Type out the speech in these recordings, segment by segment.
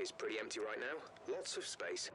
is pretty empty right now. Lots of space.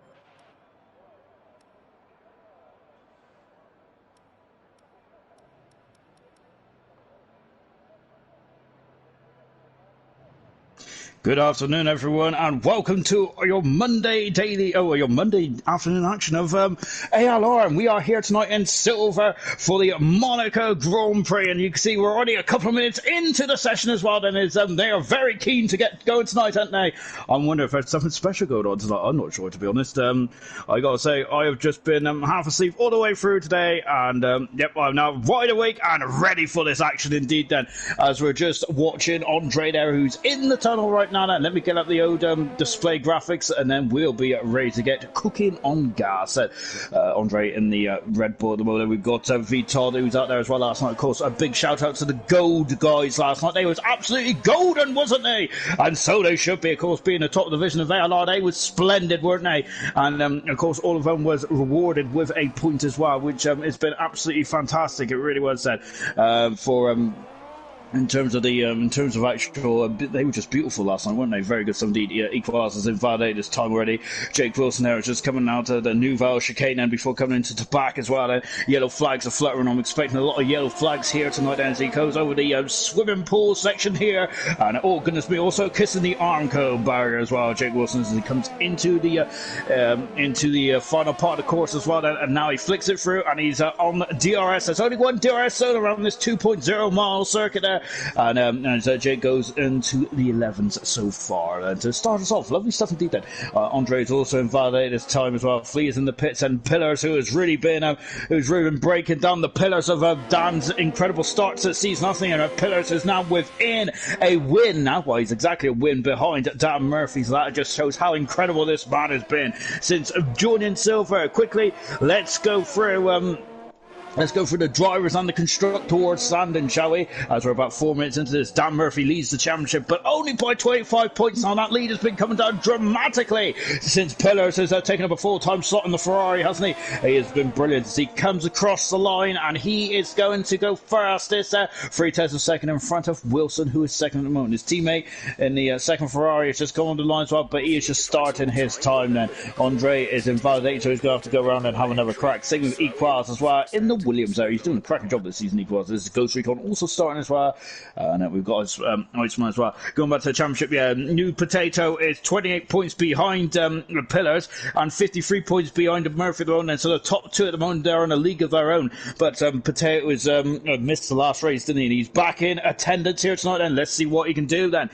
Good afternoon, everyone, and welcome to your Monday your Monday afternoon action of ALR. And we are here tonight in silver for the Monaco Grand Prix. And you can see we're already a couple of minutes into the session as well. And they are very keen to get going tonight, aren't they? I'm wondering if there's something special going on tonight. I'm not sure, to be honest. I gotta say, I have just been half asleep all the way through today, and yep, I'm now wide awake and ready for this action indeed. Then, as we're just watching Andre there, who's in the tunnel right now. Let me get up the old display graphics, and then we'll be ready to get cooking on gas. Andre in the Red Bull at the moment. We've got Todd, who's out there as well last night. Of course, a big shout out to the Gold guys last night. They was absolutely golden, wasn't they? And so they should be, of course, being the top division of ALR. They was splendid, weren't they? And of course, all of them was rewarded with a point as well, which has been absolutely fantastic. It really was said In terms of actual, they were just beautiful last night, weren't they? Very good, indeed. Yeah, equalisers invalidated this time already. Jake Wilson there is just coming out of the Nouvelle chicane and before coming into the back as well. Yellow flags are fluttering. I'm expecting a lot of yellow flags here tonight as he goes over the swimming pool section here. And oh goodness me, also kissing the Armco barrier as well. Jake Wilson as he comes into the final part of the course as well. And now he flicks it through and he's on DRS. There's only one DRS zone around this 2.0 mile circuit there. And so Jake goes into the 11s so far. And to start us off, lovely stuff indeed then. Andre's also invalidated this time as well. Flea's in the pits, and Pillars, who's really been breaking down the pillars of Dan's incredible start to the season. Nothing, and Pillars is now within a win now. Well, he's exactly a win behind Dan Murphy. So that just shows how incredible this man has been since joining Silver. Quickly, let's go through the drivers and the constructors standing, shall we? As we're about 4 minutes into this, Dan Murphy leads the championship, but only by 25 points now. That lead has been coming down dramatically since Pillars has taken up a full-time slot in the Ferrari, hasn't he? He has been brilliant as he comes across the line, and he is going to go first. This Freitas is second in front of Wilson, who is second at the moment. His teammate in the second Ferrari has just gone on the line as well, but he is just starting his time then. Andre is invalidated, so he's going to have to go around and have another crack. Same with Equals as well in the Williams there. He's doing a cracking job this season. Equals. This is Ghost Recon also starting as well. And we've got Iceman as well. Going back to the championship, yeah, New Potato is 28 points behind Pillars and 53 points behind Murphy at the moment. So the top two at the moment, they're in a league of their own. But Potato has missed the last race, didn't he? And he's back in attendance here tonight. And let's see what he can do then.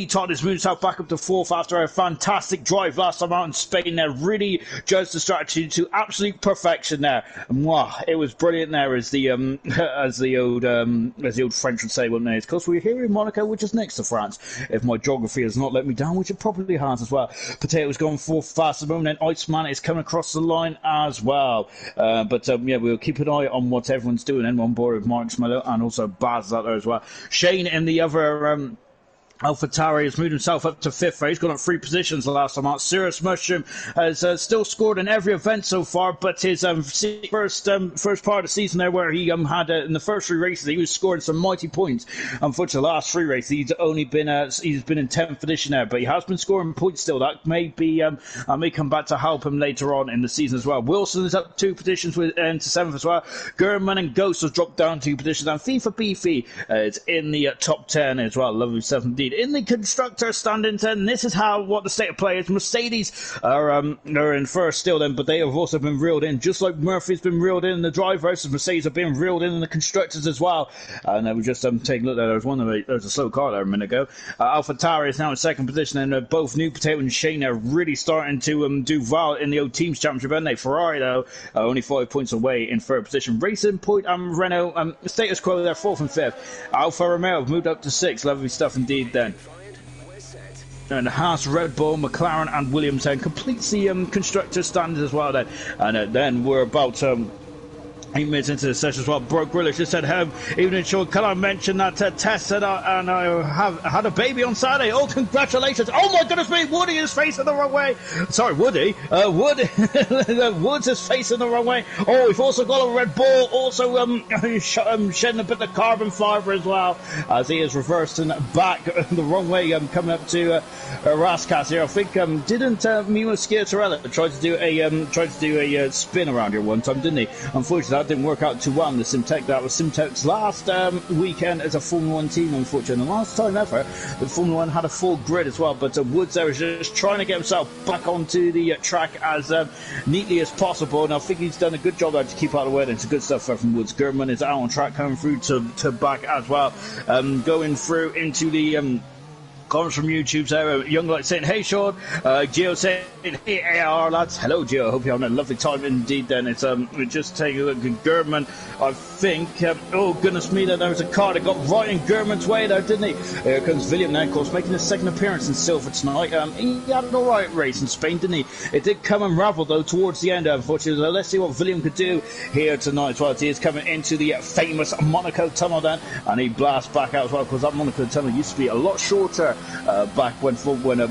Todd has moved himself back up to fourth after a fantastic drive last time out in Spain. There really judged the strategy to absolute perfection there. And wow, it was brilliant there, as the old French would say, wouldn't they? Of course, we're here in Monaco, which is next to France. If my geography has not let me down, which it probably has as well. Potato's gone fourth fast at the moment, and Iceman is coming across the line as well. Yeah, we'll keep an eye on what everyone's doing. And on board with Mark Smello and also Baz out there as well. Shane in the other. AlphaTauri has moved himself up to fifth. He's gone up 3 positions the last time out. Cirrus Mushroom has still scored in every event so far, but his first part of the season there, where he had in the first 3 races, he was scoring some mighty points. Unfortunately, the last 3 races, he's only been he's been in 10th position there, but he has been scoring points still. That may may come back to help him later on in the season as well. Wilson is up 2 positions into 7th as well. Gurman and Ghost has dropped down 2 positions, and FIFA Beefy is in the top 10 as well. Lovely stuff indeed. In the constructor standing 10, this is what the state of play is. Mercedes are in first still then, but they have also been reeled in, just like Murphy's been reeled in the drivers. Mercedes have been reeled in the constructors as well. And we just taking a look there. There's a slow car there a minute ago. AlphaTauri is now in second position, and both New Potato and Shane are really starting to do well in the old teams championship, aren't they? Ferrari though only 5 points away in third position. Racing Point and Renault status quo, they're 4th and 5th. Alfa Romeo have moved up to 6th. Lovely stuff indeed then. And Haas, Red Bull, McLaren and Williams then completes the constructor standard as well then. And then we're about 8 minutes into the session as well. Brooke Grillish just said, evening, Sean, can I mention that Tess said I have had a baby on Saturday? Oh, congratulations. Oh my goodness me, Woody is facing the wrong way. Sorry, Woody. Woods is facing the wrong way. Oh, we've also got a Red Bull also shedding a bit of carbon fibre as well, as he is reversing back the wrong way, coming up to Rascas here. I think didn't Mimo Schiatarella try to do a spin around here one time, didn't he? Unfortunately, that didn't work out too well in the Simtech. That was Simtech's last weekend as a Formula 1 team, unfortunately. The last time ever the Formula 1 had a full grid as well, but Woods there is just trying to get himself back onto the track as neatly as possible, and I think he's done a good job there to keep out of the way. It's good stuff from Woods. Gurman is out on track, coming through to back as well, going through into the comments from YouTube there. Young Light saying, hey Sean. Gio saying, hey ALR lads. Hello Gio, I hope you're having a lovely time indeed then. It's we're just taking a look at Gurman. I think oh goodness me, there was a car that got right in Gurman's way there, didn't he? Here comes William now, of course, making his second appearance in silver tonight. He had an alright race in Spain, didn't he? It did come and ravel though towards the end, unfortunately. Let's see what William could do here tonight as well. He is coming into the famous Monaco tunnel then, and he blasts back out as well, because that Monaco tunnel used to be a lot shorter back when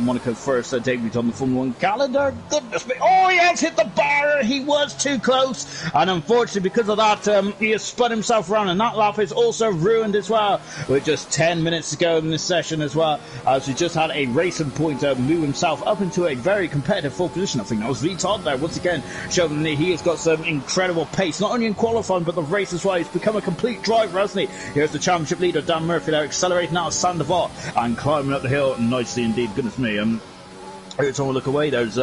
Monaco first debuted on the Formula 1 calendar. Goodness me. Oh, he has hit the bar. He was too close. And unfortunately, because of that, he has spun himself around. And that lap is also ruined as well. With just 10 minutes to go in this session as well. As we just had a racing point move himself up into a very competitive full position. I think that was Todd there once again, showing that he has got some incredible pace. Not only in qualifying, but the race as well. He's become a complete driver, hasn't he? Here's the championship leader, Dan Murphy, there, accelerating out of Sandoval and climbing up the hill nicely indeed. Goodness me. Every time I look away, there's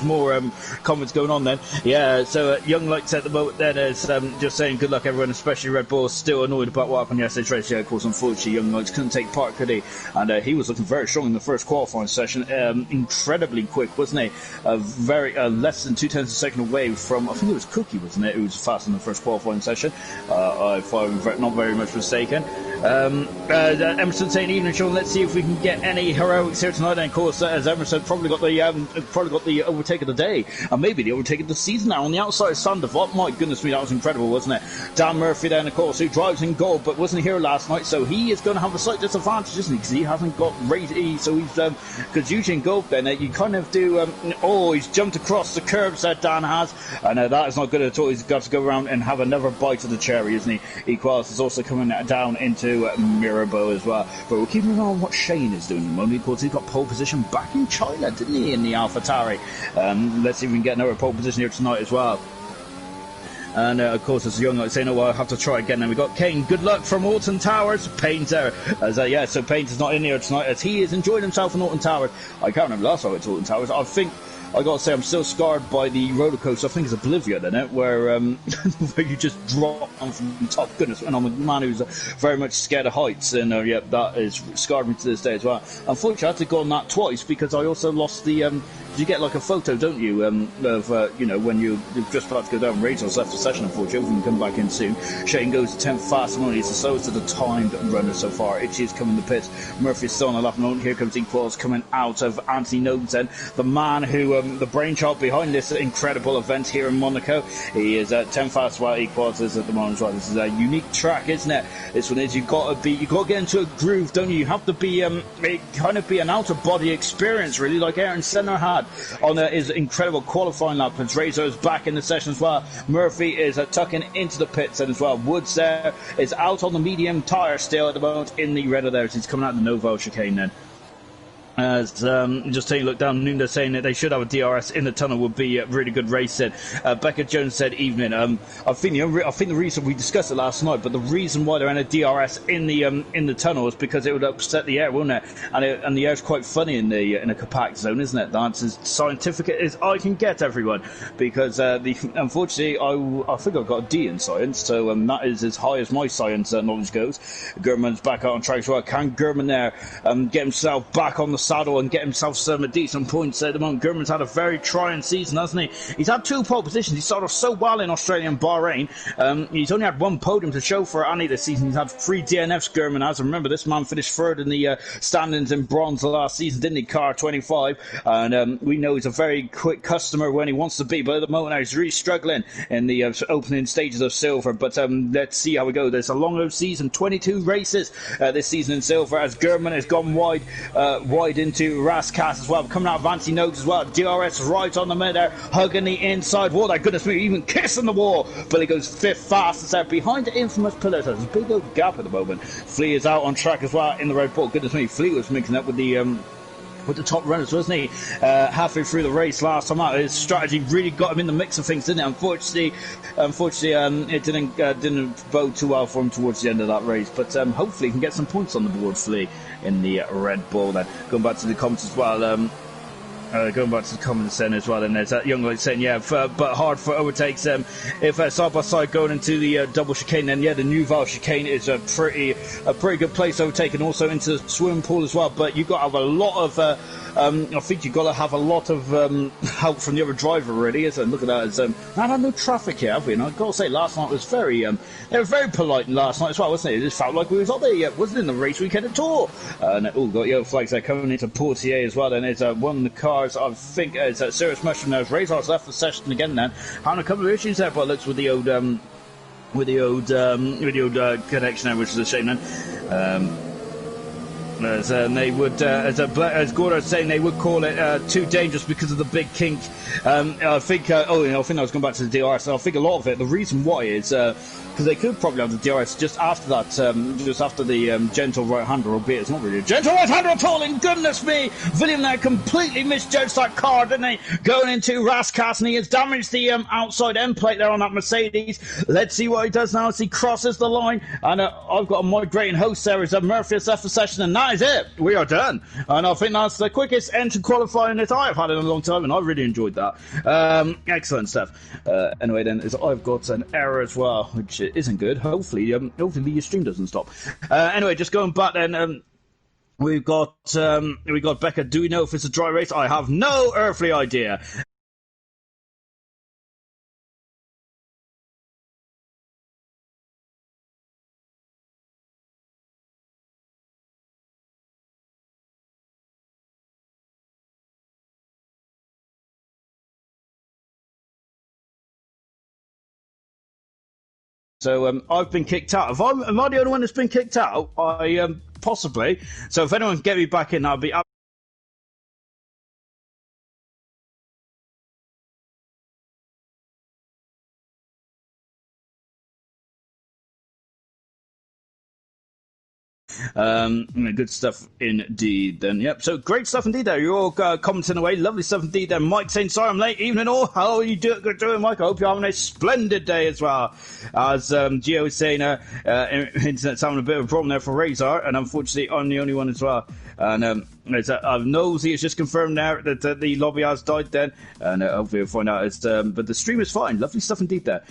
more comments going on then. Yeah, so Young Lights at the moment then is just saying good luck everyone, especially Red Bull. Still annoyed about what happened yesterday's race. Yeah, of course, unfortunately, Young Lights couldn't take part, could he? And he was looking very strong in the first qualifying session. Incredibly quick, wasn't he? Very less than 0.2 seconds away from, I think it was Cookie, wasn't it? Who was fast in the first qualifying session, if I'm not very much mistaken. Emerson saying, evening Sean, let's see if we can get any heroics here tonight. And of course, as Emerson probably got the overtake of the day, and maybe the overtake of the season now on the outside of Sandoval. My goodness me, that was incredible, wasn't it? Dan Murphy then, of course, who drives in gold but wasn't here last night, so he is going to have a slight disadvantage, isn't he? Because he hasn't got race, so he's because usually in gold then you kind of do he's jumped across the curbs that Dan has, and that is not good at all. He's got to go around and have another bite of the cherry, isn't he? Equals is also coming down into Mirabeau as well, but we're keeping an eye on what Shane is doing at the moment. Of course, he got pole position back in China, didn't he, in the AlphaTauri? Let's see if we can get another pole position here tonight as well. And of course, there's Young like saying, I'll have to try again. And we got Kane, good luck from Alton Towers. Payne's there. So Payne's is not in here tonight as he is enjoying himself in Alton Towers. I can't remember last time I went to Alton Towers. I think I gotta say, I'm still scarred by the roller coaster. I think it's Oblivion, isn't it? Where where you just drop down from the top. Goodness, and I'm a man who's very much scared of heights, and that is scarred me to this day as well. Unfortunately, I had to go on that twice because I also lost the. You get like a photo, don't you, of when you're just about to go down. Rachel's left the session, unfortunately. We can come back in soon. Shane goes to 10th fast and only. He's the slowest of the timed runner so far. Itchy is coming to pits. Murphy's still on the lap moment. Here comes Equals coming out of Anthony Noden, the man who, the brainchild behind this incredible event here in Monaco. He is 10th fast while Equals is at the moment as well. This is a unique track, isn't it? This one is, you've got to get into a groove, don't you? You have to be, kind of be an out-of-body experience, really, like Aaron Senna had on his incredible qualifying lap. As Razor is back in the session as well. Murphy is tucking into the pits and as well. Woods there is out on the medium tyre still at the moment in the red of there. He's coming out of the Novo chicane then. As just taking a look down, Nunda saying that they should have a DRS in the tunnel would be a really good race. Said Becca Jones said evening. I think the reason we discussed it last night, but the reason why they're in a DRS in the tunnel is because it would upset the air, wouldn't it? And the air's quite funny in a compact zone, isn't it? That's as scientific as I can get, everyone. Because unfortunately, I think I've got a D in science, so that is as high as my science knowledge goes. Gurman's back out on track as well. Can Gurman there get himself back on the saddle and get himself some decent points at the moment. Gurman's had a very trying season, hasn't he? He's had 2 pole positions. He started off so well in Australia and Bahrain. He's only had 1 podium to show for Annie this season. He's had 3 DNFs, Gurman has. Remember, this man finished 3rd in the standings in bronze last season, didn't he? Car 25. And we know he's a very quick customer when he wants to be, but at the moment now he's really struggling in the opening stages of silver. But let's see how we go. There's a long season, 22 races this season in silver, as Gurman has gone wide into Raskas as well, coming out of Vancy Notes as well. DRS right on the middle there, hugging the inside wall. That goodness me, even kissing the wall, but he goes 5th fastest there behind the infamous pillar. There's a big old gap at the moment. Flea is out on track as well in the Red Bull. Goodness me, Flea was mixing up with the top runners, wasn't he? Halfway through the race last time out, his strategy really got him in the mix of things, didn't it? Unfortunately, it didn't bode too well for him towards the end of that race. But hopefully, he can get some points on the board, Flea, in the Red Bull. Then going back to the comments as well. Going back to the comments then as well, and there's that young lady saying, but hard for overtakes. If side by side going into the double chicane, then the New Val chicane is a pretty good place to overtake, and also into the swimming pool as well. But you've got to have a lot of I think you've got to have a lot of help from the other driver, really. Isn't it? Look at that. It's, no traffic here, have we? And I've got to say, last night was very, they were very polite last night as well, wasn't it? It just felt like we was up there, wasn't in the race weekend at all. And got yellow flags there coming into Portier as well. And it's one of the cars, I think, it's Serious Mushroom. There's Razor's left the session again then. Having a couple of issues there, but it looks with the old connection there, which is a shame then. As they would, as Gordon was saying, they would call it too dangerous because of the big kink. I think I was going back to the DRS. I think a lot of it, the reason why is because they could probably have the DRS just after that, just after the gentle right-hander, albeit it's not really a gentle right-hander at all. And goodness me, William there completely misjudged that car, didn't he? Going into Raskas, and he has damaged the outside end plate there on that Mercedes. Let's see what he does now as he crosses the line. And I've got a migrating host there as Murphy has left the session, and that is it. We are done. And I think that's the quickest end to qualifying that I've had in a long time, and I really enjoyed that. Excellent stuff. Anyway, then, I've got an error as well, which isn't good. Hopefully your stream doesn't stop. Anyway, just going back then, we got Becca. Do we know if it's a dry race? I have no earthly idea. So I've been kicked out. Am I the only one that's been kicked out? I possibly. So if anyone can get me back in, I'll be up. Good stuff indeed then. Yep, so great stuff indeed there. You're all commenting away. Lovely stuff indeed there. Mike saying, sorry I'm late. Evening all. How are you doing, Mike? I hope you're having a splendid day as well. As Gio is saying, internet's having a bit of a problem there for Razor, and unfortunately I'm the only one as well. And Nosy has just confirmed there that the lobby has died then, and hopefully we'll find out. But the stream is fine. Lovely stuff indeed there.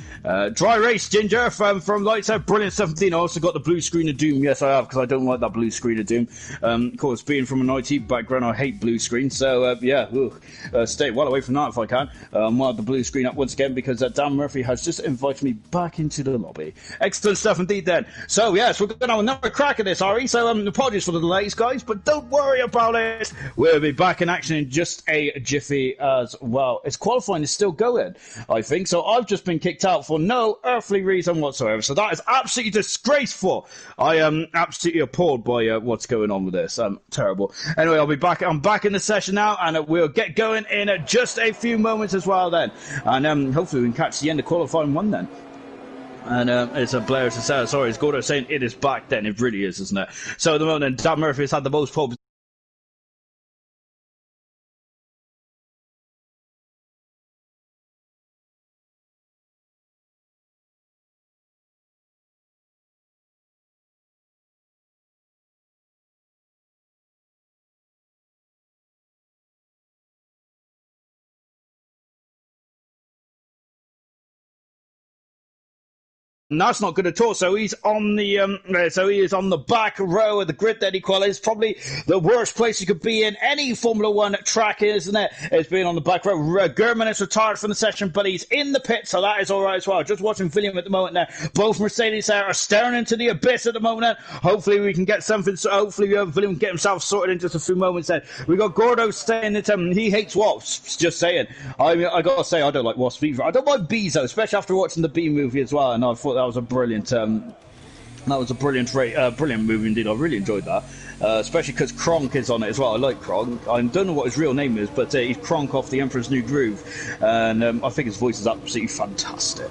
Dry race, Ginger from Lights Out. Brilliant stuff indeed. I also got the blue screen of doom. Yes, I have, because I don't like that blue screen of doom. Of course, being from an IT background, I hate blue screens. So, stay well away from that if I can. I'll have the blue screen up once again because Dan Murphy has just invited me back into the lobby. Excellent stuff indeed then. So, yes, we're going to have another crack at this, Ari. So, apologies for the delays, guys, but don't worry about it. We'll be back in action in just a jiffy as well. It's qualifying is still going, I think. So I've just been kicked out for no earthly reason whatsoever. So that is absolutely disgraceful. I am absolutely appalled by what's going on with this. Terrible. Anyway, I'll be back. I'm back in the session now, and we'll get going in just a few moments as well then. And hopefully we can catch the end of qualifying one then. And it's a Blair to say, sorry, it's Gordo saying it is back then. It really is, isn't it? So at the moment, Dan Murphy has had the most pole That's not good at all. So he's on the he is on the back row of the grid. That he qualifies. Probably the worst place you could be in any Formula One track, isn't it? It's being on the back row. German is retired from the session, but he's in the pit, so that is all right as well. Just watching William at the moment there. Both Mercedes there are staring into the abyss at the moment. Hopefully we can get something. So hopefully William can get himself sorted in just a few moments. Then we got Gordo saying that he hates wasps. Just saying. I mean, I gotta say I don't like wasps either. I don't like bees though, especially after watching the bee movie as well. And I thought that was a brilliant brilliant movie indeed. I really enjoyed that, especially because Kronk is on it as well. I like Kronk. I don't know what his real name is, but he's Kronk off The Emperor's New Groove, and I think his voice is absolutely fantastic.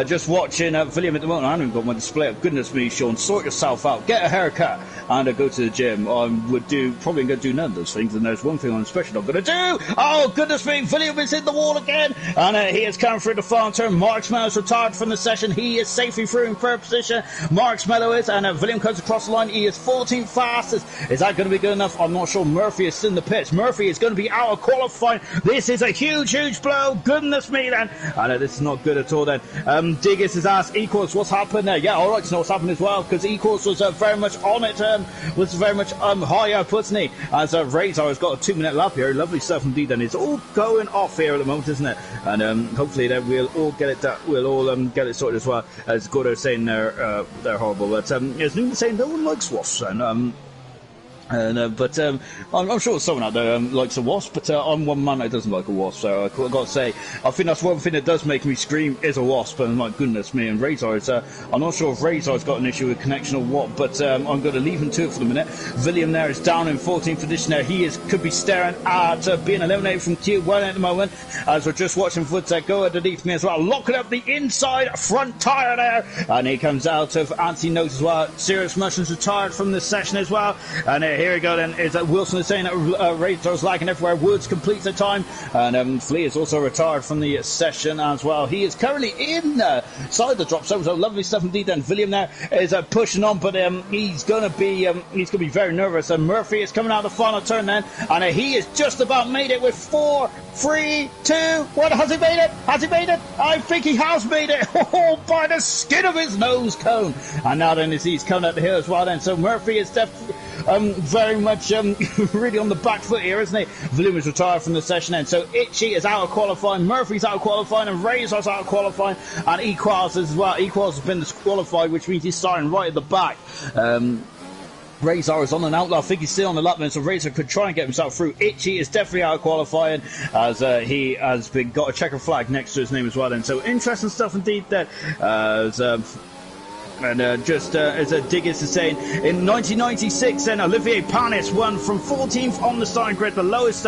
Just watching William at the moment. I haven't got my display up. Goodness me, Sean, sort yourself out, get a haircut, and go to the gym. I would probably going to do none of those things, and there's one thing I'm especially not going to do. Oh, goodness me, William is in the wall again, and he is coming through the final turn. Marks Mellow's retired from the session. He is safely through in third position. Marks Mellow is, and William comes across the line. He is 14th fastest. Is that going to be good enough? I'm not sure. Murphy is in the pits. Murphy is going to be out of qualifying. This is a huge blow. Goodness me, then. And this is not good at all, then. Diggis has asked Equals what's happened there. Yeah, all right to know what's happened as well, because Equals was very much on it, was very much high up, wasn't he? As Razor has got a 2-minute lap here. Lovely stuff indeed, and it's all going off here at the moment, isn't it? And hopefully that we'll all get it get it sorted as well. As Gordo saying they're horrible, but as Newman saying no one likes wasps, and but I'm sure someone out there likes a wasp, but I'm one man that doesn't like a wasp, so I've got to say, I think that's one thing that does make me scream is a wasp, and my goodness me, and Razor is, I'm not sure if Razor's got an issue with connection or what, but I'm going to leave him to it for the minute. William there is down in 14th position there. He could be staring at being eliminated from Q1 at the moment, as we're just watching Footset go underneath me as well, locking up the inside front tyre there, and he comes out of anti-note as well. Serious Mushrooms retired from this session as well, and here we go then, is Wilson is saying that Razor's lagging everywhere. Woods completes the time, and Flea is also retired from the session as well. He is currently inside the drop zone, so lovely stuff indeed. Then William there is pushing on, but he's going to be very nervous, and Murphy is coming out of the final turn then, and he has just about made it with 4, 3, 2, 1. Has he made it? Has he made it? I think he has made it. Oh, by the skin of his nose cone. And now then he's coming up the hill as well then, so Murphy is definitely very much really on the back foot here, isn't he? William is retired from the session then, so Itchy is out of qualifying, Murphy's out of qualifying, and Razor's out of qualifying, and Equals as well. Equals has been disqualified, which means he's starting right at the back. Razor is on an outlaw. I think he's still on the lap then, so Razor could try and get himself through. Itchy is definitely out of qualifying, as he has got a checker flag next to his name as well then. So interesting stuff indeed there. And just as Diggins is saying, in 1996 then Olivier Panis won from 14th on the starting grid, the lowest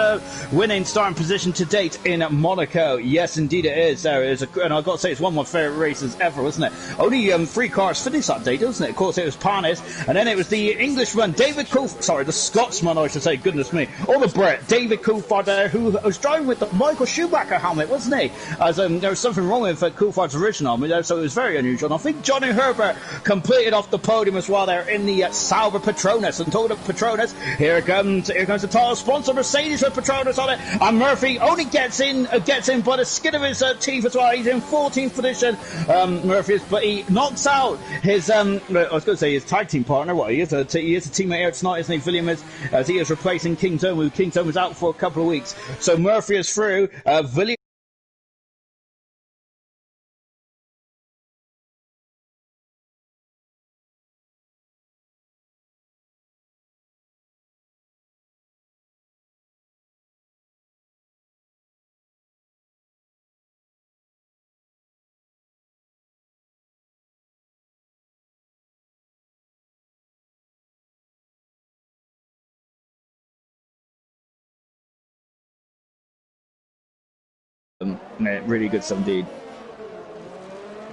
winning starting position to date in Monaco. Yes, indeed it is. There is, and I've got to say it's one of my favourite races ever, wasn't it? Only 3 cars finished that day, doesn't it? Of course, it was Panis, and then it was the Englishman David Coulthard, the Scotsman, I should say. Goodness me, or the Brit David Coulthard there, who was driving with the Michael Schumacher helmet, wasn't he? As there was something wrong with Coulthard's original helmet, so it was very unusual. And I think Johnny Herbert completed off the podium as well there in the Sauber Petronas. And talking of Petronas, here comes the title sponsor Mercedes with Petronas on it, and Murphy only gets in by the skin of his teeth as well. He's in 14th position, Murphy is, but he knocks out his I was going to say his tag team partner. What he is a teammate here tonight, isn't he? William is, as he is replacing King Tomu. King Tomu was out for a couple of weeks, so Murphy is through. William really good stuff indeed.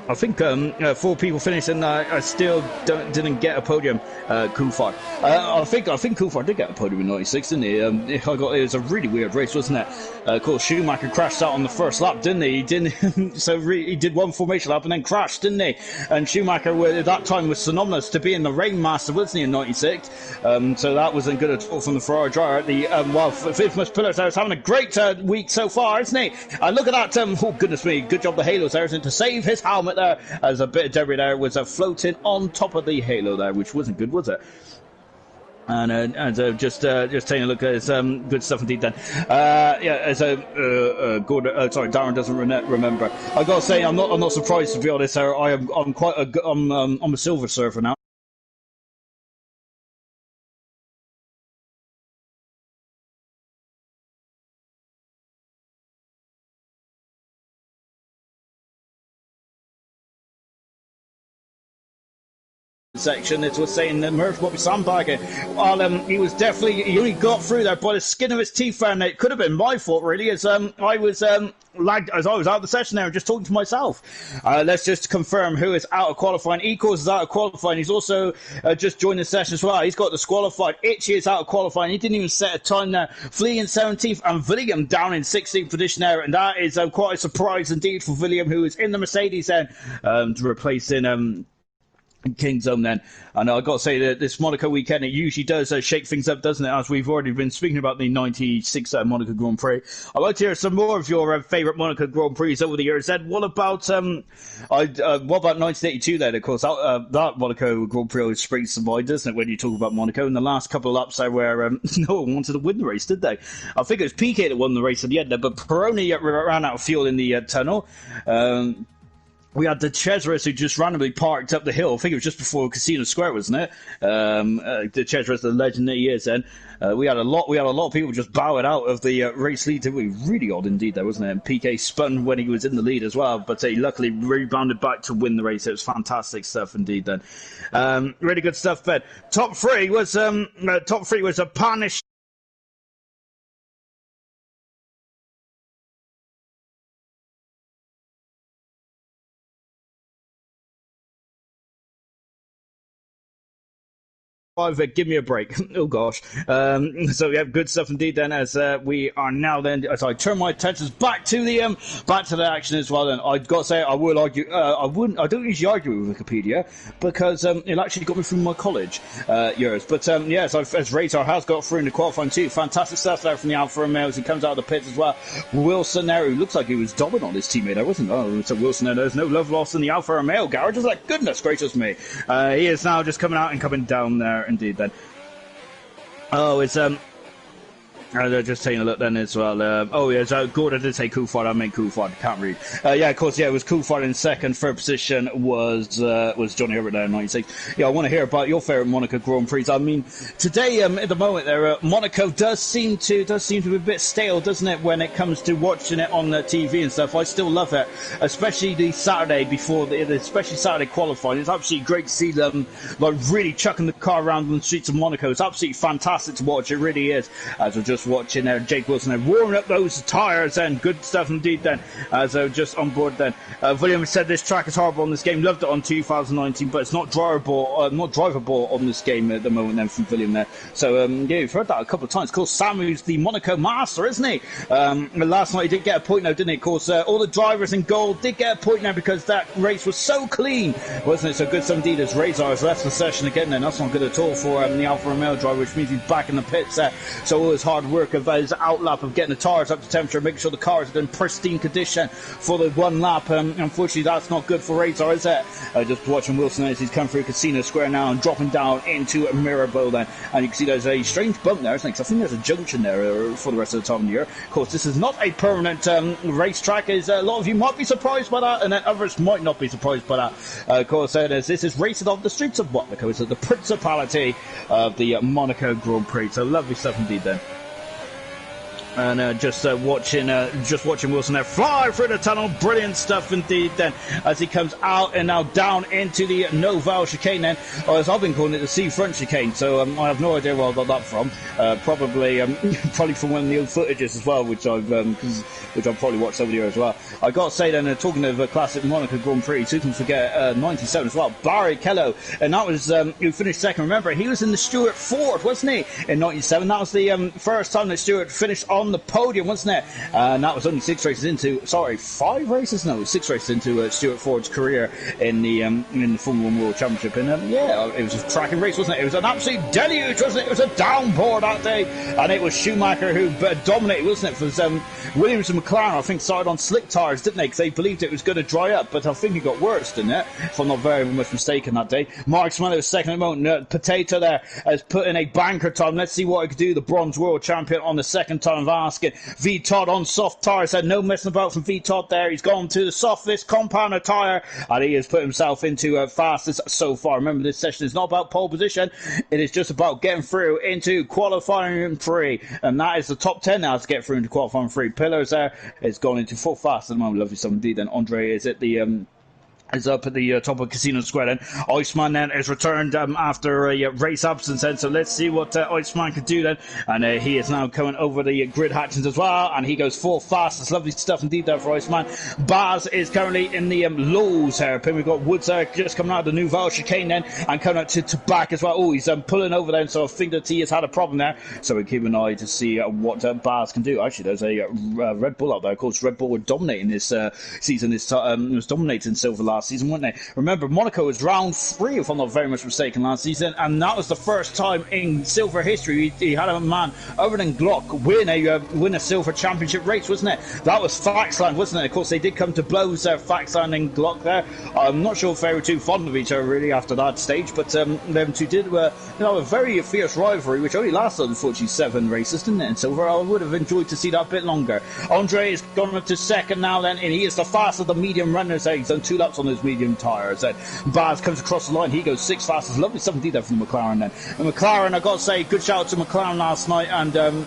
I think 4 people finished, and I still didn't get a podium. Coulthard. I think Coulthard did get a podium in '96, didn't he? It was a really weird race, wasn't it? Of course, Schumacher crashed out on the first lap, didn't he? He didn't. So he did one formation lap and then crashed, didn't he? And Schumacher at that time was synonymous to being the Rainmaster, wasn't he, in '96? So that wasn't good at all from the Ferrari driver. The Fifth Pillars there is having a great week so far, isn't he? Look at that! Oh goodness me! Good job the Halos there, isn't it, to save his helmet bit there, as a bit of debris there was floating on top of the halo there, which wasn't good, was it? And just taking a look at some good stuff indeed. Then, as Gordon, sorry, Darren doesn't remember. I gotta say, I'm not surprised, to be honest. I'm a silver surfer now. Section, it was saying that Murph will be sandbagging. Well, he only got through there by the skin of his teeth, and it could have been my fault, really, as I was lagged as I was out of the session there and just talking to myself. Let's just confirm who is out of qualifying. Equals is out of qualifying. He's also just joined the session as well. He's got disqualified. Itchy is out of qualifying. He didn't even set a time there. Flea in 17th and William down in 16th position there, and that is quite a surprise indeed for William, who is in the Mercedes then, replacing King's Zone then. And I've got to say that this Monaco weekend, it usually does shake things up, doesn't it, as we've already been speaking about the 96 Monaco Grand Prix. I'd like to hear some more of your favourite Monaco Grand Prix over the years. Ed, what about 1982 then? Of course, that Monaco Grand Prix always springs to mind, doesn't it, when you talk about Monaco? In the last couple of laps there where no one wanted to win the race, did they? I think it was Piquet that won the race at the end there, but Peroni ran out of fuel in the tunnel. We had the Cesarus who just randomly parked up the hill. I think it was just before Casino Square, wasn't it? The Cesarus, the legend that he is. Then we had a lot of people just bowing out of the race lead. It was really odd indeed, there, wasn't it? And PK spun when he was in the lead as well, but he luckily rebounded back to win the race. It was fantastic stuff indeed. Then really good stuff. Ben, top three was a punish. Give me a break. Oh gosh. So we have good stuff indeed then, as we are now then, as I turn my attentions back to the action as well. Then I've got to say, I will argue, I don't usually argue with Wikipedia, because it actually got me through my college years. But yes, as Razor has got through in the qualifying too. Fantastic stuff there from the Alfa Romeo as he comes out of the pits as well. Wilson there, who looks like he was dobbing on his teammate there, wasn't it? Oh, so Wilson there, there's no love lost in the Alfa Romeo garage. It's like, goodness gracious me. He is now just coming out and coming down there indeed then. Oh, it's just taking a look then as well. Gordon did say Coulthard. I meant Coulthard. Can't read. Of course, it was Coulthard in second. Third position was Johnny Herbert there in 96. Yeah, I want to hear about your favourite Monaco Grand Prix. I mean, today at the moment there, Monaco does seem to be a bit stale, doesn't it, when it comes to watching it on the TV and stuff. I still love it, especially the Saturday before especially Saturday qualifying. It's absolutely great to see them really chucking the car around on the streets of Monaco. It's absolutely fantastic to watch. It really is. As we're just watching there, Jake Wilson there warming up those tyres, and good stuff indeed then, as just on board then. William said this track is horrible on this game, loved it on 2019, but it's not drivable on this game at the moment then from William there. So you've heard that a couple of times. Of course, Samu's the Monaco master, isn't he? Last night he did get a point now, didn't he? Of course, all the drivers in gold did get a point now, because that race was so clean, wasn't it? So good stuff indeed as Razor has left the session again then. That's not good at all for the Alfa Romeo driver, which means he's back in the pits there. So all his hard work of his outlap of getting the tyres up to temperature, making sure the cars are in pristine condition for the one lap. Unfortunately, that's not good for Razor, is it? Just watching Wilson as he's come through Casino Square now and dropping down into Mirabeau then. And you can see there's a strange bump there, isn't it? 'Cause I think there's a junction there for the rest of the time of the year. Of course, this is not a permanent racetrack, as a lot of you might be surprised by that, and then others might not be surprised by that. Of course, as this is racing off the streets of Monaco. It's the principality of the Monaco Grand Prix. So lovely stuff indeed then. And just watching Wilson there fly through the tunnel. Brilliant stuff indeed then, as he comes out and now down into the Noval chicane then, or as I've been calling it, the seafront chicane. So I have no idea where I got that from. Probably from one of the old footages as well, which I've probably watched over the year as well. I got to say then, talking of a classic Monaco Grand Prix, who can forget 97 as well, Barrichello, and that was who finished second. Remember, he was in the Stewart Ford, wasn't he, in 97? That was the first time that Stewart finished on on the podium, wasn't it? And that was only 5 races into Stuart Ford's career in the Formula 1 World Championship. And it was a tracking race, wasn't it? It was an absolute deluge, wasn't it? It was a downpour that day, and it was Schumacher who dominated, wasn't it? Because Williams and McLaren, I think, started on slick tyres, didn't they? Because they believed it was going to dry up, but I think it got worse, didn't it? If I'm not very much mistaken that day. Mark Smello was second at the moment. Potato there has put in a banker time. Let's see what he could do. The bronze world champion on the second time of asking. V Todd on soft tyres. Had no messing about from V Todd there. He's gone to the softest compounder tyre, and he has put himself into fastest so far. Remember, this session is not about pole position. It is just about getting through into qualifying 3, and that is the top 10 now to get through into qualifying 3. Pillars there. It's gone into full fast at the moment. Lovely stuff indeed. Then Andre is at the is up at the top of Casino Square then. Iceman then is returned after a race absence then, so let's see what Iceman could do then. And he is now coming over the grid hatchings as well, and he goes full fast. It's lovely stuff indeed there for Iceman. Baz is currently in the lows here. We've got Woods there just coming out of the Nouvelle chicane then, and coming out to back as well. Oh, he's pulling over then, so I think that he has had a problem there, so we keep an eye to see what Baz can do. Actually, there's a Red Bull out there. Of course, Red Bull were dominating this season. Was dominating silver last season, weren't they? Remember, Monaco was round 3, if I'm not very much mistaken, last season, and that was the first time in silver history he had a man other than Glock win a silver championship race, wasn't it? That was Faxland, wasn't it? Of course, they did come to blows there, Faxland and Glock there. I'm not sure if they were too fond of each other really after that stage, but them two did a very fierce rivalry, which only lasted unfortunately 7 races, didn't it? In silver, I would have enjoyed to see that a bit longer. Andre is gone up to second now then, and he is the fastest of the medium runners there. He's done 2 laps on those medium tyres. Baz comes across the line. He goes 6 fastest. Lovely stuff indeed there from McLaren then. And McLaren, I've got to say, good shout out to McLaren last night, and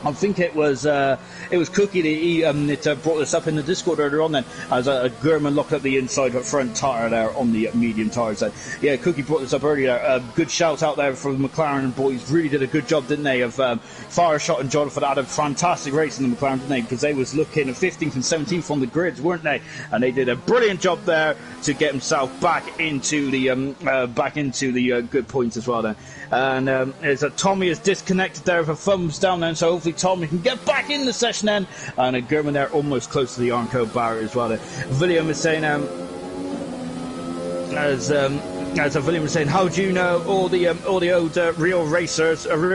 I think it was Cookie that brought this up in the Discord earlier on then, as Gurman locked up the inside front tyre there on the medium tyres. Yeah, Cookie brought this up earlier. Good shout out there for the McLaren boys. Really did a good job, didn't they, of Fireshot and Jonathan had a fantastic race in the McLaren, didn't they? Because they was looking at 15th and 17th on the grids, weren't they? And they did a brilliant job there to get himself back into the good points as well then. And there's Tommy is disconnected there with a thumbs down then, so hopefully Tommy can get back in the session then. And Gurman there almost close to the Arnco barrier as well. William is saying, as William was saying, how do you know all the old real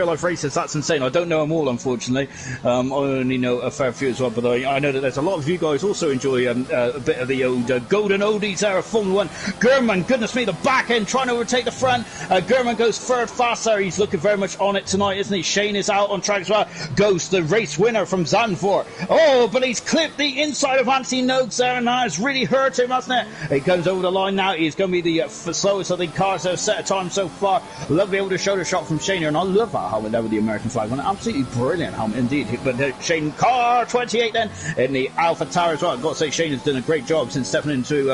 life racers? That's insane. I don't know them all, unfortunately. I only know a fair few as well, but I know that there's a lot of you guys also enjoy a bit of the old golden oldies there of Formula 1. Gurman, goodness me, the back end trying to overtake the front. Gurman goes third fast there. He's looking very much on it tonight, isn't he? Shane is out on track as well. Goes the race winner from Zandvoort. Oh, but he's clipped the inside of Anthony Noakes there, and that has really hurt him, hasn't it? He comes over the line now. He's going to be the slowest of the cars that have set a time so far. Lovely able to shoulder shot from Shane here, and I love that helmet there with the American flag on it. Absolutely brilliant helmet indeed. But Shane, car 28 then in the Alpha Tower as well. I've got to say, Shane has done a great job since stepping into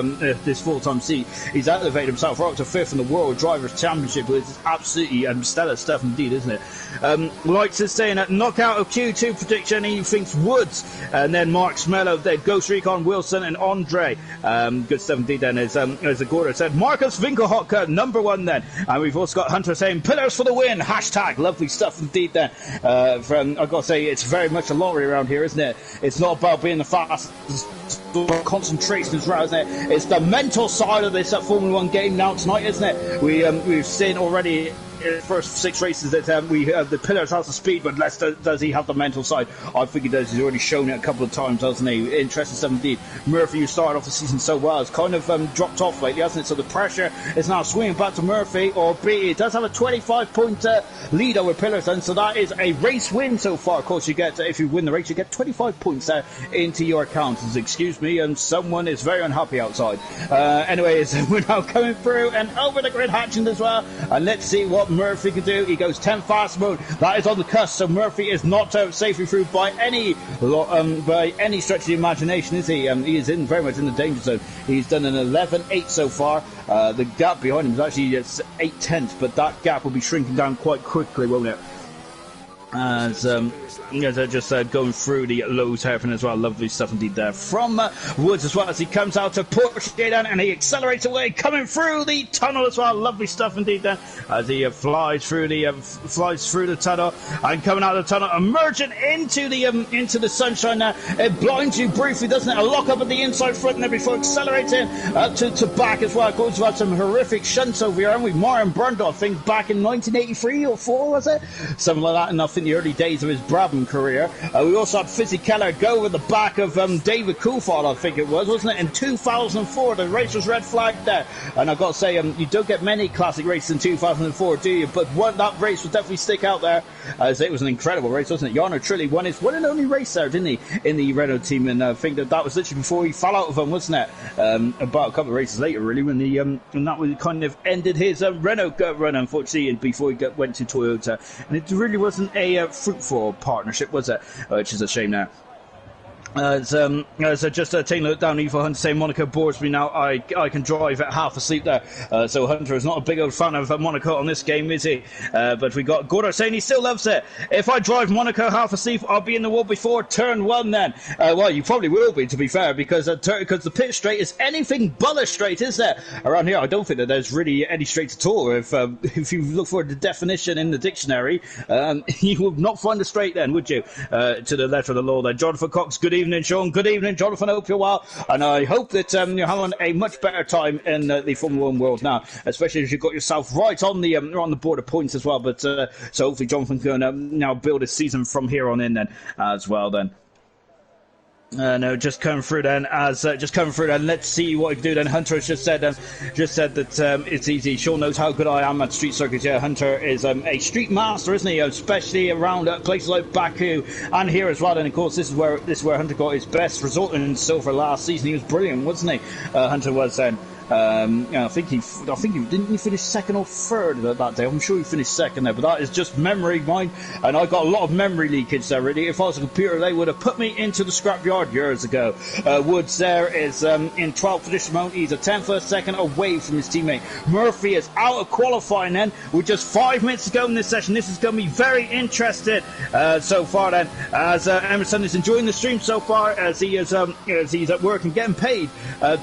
this full-time seat. He's elevated himself right up to 5th in the World Drivers' Championship, which is absolutely stellar stuff indeed, isn't it? Lights is saying that knockout of Q2 prediction, he thinks Woods, and then Mark Smello, then Ghost Recon, Wilson and Andre. Good stuff indeed then, as Agorda said. Marcus Winkelhock, number 1 then, and we've also got Hunter saying pillars for the win, hashtag. Lovely stuff indeed then. I've got to say, it's very much a lottery around here, isn't it? It's not about being the fastest, concentration as well, isn't it? It's the mental side of this Formula 1 game now tonight, isn't it? We've seen already in the first 6 races that we have the pillars has the speed, but does he have the mental side? I think he does. He's already shown it a couple of times, hasn't he? Interesting stuff indeed. Murphy, who started off the season so well, has kind of dropped off lately, hasn't it? So the pressure is now swinging back to Murphy, albeit he does have a 25-point lead over Pillars, and so that is a race win so far. Of course, you get, if you win the race, you get 25 points into your account. Excuse me, and someone is very unhappy outside. Anyways, we're now coming through and over the grid hatching as well, and let's see what Murphy can do. He goes 10 fast mode. That is on the cusp, so Murphy is not safely through by any stretch of the imagination, is he? He is very much in the danger zone. He's done an 11.8 so far. The gap behind him is actually 8 tenths, but that gap will be shrinking down quite quickly, won't it? As they're just going through the lows hairpin as well. Lovely stuff indeed there from Woods as well, as he comes out to Portugal and he accelerates away, coming through the tunnel as well. Lovely stuff indeed there, as he flies through the tunnel and coming out of the tunnel, emerging into the sunshine now. It blinds you briefly, doesn't it? A lock up at the inside front there before accelerating up to back as well. Of course, we've had some horrific shunts over here, haven't we? Martin Brundle, I think back in 1983 or 4, was it? Something like that, and I think the early days of his Brabham career. We also had Fizzy Keller go over the back of David Coulthard, I think it was, wasn't it, in 2004. The race was red flagged there, and I've got to say, you don't get many classic races in 2004, do you? But that race will definitely stick out there, as it was an incredible race, wasn't it? Jarno Trulli won his one and only race there, didn't he, in the Renault team, and I think that was literally before he fell out of them, wasn't it? About a couple of races later, really, when that kind of ended his Renault run, unfortunately, and before he went to Toyota, and it really wasn't a fruitful partnership, was it? Which is a shame now. So just taking a look down, Evil Hunter saying Monaco bores me now. I can drive at half asleep there. So Hunter is not a big old fan of Monaco on this game, is he? But we got Gordo saying he still loves it. If I drive Monaco half asleep, I'll be in the wall before turn 1 then. Well, you probably will be, to be fair, because the pit straight is anything but a straight, is there? Around here, I don't think that there's really any straight at all. If you look for the definition in the dictionary, you would not find a straight then, would you? To the letter of the law there. Jonathan Cox, good evening, Sean. Good evening, Jonathan. Hope you're well, and I hope that you're having a much better time in the Formula 1 world now, especially as you've got yourself right on the board of points as well. But so hopefully Jonathan's going to now build his season from here on in then as well then. No, just coming through then. Let's see what he can do then. Hunter has just said that it's easy. Sean knows how good I am at street circuits. Yeah, Hunter is a street master, isn't he? Especially around places like Baku and here as well. And of course, this is where Hunter got his best result in silver last season. He was brilliant, wasn't he? Hunter was then. I think he didn't he finish second or third that day. I'm sure he finished second there, but that is just memory mine, and I got a lot of memory leakage there. Really, if I was a computer, they would have put me into the scrapyard years ago. Woods there is in 12th position moment. He's a 10th or a second away from his teammate. Murphy is out of qualifying then with just 5 minutes to go in this session. This is going to be very interesting so far then, as Emerson is enjoying the stream so far, as he's at work and getting paid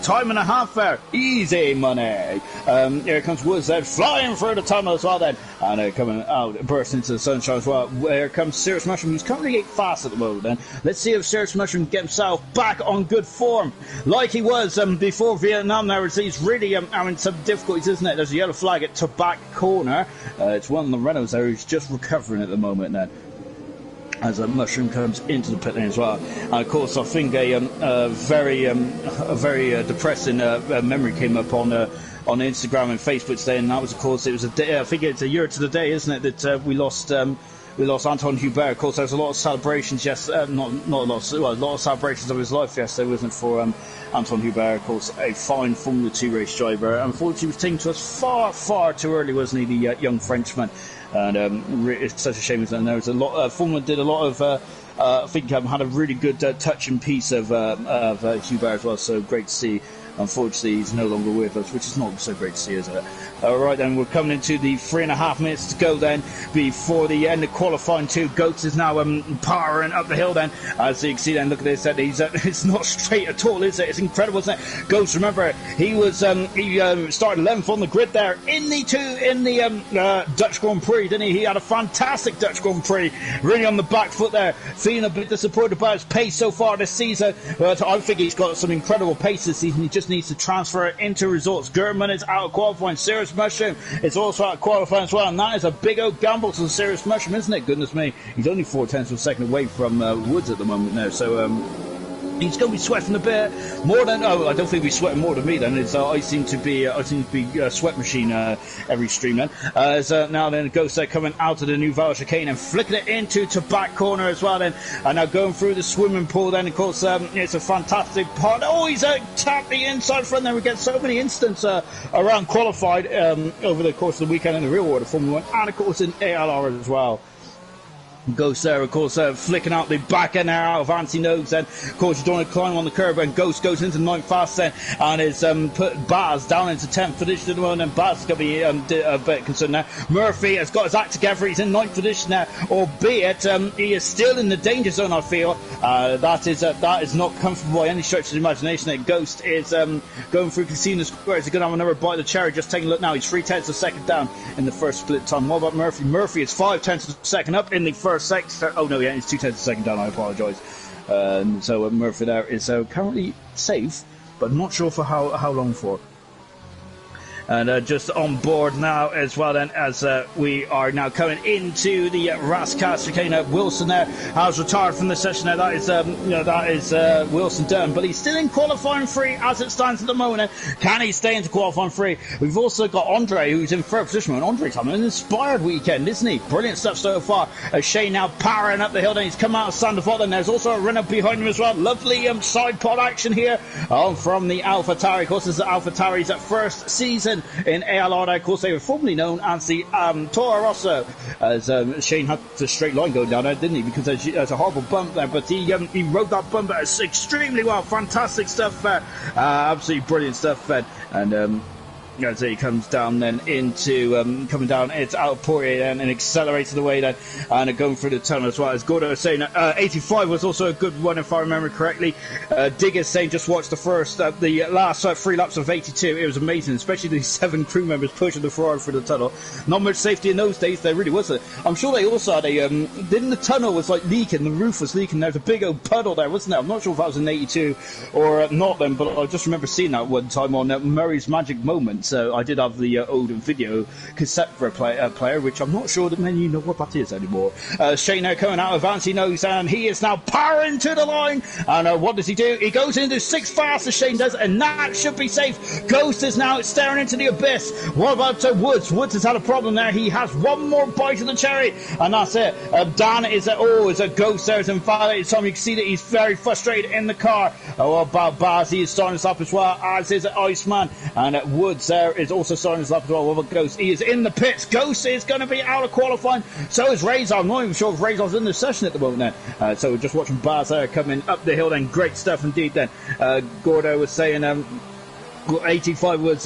time and a half there. Easy money. Here comes Woods then, flying through the tunnel as well then, and coming out, bursting into the sunshine as well. Here comes Serious Mushroom, who's currently fast at the moment then. Let's see if Serious Mushroom can get himself back on good form, like he was before Vietnam now, as he's really having some difficulties, isn't it? There's a yellow flag at Tabac Corner. It's one of the Renaults there who's just recovering at the moment then, as a Mushroom comes into the pit lane as well. And of course, I think a very depressing memory came up on Instagram and Facebook today, and that was, of course, it was a day, I think it's a year to the day, isn't it, that we lost Anton Hubert. Of course, there was a lot of celebrations, a lot of celebrations of his life yesterday, wasn't it, for Anton Hubert, of course, a fine Formula 2 race driver. Unfortunately, he was taken to us far, far too early, wasn't he, the young Frenchman. And it's such a shame. And there was a lot. Formula did a lot of. I think had a really good touching piece of Hubert as well. So great to see. Unfortunately, he's no longer with us, which is not so great to see, is it? Right then, we're coming into the 3.5 minutes to go then before the end of qualifying 2. Goats is now powering up the hill then, as you can see then. Look at this, it's not straight at all, is it? It's incredible, isn't it? Goats, remember, he was started 11th on the grid there in the Dutch Grand Prix, didn't he? He had a fantastic Dutch Grand Prix, really on the back foot there, feeling a bit disappointed about his pace so far this season, but I think he's got some incredible pace this season. He just needs to transfer it into results. German is out of qualifying. Serious Mushroom is also out of qualifying as well, and that is a big old gamble to the Serious Mushroom, isn't it? Goodness me, he's only 0.4 of a second away from Woods at the moment now, so he's going to be sweating a bit more than. Oh, I don't think he's sweating more than me. Then I seem to be a sweat machine every stream. Then now then Ghost coming out of the new Val chicane and flicking it into Tabac Corner as well. Then and now going through the swimming pool. Then of course it's a fantastic part. Oh, he's tapped the inside front. Then we get so many instances around qualified over the course of the weekend in the real world of Formula 1, and of course in ALR as well. Ghost there, of course, flicking out the back end there out of Anthony Nogues. Then, of course, you're doing a climb on the curb, and Ghost goes into 9th fast then, and is put Baz down into 10th position at the moment. And Baz is going to be a bit concerned now. Murphy has got his act together. He's in 9th position now, albeit he is still in the danger zone. I feel that is not comfortable by any stretch of the imagination. That Ghost is going through Casino Square. He's going to have another bite of the cherry. Just taking a look now. He's 3/10 of a second down in the first split time. What about Murphy? Murphy is 5/10 of a second up in the first sector. Oh no, yeah, it's 2/10 of a second down. I apologise. So Murphy there is currently safe, but not sure for how long for. And just on board now as well then, as we are now coming into the Rascas chicane. Wilson there has retired from the session now. That is Wilson done, but he's still in qualifying free as it stands at the moment. Can he stay into qualifying free? We've also got Andre, who's in third position. And Andre's having an inspired weekend, isn't he? Brilliant stuff so far. Shane now powering up the hill, then he's come out of Sandoval, and there's also a runner behind him as well. Lovely side pod action here from the AlphaTauri. Of course, this is AlphaTauri's first season in ALR. Of course, they were formerly known as the Toro Rosso, as Shane had the straight line going down there, didn't he? Because there's a horrible bump there, but he rode that bump extremely well. Fantastic stuff, absolutely brilliant stuff, and as he comes down then into coming down, it's out of Poirier and accelerating away then, and going through the tunnel as well. As Gordo was saying, 85 was also a good one if I remember correctly. Digger's saying just watch the last 3 laps of 82. It was amazing, especially the 7 crew members pushing the Ferrari through the tunnel. Not much safety in those days, there really wasn't. I'm sure they also had didn't the tunnel was like leaking, the roof was leaking, there was a big old puddle there, wasn't there? I'm not sure if that was in 82 or not then, but I just remember seeing that one time on Murray's Magic Moments. So I did have the old video cassette for a player, which I'm not sure that many of you know what that is anymore. Shane now coming out of Anthony Nogues, and he is now powering to the line. And what does he do? He goes into 6th fast as Shane does, and that should be safe. Ghost is now staring into the abyss. What about Woods? Woods has had a problem there. He has one more bite of the cherry, and that's it. Dan is a Ghost there. Is invalidated. So you can see that he's very frustrated in the car. What about Baz? He is starting us up as well, as is Iceman. And Woods there is also starting his lap as well. What about Ghost? He is in the pits. Ghost is going to be out of qualifying. So is Razor. I'm not even sure if Razor's in the session at the moment then. So we're just watching Baz there coming up the hill then. Great stuff indeed then. Gordo was saying 85 was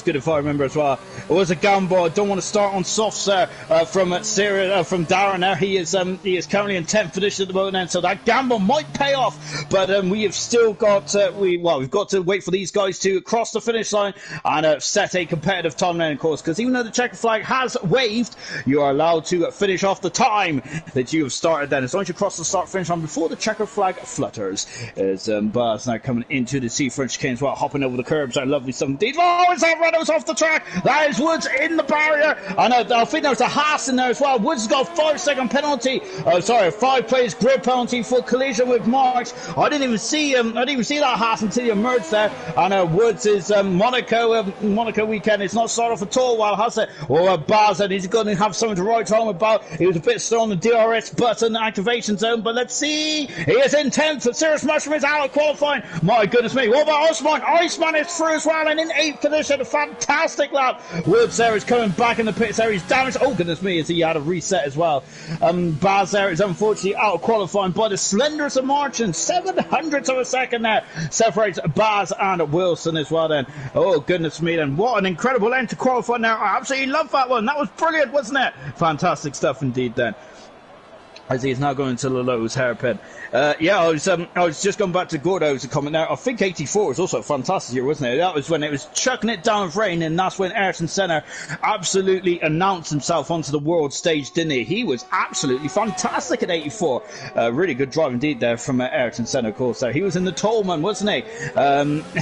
good if I remember as well. It was a gamble. I don't want to start on softs from Darren there. He is currently in 10th position at the moment then, so that gamble might pay off. But we have still got we've got to wait for these guys to cross the finish line and set a competitive time then, of course, because even though the checker flag has waved, you are allowed to finish off the time that you have started then, as long as you cross the start finish line before the checker flag flutters. As Baz now coming into the sea French chicane as well, hopping over the curbs. Lovely stuff indeed. Oh, it's that Reynolds off the track. That is Woods in the barrier. And I think there's a Haas in there as well. Woods has got a 5-second penalty. A 5 players grid penalty for collision with Marks. I didn't even see that Haas until he emerged there. And Woods is Monaco weekend. It's not started off at all while has it. Or Baz, and he's going to have something to write home about. He was a bit slow on the DRS button activation zone, but let's see. He is in 10th. Serious Mushroom is out of qualifying. My goodness me. What about Iceman? Iceman is through as well, and in 8th position, a fantastic lap. Woods there is coming back in the pits there. He's damaged. Oh goodness me, as he had a reset as well. Baz there is unfortunately out of qualifying by the slenderest of margins. 700ths of a second there separates Baz and Wilson as well then. Oh goodness me then. What an incredible end to qualify now. I absolutely love that one. That was brilliant, wasn't it? Fantastic stuff indeed then. As he is now going to Lalo's hairpin. I was just going back to Gordo's comment there. I think 84 was also a fantastic year, wasn't it? That was when it was chucking it down with rain, and that's when Ayrton Senna absolutely announced himself onto the world stage, didn't he? He was absolutely fantastic at 84. Really good drive indeed there from Ayrton Senna, of course. There. He was in the Tolman, wasn't he?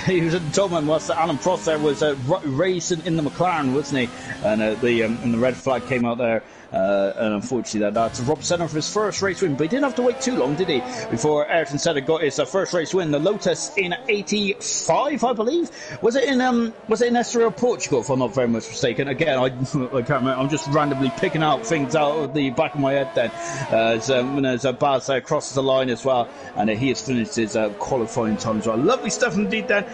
He was in the Tolman whilst Alan Prost there was racing in the McLaren, wasn't he? And the red flag came out there. And unfortunately that's Rob Senna for his first race win, but he didn't have to wait too long, did he, before Ayrton Senna got his first race win, the Lotus in 85, I believe. Was it in Estoril, Portugal, if I'm not very much mistaken? Again, I can't remember. I'm just randomly picking out things out of the back of my head then. As Baz crosses the line as well, and he has finished his qualifying time as well. Lovely stuff indeed then.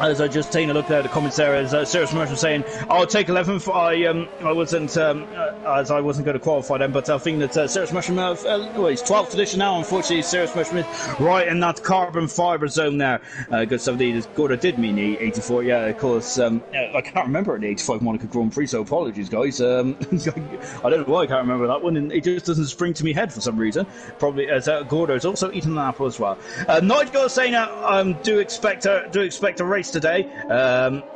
As I just taking a look there at the comments there, as Cirrus Merchant saying, I'll take 11th. I wasn't, as I wasn't going to qualify then, but I think that Cirrus Merchant, well, he's 12th edition now. Unfortunately, Cirrus Merchant is right in that carbon fibre zone there. Good stuff indeed. Gorda did mean the 84, yeah, of course. I can't remember the 85 Monaco Grand Prix, so apologies, guys. I don't know why I can't remember that one, and it just doesn't spring to me head for some reason. Probably as Gorda is also eating an apple as well. Nigel saying, do expect a race today.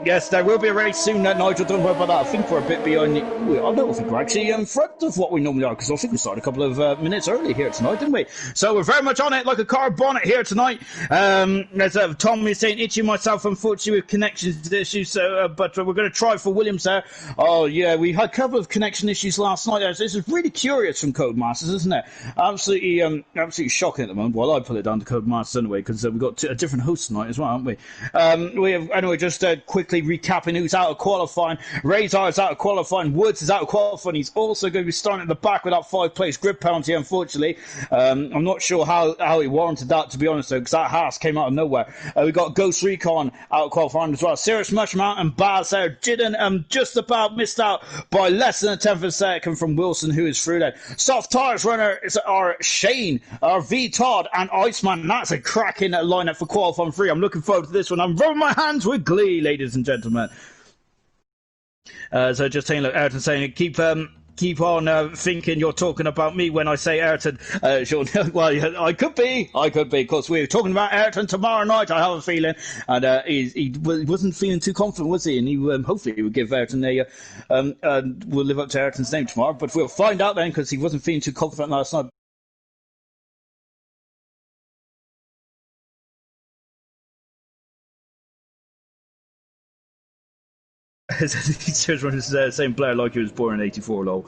Yes, there will be a race soon. Nigel, don't worry about that. I think we're a bit behind. I don't think we're actually in front of what we normally are, because I think we started a couple of minutes early here tonight, didn't we? So we're very much on it like a car bonnet here tonight. As Tom is saying, itchy myself, unfortunately, with connections issues. So, but we're going to try for Williams there. Oh yeah, we had a couple of connection issues last night. This is really curious from Codemasters, isn't it? Absolutely shocking at the moment. Well, I put it down to Codemasters anyway, because we've got a different host tonight as well, haven't we? We have, anyway, just quickly recapping who's out of qualifying. Razor is out of qualifying. Woods is out of qualifying. He's also going to be starting at the back with that 5-place grid penalty, unfortunately. I'm not sure how he warranted that, to be honest, though, because that Haas came out of nowhere. We've got Ghost Recon out of qualifying as well. Cirrus Mushmount and Baz there didn't just about missed out by less than a tenth of a second from Wilson, who is through there. Soft Tires runner are Shane, V Todd, and Iceman. That's a cracking lineup for qualifying 3. I'm looking forward to this one. I'm rubbing my hands with glee, ladies and gentlemen. So just saying, look, Ayrton saying, keep on thinking you're talking about me when I say Ayrton. Sean, well, I could be, because we're talking about Ayrton tomorrow night, I have a feeling. And he wasn't feeling too confident, was he? And he hopefully he would give Ayrton will live up to Ayrton's name tomorrow. But we'll find out then, because he wasn't feeling too confident last night. Same player like he was born in 84, lol.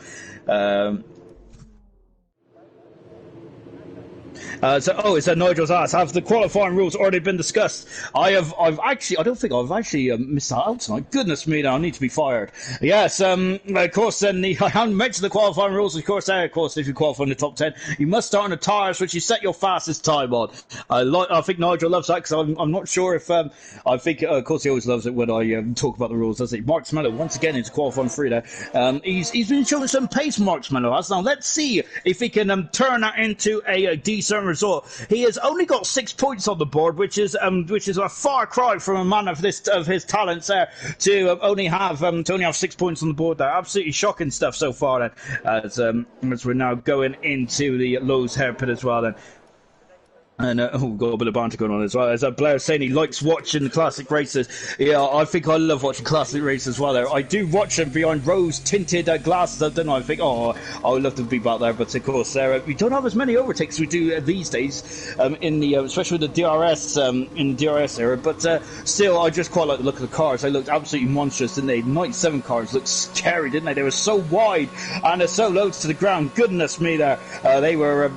It's Nigel's ass. Have the qualifying rules already been discussed? I don't think I've actually missed that out tonight. Goodness me, now I need to be fired. Yes, of course, then I haven't mentioned the qualifying rules, of course, if you qualify in the top 10, you must start on the tyres which you set your fastest time on. I think Nigel loves that, because I'm not sure if, I think, of course, he always loves it when I talk about the rules, doesn't he? Mark Smello, once again, into qualifying 3 there. He's been showing some pace, Mark Smello has. Now, let's see if he can turn that into a decent result. He has only got 6 points on the board, which is a far cry from a man of his talents there to only have 6 points on the board there. Absolutely shocking stuff so far then, as we're now going into the Lowe's hairpin as well then. And we've got a bit of banter going on as well. As Blair saying he likes watching classic races. Yeah, I think I love watching classic races as well there. I do watch them behind rose-tinted glasses, don't I? I think, I would love to be back there. But, of course, we don't have as many overtakes as we do these days, in the especially with the DRS, in the DRS era. But still, I just quite like the look of the cars. They looked absolutely monstrous, didn't they? 97 cars looked scary, didn't they? They were so wide and so low to the ground. Goodness me there. They were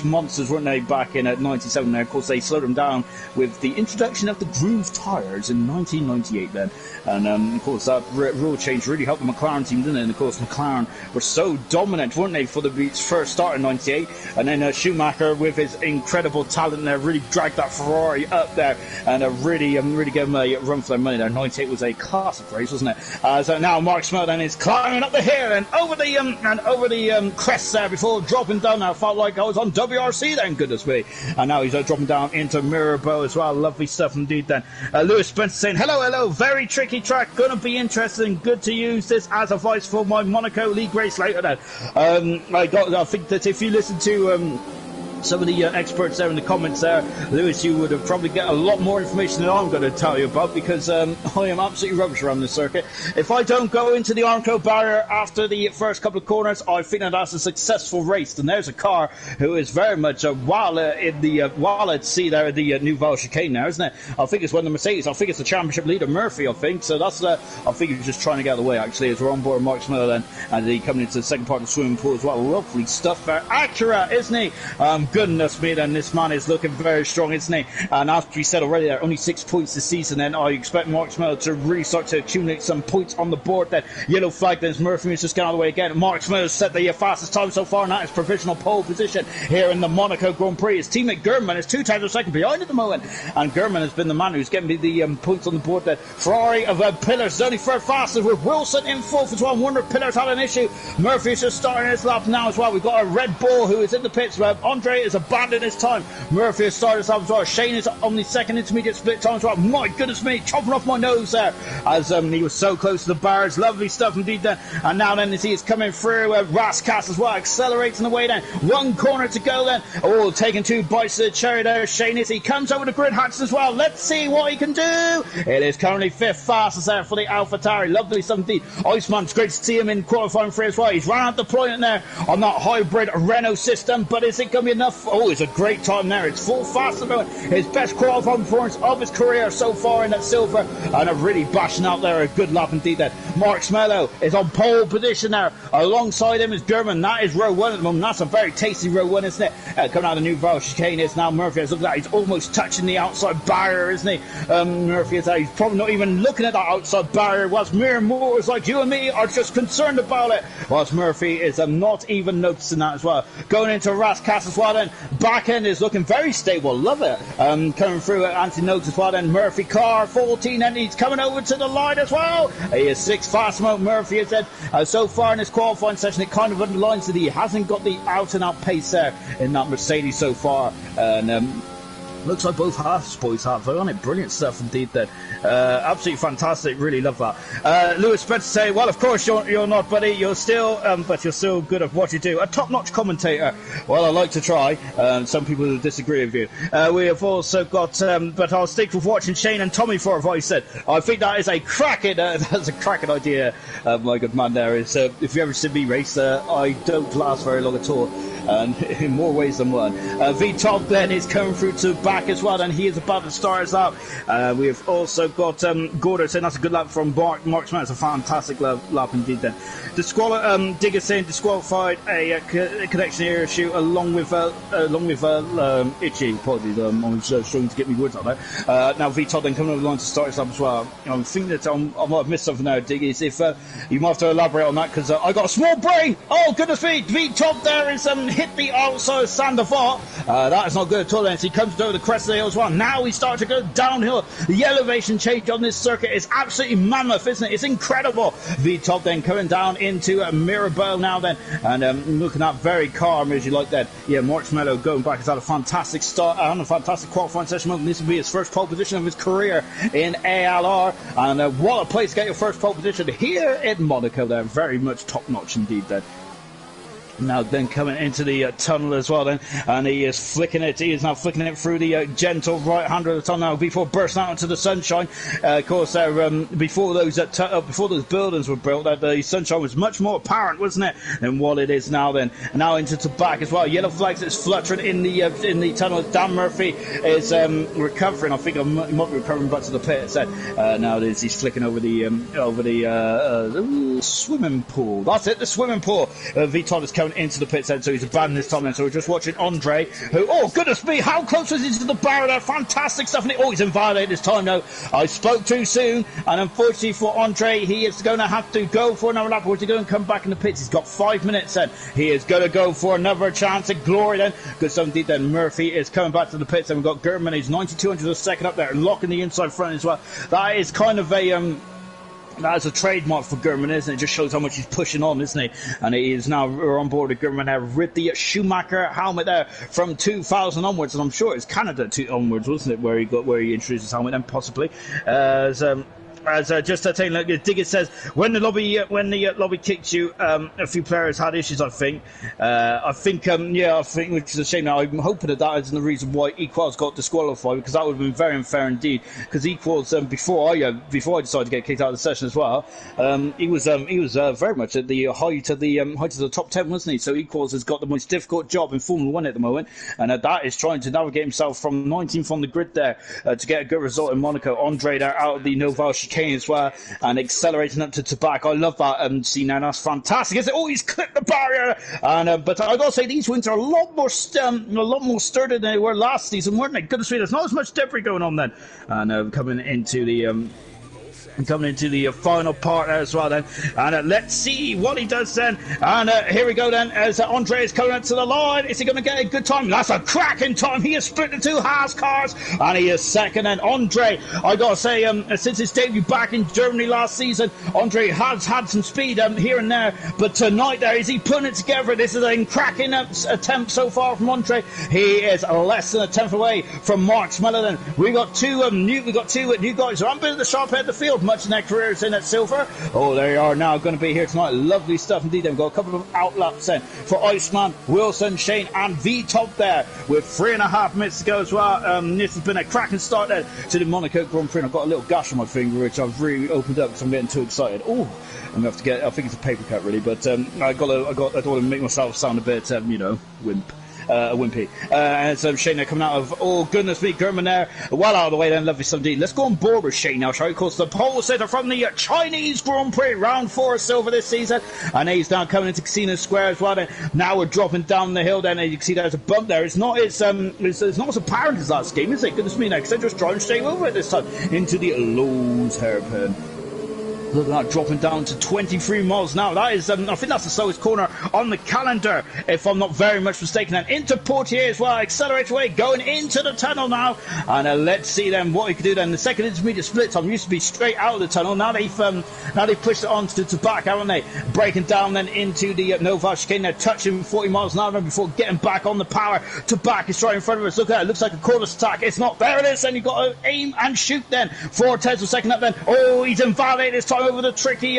monsters, weren't they, back in 97 there. Of course, they slowed them down with the introduction of the groove tyres in 1998 then. And of course, that rule change really helped the McLaren team, didn't it? And of course, McLaren were so dominant, weren't they, for the first start in 98. And then Schumacher, with his incredible talent there, really dragged that Ferrari up there and really gave them a run for their money there. 98 was a classic race, wasn't it? So now Mark Smell then is climbing up the hill and over the crest there before dropping down. I felt like I was on WRC then, goodness me. And now he's dropping down into Mirabel as well. Lovely stuff indeed then. Lewis Spencer saying, hello, very tricky track. Going to be interesting. Good to use this as a voice for my Monaco League race later then. I think that if you listen to some of the experts there in the comments there, Lewis, you would have probably get a lot more information than I'm going to tell you about, because I am absolutely rubbish around this circuit. If I don't go into the Armco barrier after the first couple of corners, I think that's a successful race. And there's a car who is very much a Walla in the Walla at sea there, the New Val chicane now, isn't it? I think it's one of the Mercedes. I think it's the championship leader, Murphy, I think. So that's I think he's just trying to get out of the way, actually, as we're on board Mark Miller then, and he coming into the second part of the swimming pool as well. Lovely stuff there. Acura, isn't he? goodness me, then this man is looking very strong, isn't he? And as we said already, there are only 6 points this season, and I expect Marksmiller to really start to accumulate some points on the board. That yellow flag, then Murphy is just getting out of the way again. Marksmiller set the fastest time so far, and that is provisional pole position here in the Monaco Grand Prix. His teammate Gurman is 2 times a second behind at the moment, and Gurman has been the man who's getting the points on the board. That Ferrari of Pillars is only third fastest, with Wilson in fourth as well. I wonder if Pillars had an issue. Murphy is just starting his lap now as well. We've got a Red Bull who is in the pits. Andre has abandoned his time. Murphy has started his lap as well. Shane is on the second intermediate split time as well. My goodness me, chopping off my nose there as he was so close to the bars. Lovely stuff indeed then. And now then as he is coming through, Rascas as well, accelerating the way down. 1 corner to go then. Oh, taking 2 bites of the cherry there. Shane is, he comes over the grid hatches as well. Let's see what he can do. It is currently 5th fastest there for the AlphaTauri. Lovely stuff indeed. Iceman, it's great to see him in qualifying 3 as well. He's ran out deployment there on that hybrid Renault system, but is it going to be enough? Oh, it's a great time there. It's full fast at the moment. His best qualifying performance of his career so far in that silver, and a really bashing out there. A good lap indeed there. Marksmello is on pole position there. Alongside him is German. That is row 1 at the moment. That's a very tasty row 1, isn't it? Coming out of the new Val chicane is now Murphy. As look at that, he's almost touching the outside barrier, isn't he? Murphy is he's probably not even looking at that outside barrier, whilst mere mortals like you and me are just concerned about it. Whilst Murphy is not even noticing that as well. Going into Rascas as well then. Back end is looking very stable. Love it. Coming through anti-notes as well then. Murphy car 14 and he's coming over to the line as well. He is 6th fast mode. Murphy has said so far in this qualifying session it kind of underlines that he hasn't got the out and out pace there in that Mercedes so far. And looks like both Haas boys have on it. Brilliant stuff indeed then. Absolutely fantastic. Really love that. Lewis Spencer say, well, of course you're not, buddy. You're still, but you're still good at what you do. A top-notch commentator. Well, I like to try. Some people will disagree with you. We have also got, but I'll stick with watching Shane and Tommy for what I said. I think that is a cracking, that's a cracking idea. My good man there is, if you ever see me race, I don't last very long at all. And in more ways than one. V-Top then is coming through to back as well, and he is about to start us out. We have also got Gordo saying that's a good lap from Marksman. It's a fantastic lap indeed then. Digger saying disqualified a connection error issue along with Itchy. Apologies, I'm struggling to get me words out there. Now V-Top then coming over the line to start us up as well. I think that I might have missed something there, Diggies. If you might have to elaborate on that, because I got a small brain. Oh goodness me, V-Top there is hit the outside Sander Vart. That is not good at all then. So he comes over the crest of the hill as well. Now he's starting to go downhill. The elevation change on this circuit is absolutely mammoth, isn't it? It's incredible. V-Top then coming down into Mirabel now then. And looking at very calm as you like that. Yeah, Marksmello going back has had a fantastic start and a fantastic qualifying session. This will be his first pole position of his career in ALR. And what a place to get your first pole position here in Monaco there. Very much top notch indeed then. Now then coming into the tunnel as well then, and he is flicking it. He is now flicking it through the gentle right hand of the tunnel now before bursting out into the sunshine. Of course, before those buildings were built, the sunshine was much more apparent, wasn't it, than what it is now. Then now into back as well. Yellow flags is fluttering in the tunnel. Dan Murphy is recovering. I think he might be recovering back to the pits. Now he's flicking over the swimming pool. That's it, the swimming pool. V-Todd is coming into the pits then, so he's abandoning this time then. So we're just watching Andre, who, oh goodness me, how close was he to the barrier there? Fantastic stuff. Oh, he's invalidated this time now. I spoke too soon, and unfortunately for Andre, he is going to have to go for another lap, or to go and come back in the pits. He's got 5 minutes then. He is going to go for another chance at glory then. Good stuff indeed then. Murphy is coming back to the pits, and we've got German, he's 9200 a second up there, and locking the inside front as well. That is kind of a that's a trademark for German, isn't it? It just shows how much he's pushing on, isn't he? And he is now on board with German there with the Schumacher helmet there from 2000 onwards, and I'm sure it's Canada onwards, wasn't it, where he introduced his helmet then, possibly. Just saying, look, Digger says when the lobby kicked you, a few players had issues. I think, which is a shame. Now I'm hoping that isn't the reason why Equals got disqualified, because that would have been very unfair indeed. Because Equals, before I decided to get kicked out of the session as well, he was very much at the height of the top 10, wasn't he? So Equals has got the most difficult job in Formula 1 at the moment, and that is trying to navigate himself from 19th on the grid there to get a good result in Monaco. Andre there out of the Noval chicane chicane as well, and accelerating up to Tabak. I love that scene now. That's fantastic. Is it? Oh, he's clipped the barrier, and but I gotta say these wins are a lot more sturdy than they were last season, weren't they? Goodness me, there's not as much debris going on then, and coming into the final part as well then, and let's see what he does then, and here we go then as Andre is coming up to the line. Is he going to get a good time? That's a cracking time. He has split the two Haas cars and he is second, and Andre, I gotta say, since his debut back in Germany last season, Andre has had some speed here and there, but tonight there is he putting it together. This is a cracking attempt so far from Andre. He is less than a tenth away from Mark Smeller then. We got two new guys who aren't been at the sharp end of the field much in their careers in at silver. Oh, they are now going to be here tonight. Lovely stuff indeed. They've got a couple of outlaps then for Iceman, Wilson, Shane and V-Top there with 3.5 minutes to go as well. This has been a cracking start there to the Monaco Grand Prix. I've got a little gash on my finger which I've really opened up because I'm getting too excited. Oh, I'm going to have to get, I think it's a paper cut really, but I don't want to make myself sound a bit, wimp. Wimpy. And so Shane now coming out of, oh goodness me, German there, well out of the way then, lovely stuff indeed. Let's go on board with Shane now, shall we? Of course, the pole sitter from the Chinese Grand Prix, round 4 silver this season, and he's now coming into Casino Square as well. Then now we're dropping down the hill then, and you can see there's a bump there. It's not as apparent as last game, is it? Goodness me, now, because they're just driving straight over it this time into the Lowe's hairpin. Look at that, dropping down to 23 miles now. That is, I think that's the slowest corner on the calendar, if I'm not very much mistaken. And into Portier as well, accelerate away, going into the tunnel now. And let's see then what he can do then. The second intermediate split time used to be straight out of the tunnel. Now they've pushed it on to Tabak, haven't they? Breaking down then into the Nova chicane. They're touching 40 miles an hour before getting back on the power. Tabak is right in front of us. Look at it, looks like a cordless attack. It's not. There it is. Then you've got to aim and shoot then. 4 tenths of a second up then. Oh, he's invalidated this time over the tricky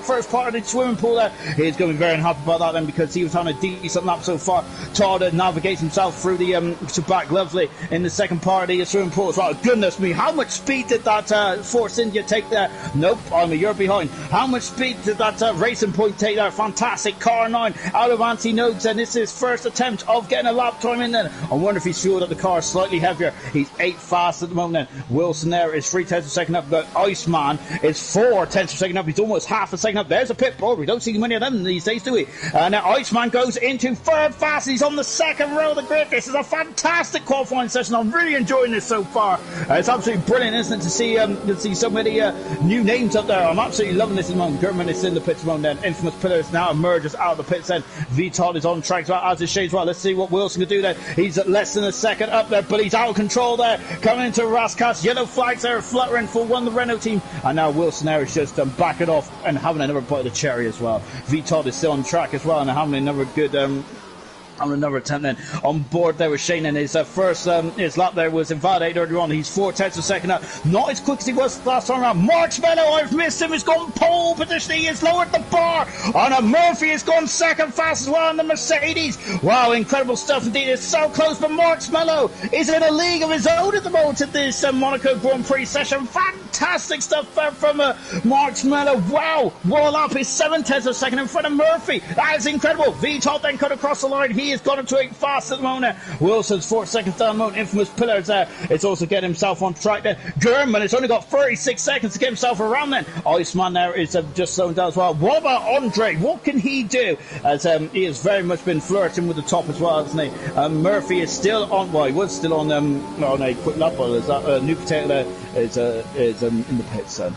first part of the swimming pool there. He's going to be very unhappy about that then, because he was on a decent lap so far. Todd navigates himself through the Tabak lovely in the second part of the swimming pool as well. Goodness me, how much speed did that Force India take there? Nope, you're behind. How much speed did that Racing Point take there? Fantastic. Car 9 out of Anti-Nogues, and this is his first attempt of getting a lap time in then. I wonder if he's fueled up the car slightly heavier. He's 8 fast at the moment then. Wilson there is 3 tenths of a second up, but Iceman is 4 tenths of a second up. He's almost half a second up. There's a pit bull. We don't see many of them these days, do we? Now Iceman goes into third fast. He's on the second row of the grid. This is a fantastic qualifying session. I'm really enjoying this so far. It's absolutely brilliant, isn't it, to see so many new names up there. I'm absolutely loving this at the moment. German is in the pits at the moment then. Infamous Pillars now emerges out of the pits then. V-Todd is on track as well, as is Shane as well. Let's see what Wilson can do then. He's at less than a second up there, but he's out of control there. Coming into Raskas. Yellow flags there fluttering for one of the Renault team. And now Wilson there is just backing off and having another bite of the cherry as well. V-Todd is still on track as well and having another good another attempt then on board there with Shane, and his first his lap there was invalidated earlier on. He's 4 tenths of a second up, not as quick as he was last time around. Marshmallow, I've missed him, he's gone pole position, he has lowered the bar, and Murphy has gone second fast as well in the Mercedes. Wow, incredible stuff indeed. It's so close, but Marshmallow is in a league of his own at the moment at this Monaco Grand Prix session. Fantastic stuff from Marshmallow. Wow, what a lap. He's 7 tenths of a second in front of Murphy. That is incredible. V-Top then cut across the line. He has got him to 8 fast at the moment. Wilson's 4 seconds down the moment. Infamous Pillars there. It's also getting himself on track there. German has only got 36 seconds to get himself around then. Iceman there is just slowing down as well. What about Andre? What can he do? As he has very much been flirting with the top as well, hasn't he? Murphy is still on. Well, he was still on. A quick lap. Well, is that new potato there? Is in the pits then.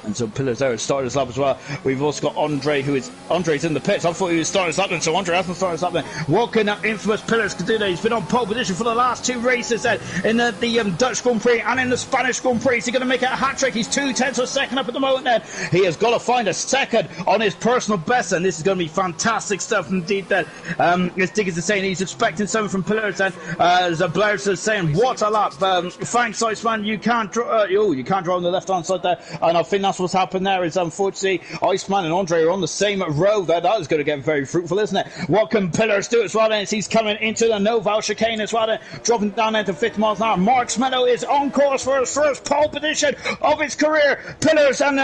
And so Pillars there has started his lap as well. We've also got Andre, Andre's in the pits. I thought he was starting his lap then, so Andre hasn't started his lap then. What can that infamous Pillars do there? He's been on pole position for the last 2 races then, in the Dutch Grand Prix and in the Spanish Grand Prix. Is he going to make it a hat-trick? He's 2 tenths of a second up at the moment then. He has got to find a second on his personal best, and this is going to be fantastic stuff indeed then. As Diggins is saying, he's expecting something from Pillars then. As Blair's is saying, what a lap. Thanks, Iceman. You can't draw on the left-hand side there, and I think that's that's what's happened there. Is unfortunately Iceman and Andre are on the same row there. That is going to get very fruitful, isn't it? What can Pillars do as well then? As he's coming into the Noval chicane as well then, dropping down into 50 miles an hour. Marks Meadow is on course for his first pole position of his career. Pillars and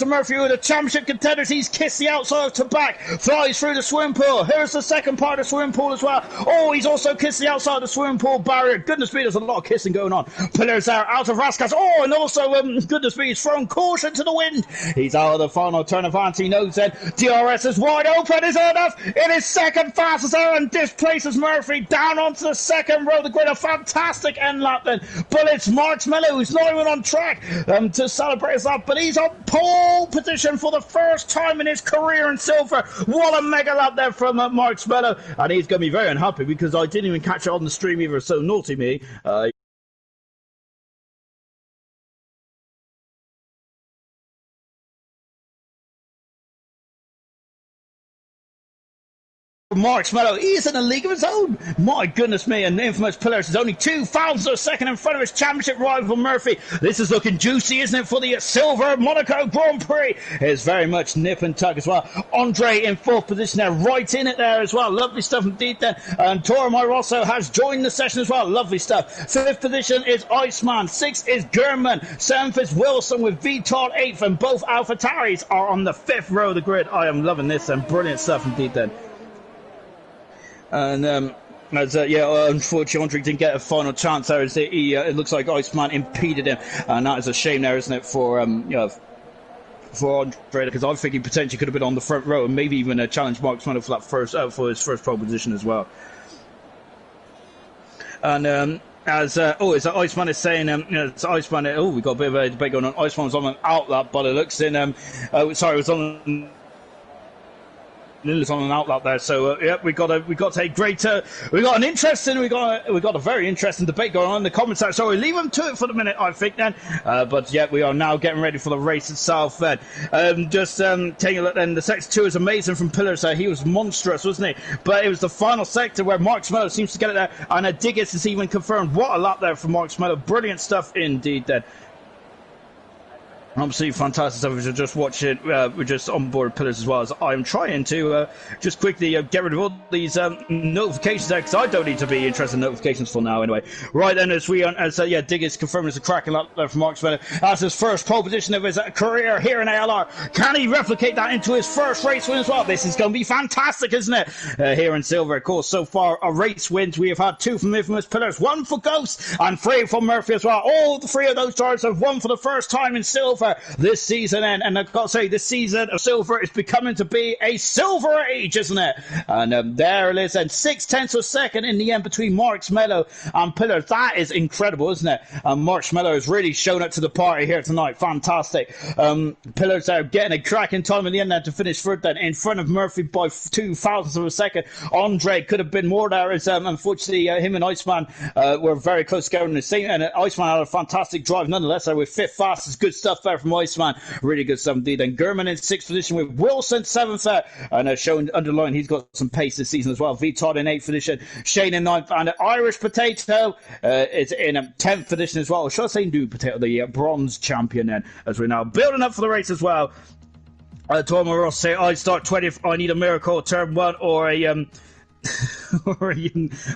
Murphy are the championship contenders. He's kissed the outside to back, flies through the swimming pool. Here's the second part of the swimming pool as well. Oh, he's also kissed the outside of the swimming pool barrier. Goodness me, there's a lot of kissing going on. Pillars are out of Raskas. Oh, and also, goodness me, he's thrown caution to the wind. He's out of the final turn of He knows that DRS is wide open. Is it enough? It is second fastest there and displaces Murphy down onto the second row of the grid. A fantastic end lap then. But it's Marks Mello who's not even on track to celebrate his lap, but he's on pole position for the first time in his career in silver. What a mega lap there from Marks Mello, and he's going to be very unhappy because I didn't even catch it on the stream either, so naughty me. Marks Meadow, he's in a league of his own. My goodness me, and infamous Pillars is only 2 thousandths of a second in front of his championship rival Murphy. This is looking juicy, isn't it, for the silver Monaco Grand Prix? It's very much nip and tuck as well. Andre in 4th position there, right in it there as well. Lovely stuff indeed then. And Tormai Rosso has joined the session as well. Lovely stuff. 5th position is Iceman. 6th is German. 7th is Wilson with VTOL 8th, and both AlphaTauris are on the 5th row of the grid. I am loving this and brilliant stuff indeed then. And unfortunately, Andre didn't get a final chance there. As it looks like Iceman impeded him, and that is a shame there, isn't it, for for Andre? Because I think he potentially could have been on the front row and maybe even challenge Marks Meadow for that for his first pole position as well. And as Iceman is saying, it's Iceman. Oh, we got a bit of a debate going on. Iceman was on an outlap, but it looks in. It was on. On an outlet there, so we got a very interesting debate going on in the comments section. So we leave them to it for the minute, I think. Then, but yeah, we are now getting ready for the race itself. Then, taking a look. Then the sector 2 is amazing from Pillars. He was monstrous, wasn't he? But it was the final sector where Marks Meadow seems to get it there, and Diggis is even confirmed. What a lap there from Marks Meadow! Brilliant stuff indeed. Then. Absolutely fantastic stuff. We're just watching. We're just on board Pillars as well. As I'm trying to just quickly get rid of all these notifications there, because I don't need to be interested in notifications for now anyway. Right then, Diggers confirming it's a cracking lap there from Marks Meadow. That's his first pole position of his career here in ALR. Can he replicate that into his first race win as well? This is going to be fantastic, isn't it? Here in silver, of course. So far, race wins. We have had 2 from infamous Pillars, 1 for Ghost, and 3 from Murphy as well. All 3 of those drivers have won for the first time in silver this season, and I've got to say, this season of silver is becoming to be a silver age, isn't it? And there it is, and 0.6 of a second in the end between Marks Meadow and Pillars. That is incredible, isn't it? And Marks Meadow has really shown up to the party here tonight. Fantastic. Pillars are getting a cracking time in the end there to finish third then in front of Murphy by 2 thousandths of a second. Andre could have been more there, as unfortunately him and Iceman were very close together in the same, and Iceman had a fantastic drive nonetheless. With 5th fastest, good stuff there from Iceman. Really good stuff indeed. And German in 6th position with Wilson 7th there, and showing underline he's got some pace this season as well. Todd in 8th position, Shane in 9th, and Irish Potato is in 10th position as well. Or should I say New Potato, the bronze champion then, as we're now building up for the race as well. Tom Ross say I start 20th. I need a miracle turn 1 or a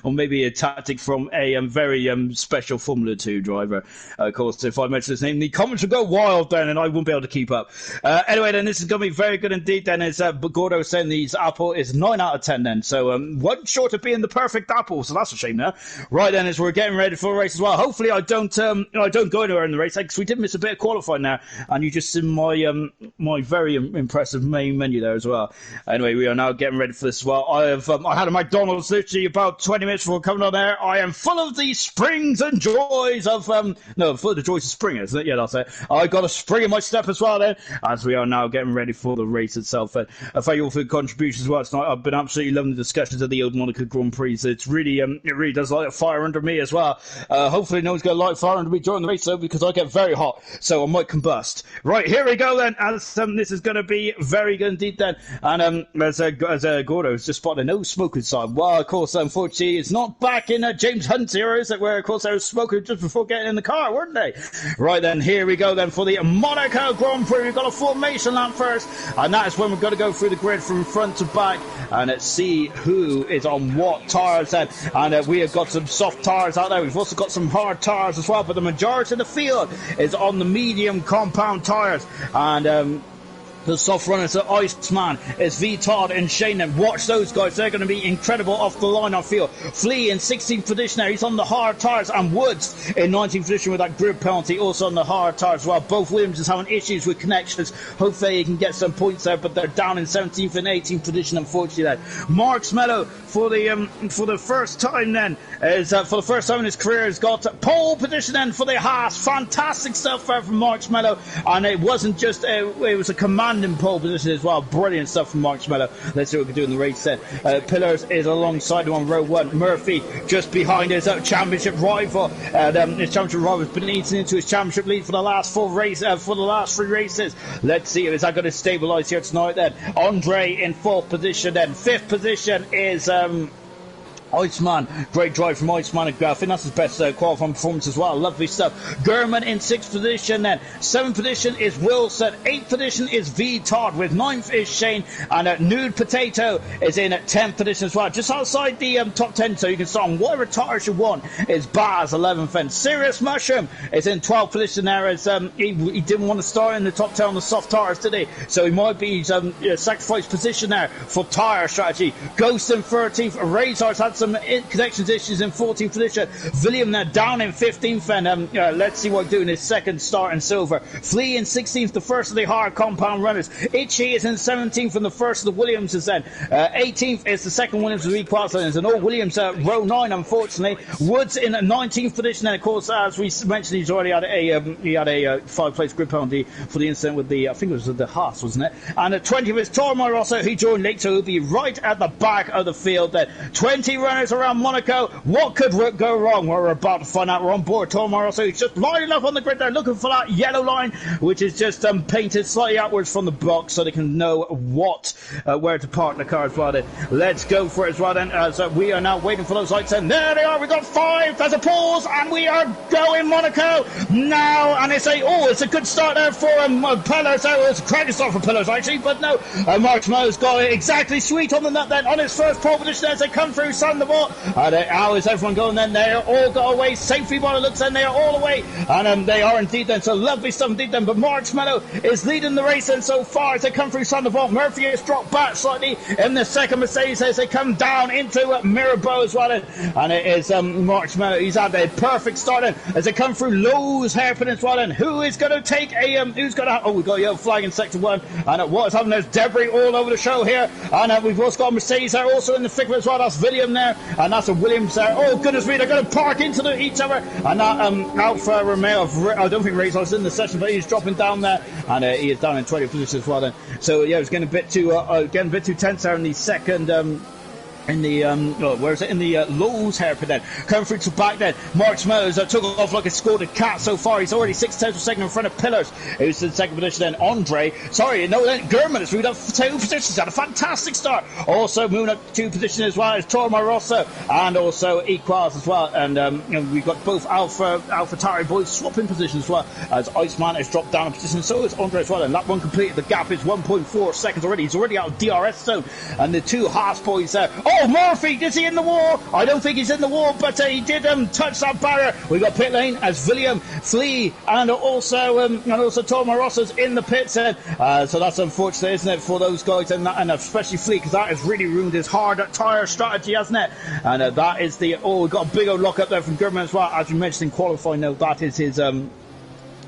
or maybe a tactic from a very special Formula 2 driver. Of course, if I mention his name, the comments will go wild then, and I won't be able to keep up. Anyway, then this is going to be very good indeed. Then, as Gordo saying, these apple is 9 out of 10. Then, so 1 short of being the perfect apple. So that's a shame now. Right then, as we're getting ready for a race as well. Hopefully, I don't go anywhere in the race, because we did miss a bit of qualifying now, and you just see my my very impressive main menu there as well. Anyway, we are now getting ready for this as well. I had a McDonald's literally about 20 minutes before coming on air. I am full of the springs and joys of full of the joys of spring, isn't it? Yeah, that's it. I got a spring in my step as well then, as we are now getting ready for the race itself. Thank you all for the contributions as well tonight. I've been absolutely loving the discussions of the old Monaco Grand Prix. It's really it really does light a fire under me as well. Hopefully no one's going to light a fire under me during the race though, because I get very hot, so I might combust. Right, here we go then, as this is going to be very good indeed then. And as Gordo has just spotted a no smoking sign. Well, well. Of course, unfortunately, it's not back in James Hunt's era, is it? Where, of course, they were smoking just before getting in the car, weren't they? Right then, here we go then for the Monaco Grand Prix. We've got a formation lap first, and that is when we're going to go through the grid from front to back and see who is on what tyres then. And we have got some soft tyres out there. We've also got some hard tyres as well, but the majority of the field is on the medium compound tyres. And the soft runners, the Iceman, is V. Todd and Shane. And watch those guys, they're going to be incredible off the line, I feel. Flea in 16th position there, he's on the hard tyres. And Woods in 19th position with that grid penalty, also on the hard tyres as well. Both Williams is having issues with connections. Hopefully he can get some points there, but they're down in 17th and 18th position, unfortunately. Then Mark Smello, for the first time then, is for the first time in his career, has got pole position then for the Haas. Fantastic stuff there from Mark Smello. And it wasn't just, it was a commanding pole position as well. Brilliant stuff from Mark Smello. Let's see what we can do in the race then. Pillars is alongside him on row 1. Murphy just behind his championship rival. His championship rival has been eating into his championship lead for the last for the last 3 races. Let's see if that going to stabilise here tonight then. Andre in 4th position then. 5th position is Iceman, great drive from Iceman. I think that's his best qualifying performance as well. Lovely stuff. Gurman in 6th position then. 7th position is Wilson. 8th position is V. Todd. With 9th is Shane. And Nude Potato is in 10th position as well. Just outside the top 10, so you can start on whatever tires you want, is Baz 11th. And Serious Mushroom is in 12th position there. As he didn't want to start in the top 10 on the soft tires today, so he might be sacrificed position there for tyre strategy. Ghost in 13th. Razor's had some connections issues in 14th position. William now down in 15th, and let's see what he's doing his second start in silver. Flea in 16th, the first of the hard compound runners. Itchy is in 17th, and the first of the Williamses then. 18th is the second Williams of equalisers, and all Williams row 9, unfortunately. Woods in 19th position, and of course, as we mentioned, he's already had a 5-place grid penalty for the incident with the, I think it was the Haas, wasn't it? And at 20th is Tormar Rosso, who joined late, so he'll be right at the back of the field then. 20 runners around Monaco. What could go wrong? Well, we're about to find out. We're on board. Tormar Rosso, he's just lining up on the grid there, looking for that yellow line, which is just painted slightly outwards from the box, so they can know where to park the car as well then. Let's go for it as well then, as we are now waiting for those lights, and there they are. We've got 5. There's a pause, and we are going Monaco now. And they say, it's a good start there for Pillars. It was a crowded start for Pillars actually, but no, Mark Smello's got it exactly sweet on the nut then on his first pole position as they come through Sandoval. And how is everyone going then? They are all got away safely by the looks, and they are all away, and they are indeed then. So lovely stuff indeed then. But Mark Smello is leading the race, and so far as they come through Sandoval, Murphy has dropped back slightly in the second Mercedes as they come down into Mirabeau as well. And it is Mark Smello. He's had a perfect start then as they come through Lowe's hairpin as well. And who is going to take we've got a yellow flag in sector 1, and what is happening? There's debris all over the show here, and we've also got a Mercedes there also in the thick as well. That's William there, and that's a Williams there. Oh goodness me, they're going to park into each other, and that Alfa Romeo, I don't think Razor's in the session, but he's dropping down there, and he is down in 20th position as well then. So yeah, it was getting a bit too tense there in the second in the Lowe's hairpin then. Coming through to back then, Mark Smells took off like a scolded cat so far. He's already 6 tenths of a second in front of Pillars, who's in second position then. Gurman has moved up 2 positions. He's had a fantastic start. Also moving up 2 positions as well as Tormar Rosso and also Equals as well. And we've got both Alpha Tari boys swapping positions as well, as Iceman has dropped down a position. So is Andre as well. And that one completed. The gap is 1.4 seconds already. He's already out of DRS zone. And the 2 Haas boys there. Oh, Murphy, is he in the wall? I don't think he's in the wall, but he did touch that barrier. We got pit lane as William, Flea, and also Tormar Rosso's in the pits. So that's unfortunate, isn't it, for those guys, and especially Flea, because that has really ruined his hard tyre strategy, hasn't it? And that is the we've got a big old lock up there from Gurman as well, as you mentioned in qualifying. Now that is his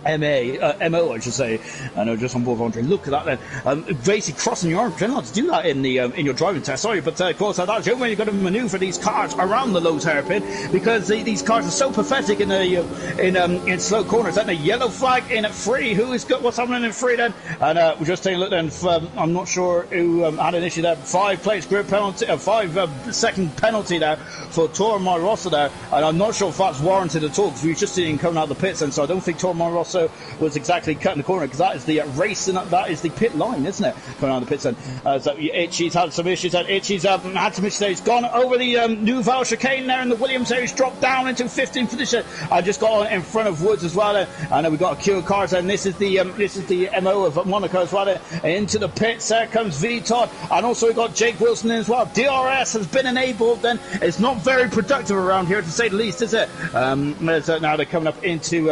MO, I should say. I know, just on board with Andre. Look at that then. Basically crossing your arms. You're not to do that in your driving test, sorry, but of course that's the only way you've got to manoeuvre these cars around the Lowe's hairpin, because these cars are so pathetic in slow corners. Then a yellow flag in at 3. What's happening in 3 then? And we're just taking a look then. I'm not sure who had an issue there. 5 place grid penalty, 5 second penalty there for Tormar Rosso there, and I'm not sure if that's warranted at all, because we've just seen him coming out of the pits, and so I don't think Tormar Rosso also was exactly cutting the corner, because that is the race, and that is the pit line, isn't it? Coming on the pit then. So Itchy's had some issues, and Itchy's had some issues. He's gone over the New Val chicane there in the Williams there. He's dropped down into 15th position. I just got on in front of Woods as well. I know we've got a queue of cars, and this is the MO of Monaco as well. Into the pits, there comes V-Todd, and also we've got Jake Wilson in as well. DRS has been enabled, then. It's not very productive around here, to say the least, is it? Now they're coming up into...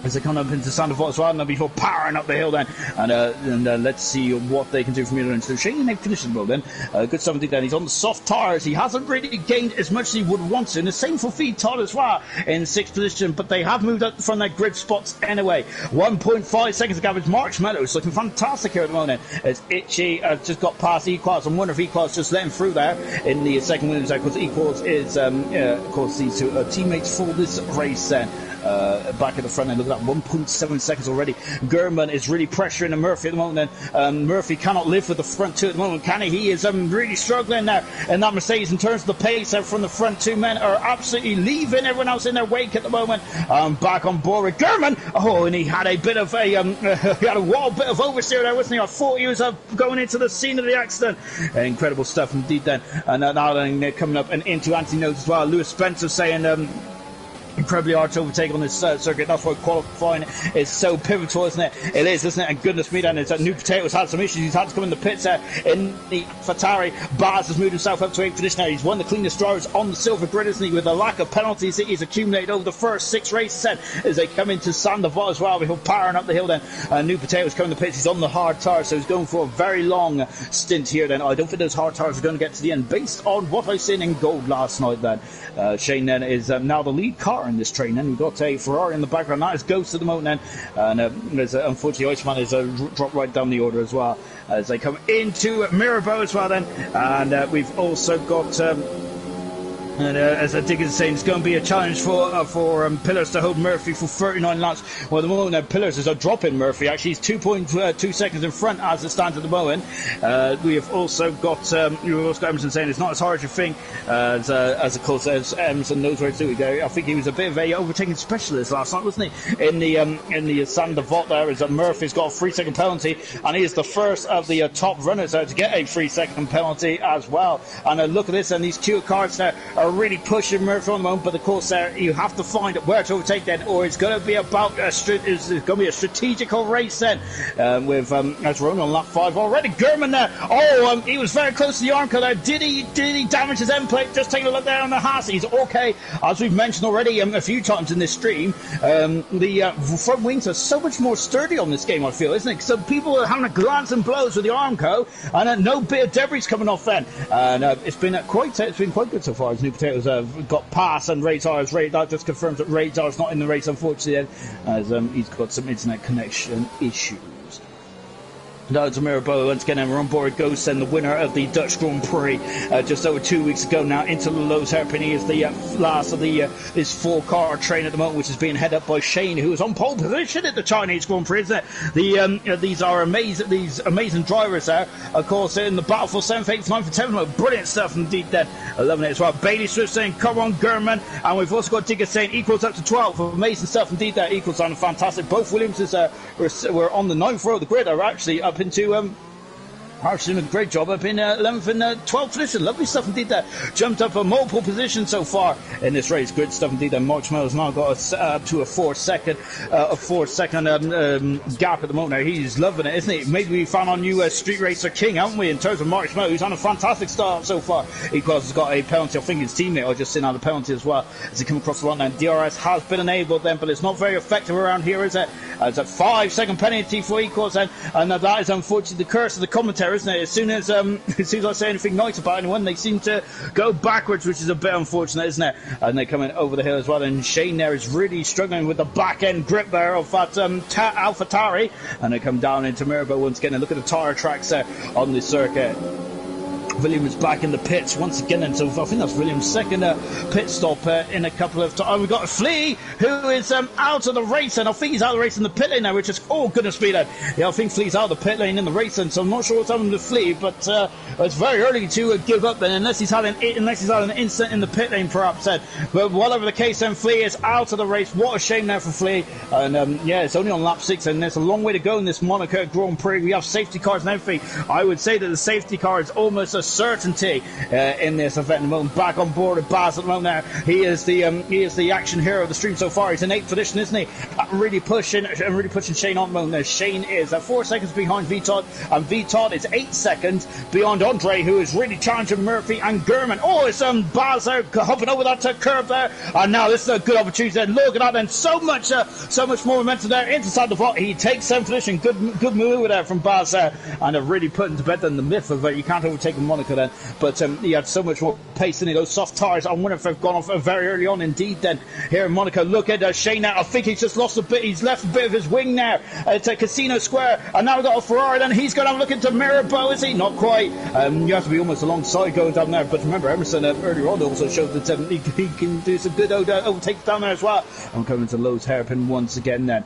as they come up into Sandoval as well, and before powering up the hill then, and let's see what they can do from here on. So Shane, they finished the road then. Good stuff indeed then. He's on the soft tyres. He hasn't really gained as much as he would want to, and the same for Todd as well in 6th position, but they have moved up from their grid spots anyway. 1.5 seconds of gap. March Meadows looking fantastic here at the moment. As Itchy just got past Equals, and wonder if Equals just let him through there in the second Williams there, because Equals is, of course, these two teammates for this race then. Back at the front end, look at that, 1.7 seconds already. Gurman is really pressuring the Murphy at the moment, and Murphy cannot live with the front two at the moment, can he? He is really struggling now in that Mercedes in terms of the pace from the front two men are absolutely leaving everyone else in their wake at the moment. Back on board with Gurman. Oh, and he had a bit of he had a wild bit of oversteer there, wasn't he? I thought he was going into the scene of the accident. Incredible stuff indeed then. And now they're coming up and into Anthony Notes as well. Lewis Spencer saying incredibly hard to overtake on this circuit. That's why qualifying is so pivotal, isn't it? It is, isn't it? And goodness me, then, it's New Potatoes had some issues. He's had to come in the pits in the Fatari. Baz has moved himself up to 8th position now. He's one of the cleanest drivers on the silver grid, isn't he? With the lack of penalties that he's accumulated over the first 6 races then, as they come into Sandoval as well, before powering up the hill then. New Potatoes coming in the pits. He's on the hard tyres, so he's going for a very long stint here then. I don't think those hard tyres are going to get to the end, based on what I've seen in gold last night then. Shane then is now the lead car in this train, and we've got a Ferrari in the background. That is Ghost at the moment then, and unfortunately Iceman is dropped right down the order as well as they come into Mirabeau as well then. And we've also got and as Diggins is saying, it's going to be a challenge for Pillars to hold Murphy for 39 laps. Well, at the moment, Pillars is a drop in Murphy. Actually, he's 2.2 seconds in front as it stands at the moment. We have also got Emerson saying it's not as hard as you think. As of course, as Emerson knows where to go. I think he was a bit of a overtaking specialist last night, wasn't he? In the Sandoval there, is that Murphy's got a 3-second penalty, and he is the first of the top runners to get a 3-second penalty as well. And look at this, and these two cars there are really pushing Murphy on the moment, but of course you have to find where to overtake then, or it's going to be about it's going to be a strategical race then, with as we're on lap 5 already. Gurman there, he was very close to the arm cut there. Did he damage his end plate? Just take a look there on the Haas. He's okay, as we've mentioned already a few times in this stream. The front wings are so much more sturdy on this game, I feel, isn't it? So people are having a glance and blows with the Armco, and no bit of debris coming off then, and it's been quite good so far. As New Potatoes got past, and that just confirms that Radar's not in the race, unfortunately, as he's got some internet connection issues. Now to Mirabeau once again, and we're on board Ghost, and the winner of the Dutch Grand Prix just over 2 weeks ago now, into the Lowe's hairpin. He is the last of this 4-car train at the moment, which is being headed up by Shane, who is on pole position at the Chinese Grand Prix, isn't it? These amazing drivers there, of course, in the battle for 7th, 8th, 9th and 10th. Brilliant stuff indeed then. I love it as well. Bailey Swift saying, come on Gurman, and we've also got Digger saying equals up to 12. Amazing stuff indeed there. Equals sounding fantastic. Both Williamses were on the 9th row of the grid, are actually up into Harsh doing a great job up in 11th and 12th position. Lovely stuff indeed there. Jumped up a multiple position so far in this race. Good stuff indeed there. March Mellow's now got us up to a 4-second gap at the moment. Now he's loving it, isn't he? Maybe we found our new street racer king, haven't we, in terms of March Mellow, who's on a fantastic start so far. Equals has got a penalty. I think his teammate I just seen out the penalty as well as he come across the line now. DRS has been enabled then, but it's not very effective around here, is it? It's a 5-second penalty for Equals then, and that is unfortunately the curse of the commentary, isn't it? As soon as I say anything nice about anyone, they seem to go backwards, which is a bit unfortunate, isn't it? And they're coming over the hill as well, and Shane there is really struggling with the back end grip there of that AlphaTauri, and they come down into Mirabeau once again, and look at the tyre tracks there on this circuit. Williams back in the pits once again, and so I think that's Williams' second pit stop in a couple of times. Oh, we've got Flea, who is out of the race, and I think he's out of the race in the pit lane now, which is, oh goodness me then. Yeah, I think Flea's out of the pit lane in the race, and so I'm not sure what's happening to Flea, but it's very early to give up then, unless he's had an incident in the pit lane perhaps then. But whatever the case then, Flea is out of the race. What a shame now for Flea, and yeah, it's only on lap 6, and there's a long way to go in this Monaco Grand Prix. We have safety cars and everything. I would say that the safety car is almost a certainty in this event at the moment. Back on board with Baz at the moment now. He is the action hero of the stream so far. He's in 8th position, isn't he? Really pushing Shane on at the moment. Now Shane is 4 seconds behind VTOD, and VTOD is 8 seconds beyond Andre, who is really challenging Murphy and Gurman. Oh, it's Baz there hopping over that curve there, and now this is a good opportunity then. Look at that then, so much more momentum there inside the block. He takes 7th position. Good move there from Baz there, and really putting to bed then the myth of you can't overtake Monaco then. But he had so much more pace in those soft tyres. I wonder if they've gone off very early on indeed then here in Monaco. Look at Shane now. I think he's just lost a bit. He's left a bit of his wing now at Casino Square, and now we've got a Ferrari then. He's going to have a look into Mirabeau, is he? Not quite. You have to be almost alongside going down there, but remember Emerson earlier on also showed that he can do some good overtakes down there as well. I'm coming to Lowe's hairpin once again then.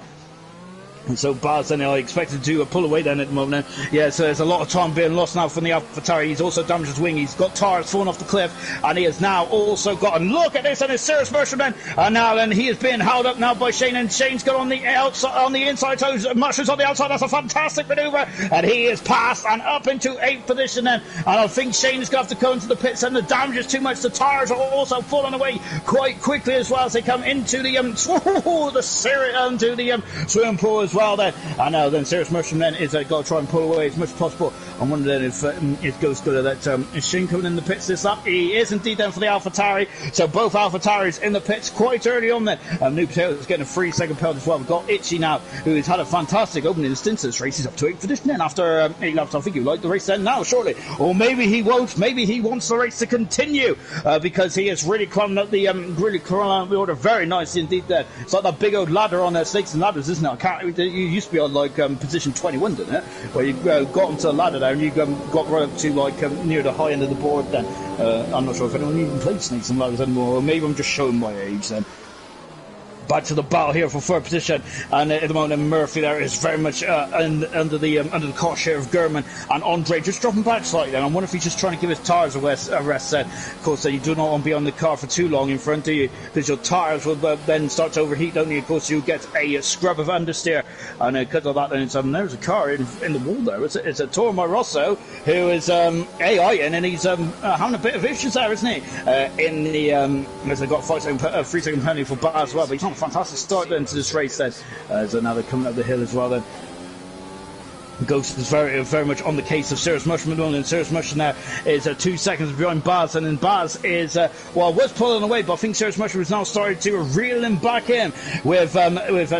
And so Baz then I expected to pull away then at the moment then. Yeah, so there's a lot of time being lost now from the AlphaTauri. He's also damaged his wing. He's got tires falling off the cliff, and he has now also got, and look at this, and it's serious motion then. And now then he is being held up now by Shane, and Shane's got on the outside, on the inside toes, Mushrooms on the outside. That's a fantastic manoeuvre, and he is passed and up into 8th position then. And I think Shane is going to have to go into the pits, and the damage is too much. The tires are also falling away quite quickly as well as they come into the swimming pool as well then. And now then Serious Motion then is got to try and pull away as much as possible. I wonder then if it goes good at that. Is Shane coming in the pits this lap? He is indeed then for the AlphaTauri. So both AlphaTauris in the pits quite early on then. New Potato is getting a 3-second penalty as well. We've got Itchy now, who has had a fantastic opening stint to this race. He's up to 8th position then after 8 laps. I think he would like the race then now shortly. Or maybe he won't. Maybe he wants the race to continue because he is really climbing up the order very nicely indeed there. It's like that big old ladder on Snakes and Ladders, isn't it? You used to be on like position 21, didn't it? Where you got onto the ladder there and you got right up to like near the high end of the board then. I'm not sure if anyone even plays Snakes and Ladders anymore, or maybe I'm just showing my age then. Back to the battle here for 3rd position, and at the moment Murphy there is very much under the cosh here of Gurman, and Andre just dropping back slightly. And I wonder if he's just trying to give his tyres a rest. Of course, you do not want to be on the car for too long in front, do you? Because your tyres will then start to overheat, don't you? Of course, you get a scrub of understeer, and because of that, then there's a car in the wall there. It's a Toro Rosso who is AIing, and he's having a bit of issues there, isn't he? In the as they got 3-second penalty for Baz as well, but he's not fantastic start then to this race then. So now they're coming up the hill as well then. Ghost is very much on the case of Serious Motion, and Serious Motion now is 2 seconds behind Baz, and then Baz is was pulling away, but I think Serious Motion has now started to reel him back in with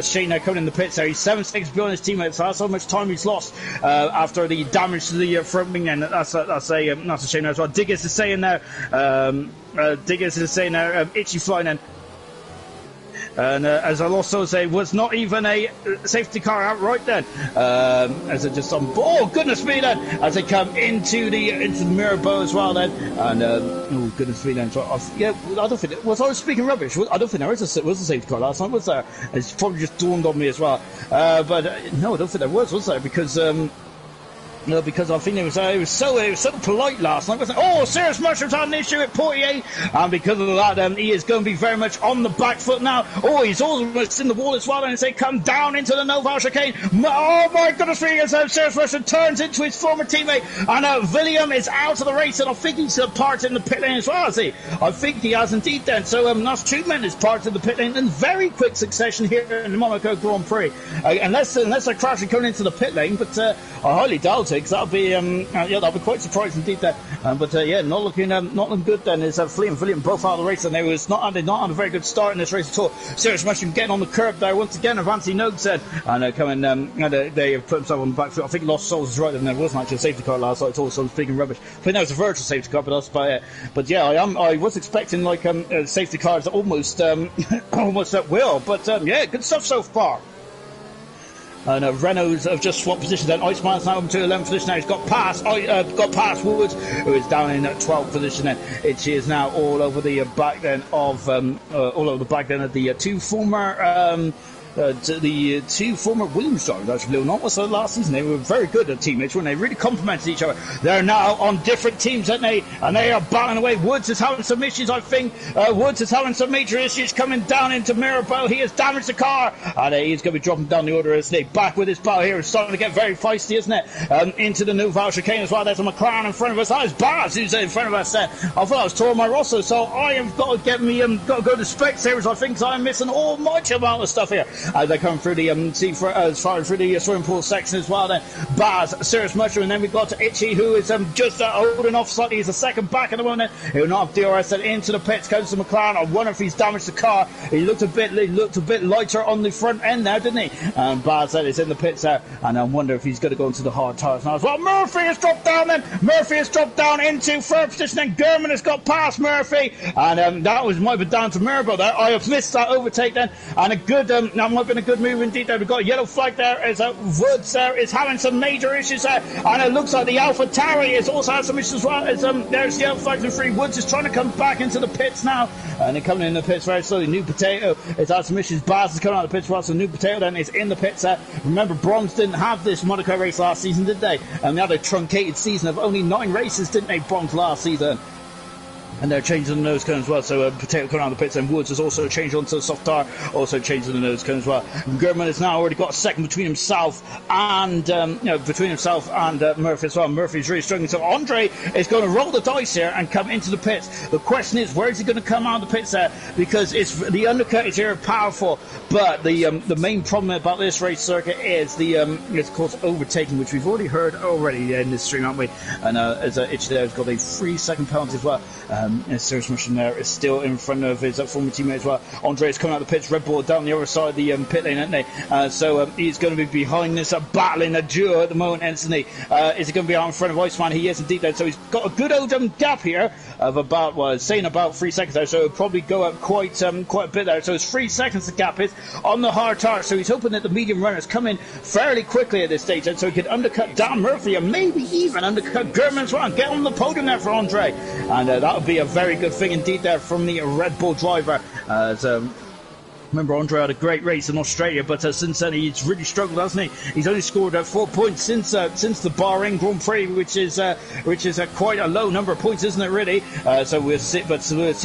Shane now coming in the pits there. He's 7 seconds behind his teammates, so that's how much time he's lost after the damage to the front wing, and that's a shame as well. Diggers is saying now Itchy flying in. And as I'll also say, was not even a safety car outright then. As it just oh goodness me then, as they come into the Mirabeau as well then. And oh goodness me then. So I don't think I was speaking rubbish. I don't think there was a safety car last time, was there? It's probably just dawned on me as well. But no, I don't think there was there? Because No, because I think it was so polite last night, wasn't it? Oh, Serious Mushrooms had an issue at Poitier, and because of that, he is going to be very much on the back foot now. Oh, he's almost in the wall as well, and they come down into the Noval chicane. Oh my goodness me! Serious Mushrooms turns into his former teammate, and William is out of the race, and I think he's parked in the pit lane as well, has he? I think he has indeed then. So that's 2 men is parked in the pit lane in very quick succession here in the Monaco Grand Prix, unless they're crashing coming into the pit lane, but I highly doubt it. That'll be that'll be quite surprising indeed. Not looking good. Then is Flea and William both out of the race, and they not had a very good start in this race at all. Serious Mushroom getting on the curb there once again. Avanti Nogue said, and coming they have put themselves on the back foot. I think Lost Souls is right, and there wasn't actually a safety car last night at all. So I'm speaking rubbish. I think that was a virtual safety car, but that's about it. But yeah, I was expecting safety cars almost almost at will. But good stuff so far. And Renault's have just swapped positions. Then Iceman's now up to 11th position. Now he's got past Woods, who is down in 12th position. Then Itchy is now all over the back then of the two former. The two former Williams drivers, actually, not was last season. They were very good at teammates when they really complemented each other. They're now on different teams, aren't they? And they are battling away. Woods is having some issues, I think. Woods is having some major issues coming down into Mirabel. He has damaged the car, and he's going to be dropping down the order, isn't he? Back with his battle here. It's starting to get very feisty, isn't it? Into the new Val chicane as well. There's a McLaren in front of us. That is Baz who's in front of us. I thought I was Toro Rosso, so I have got to get me got to go to Specsavers, I think, because I'm missing all much amount of stuff here. As they come through the through the swimming pool section as well. Then Baz, Serious Mushroom, and then we've got Itchy, who is just holding off slightly. He's a second back at the moment. He'll not have DRS then into the pits. Goes to McLaren. I wonder if he's damaged the car. He looked a bit lighter on the front end there, didn't he? And Baz said it's in the pits there, and I wonder if he's going to go into the hard tires now as well. Murphy has dropped down then. Murphy has dropped down into third position. Then Gurman has got past Murphy, and that might be down to Mirabel there. I have missed that overtake then, and that might have been a good move indeed there. We've got a yellow flag there as Woods there is having some major issues there, and it looks like the Alpha Tauri is also having some issues as well. There's yellow flags and free. Woods is trying to come back into the pits now, and they're coming in the pits very slowly. New Potato is had some issues. Baz is coming out of the pits well, so New Potato then is in the pits there. Remember, Bronze didn't have this Monaco race last season, did they? And they had a truncated season of only 9 races, didn't they, Bronze last season? And they're changing the nose cone as well. So Potato coming out of the pits, and Woods has also changed onto the soft tire, also changing the nose cone as well. Gurman has now already got a second between himself and Murphy as well. Murphy's really struggling. So Andre is going to roll the dice here and come into the pits. The question is, where is he going to come out of the pits there? Because the undercut is here powerful, but the main problem about this race circuit is it's called overtaking, which we've already heard in this stream, haven't we? And as Itch there has got a 3-second penalty as well. Serious Mushroom there is still in front of his former teammate as well. Andre is coming out of the pits. Red Bull down the other side of the pit lane, aren't they? So he's going to be behind this battling a duo at the moment, isn't he? Is he going to be out in front of Iceman? He is indeed. So he's got a good old gap here of about 3 seconds there. So it'll probably go up quite a bit there. So it's 3 seconds the gap is on the hard tire. So he's hoping that the medium runners come in fairly quickly at this stage, and so he could undercut Dan Murphy and maybe even undercut Gurman as well and get on the podium there for Andre. And that would be a very good thing indeed there from the Red Bull driver. Remember, Andre had a great race in Australia, but since then he's really struggled, hasn't he? He's only scored 4 points since the Bahrain Grand Prix, which is quite a low number of points, isn't it? Really. So we'll see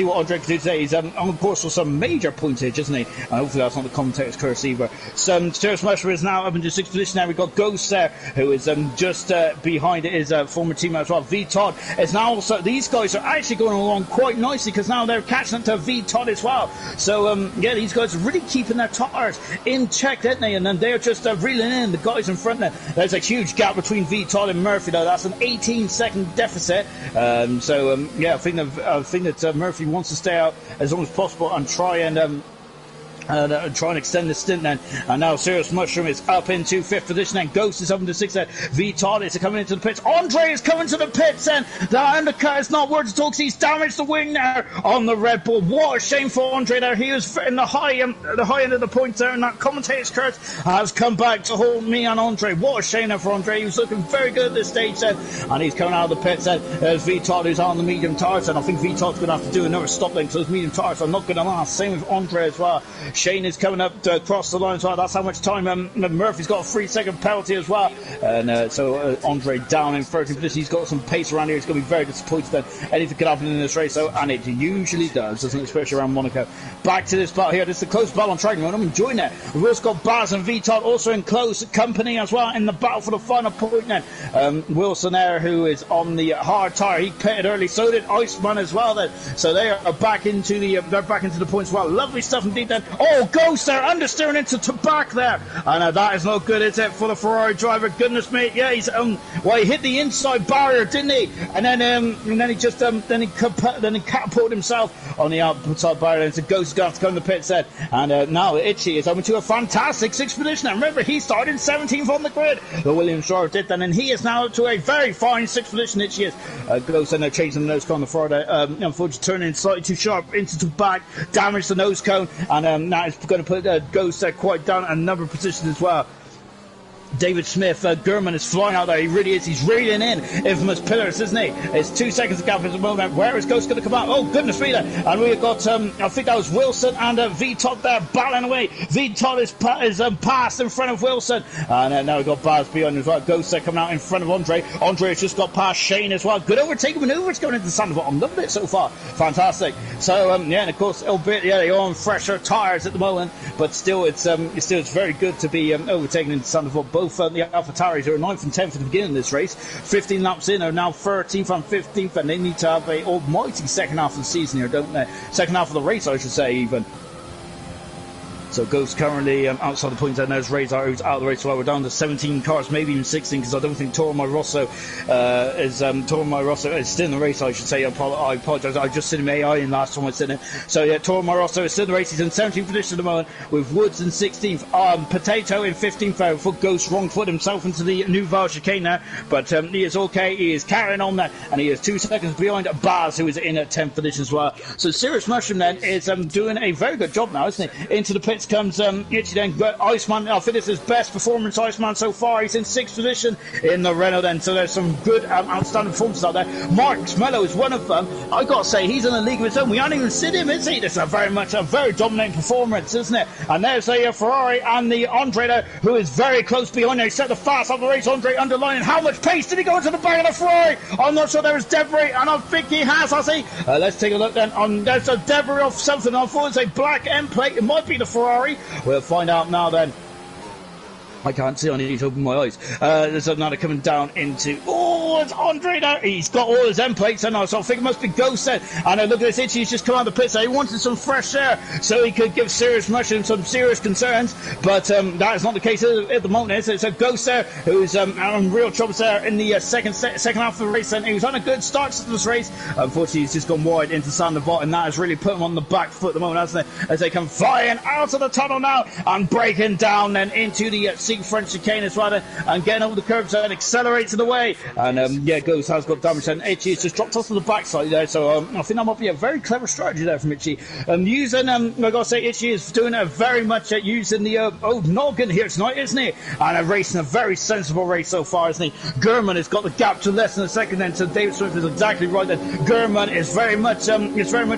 what Andre can do today. He's on course for some major pointage, isn't he? And hopefully that's not the commentator's curse either. Serious Mushroom is now up into 6th position. Now we've got Ghost there, who is just behind his former teammate as well. V Todd is now also. These guys are actually going along quite nicely because now they're catching up to V Todd as well. So these guys really keeping their tires in check, didn't they? And then they're just reeling in the guys in front there. There's a huge gap between V Todd and Murphy though. That's an 18-second deficit. I think that Murphy wants to stay out as long as possible and try and extend the stint then. And now Serious Mushroom is up into 5th position, and Ghost is up into 6th then. V Todd is coming into the pits. Andre is coming to the pits, and the undercut is not worth to talk. He's damaged the wing there on the Red Bull. What a shame for Andre there. He was in the high end of the points there, and that commentator's curse has come back to hold me and Andre. What a shame there for Andre. He was looking very good at this stage then, and he's coming out of the pits then. There's V Todd who's on the medium tires, and I think V Todd's going to have to do another stop then, so those medium tires are not going to last. Same with Andre as well. Shane is coming up to cross the line as well. That's how much time Murphy's got a 3-second penalty as well. And so Andre down in 13th position. He's got some pace around here. He's going to be very disappointed that anything could happen in this race, though, and it usually does, doesn't it? Especially around Monaco. Back to this battle here. This is a close battle on track, and I'm enjoying it. We've also got Baz and V Todd also in close company as well in the battle for the final point then. Wilson there, who is on the hard tire, he pitted early. So did Iceman as well then. So they are back into the points as well. Lovely stuff indeed then. Oh, Ghost there, understeering into Tabac there, and that is not good, is it, for the Ferrari driver? Goodness me, yeah, he's he hit the inside barrier, didn't he? And then he just catapulted himself on the outside barrier. And it's a Ghost got to come to the pit set, and now Itchy is over to a fantastic 6th position. And remember, he started 17th on the grid. The Williams driver did that, and he is now up to a very fine 6th position. Itchy is Ghost, and they're changing the nose cone on the Friday. Unfortunately, turning slightly too sharp into Tabac, damaged the nose cone, and that is going to put Ghost quite down a number of positions as well. David Smith, Gurman is flying out there. He really is. He's reeling in infamous pillars, isn't he? It's 2 seconds to gap at the moment. Where is Ghost going to come out? Oh, goodness me there. And we've got, I think that was Wilson and V-Tot there battling away. V-Tot is passed in front of Wilson. And now we've got Baz behind as well. Ghost there coming out in front of Andre. Andre has just got past Shane as well. Good overtaking maneuvers going into the Sandoval. I'm loving it so far. Fantastic. So, yeah, and of course, albeit, yeah, they're on fresher tyres at the moment, but still, it's very good to be overtaken into Sandoval. Both the AlphaTauris are 9th and 10th at the beginning of this race. 15 laps in are now 13th and 15th, and they need to have a almighty second half of the season here, don't they? Second half of the race, I should say, even. So Ghost currently outside the points, and there's Razor who's out of the race. So we're down to 17 cars, maybe even 16, because I don't think Toro Rosso is still in the race. I should say. I apologise. I just seen him AI in last time I seen him. So yeah, Toro Rosso is still in the race. He's in 17th position at the moment, with Woods in 16th. Potato in 15th for Ghost. Wrong foot himself into the new Val chicane there, but he is okay. He is carrying on there, and he is 2 seconds behind Baz, who is in at 10th position as well. So Serious Mushroom then is doing a very good job now, isn't he? Into the pits comes Itchy then. Iceman, I think it's his best performance, Iceman, so far. He's in 6th position in the Renault then, so there's some good outstanding performances out there. Mark Smello is one of them. I got to say, he's in a league of his own. We aren't even seen him, is he? This is a very dominating performance, isn't it? And there's a Ferrari and the Andre there, who is very close behind there. He set the fast of the race. Andre underlining. How much pace did he go into the back of the Ferrari? I'm not sure there was debris, and I think he has he? Let's take a look then. There's a debris of something. I thought it was a black end plate. It might be the Ferrari. We'll find out now then. I can't see, I need to open my eyes. There's another coming down into... Oh, it's Andre there. He's got all his end plates and so I think it must be Ghost then. And look at this, Itchy, he's just come out of the pits. He wanted some fresh air so he could give Serious Mushroom some serious concerns. But that is not the case at the moment. It's a Ghost there who's in real trouble there in the second half of the race. And he was on a good start to this race. Unfortunately, he's just gone wide into Sandoval, and that has really put him on the back foot at the moment, hasn't it? As they come flying out of the tunnel now and breaking down then into the French chicane as well, and getting over the curves and accelerates the way. And yeah, Ghost has got damage, and Itchy has just dropped off to the backside there. So I think that might be a very clever strategy there from Itchy. Using, I gotta say, Itchy is doing a very much using the old noggin here tonight, isn't he? And racing a very sensible race so far, isn't he? Gurman has got the gap to less than a second then, so David Swift is exactly right then. Gurman is very much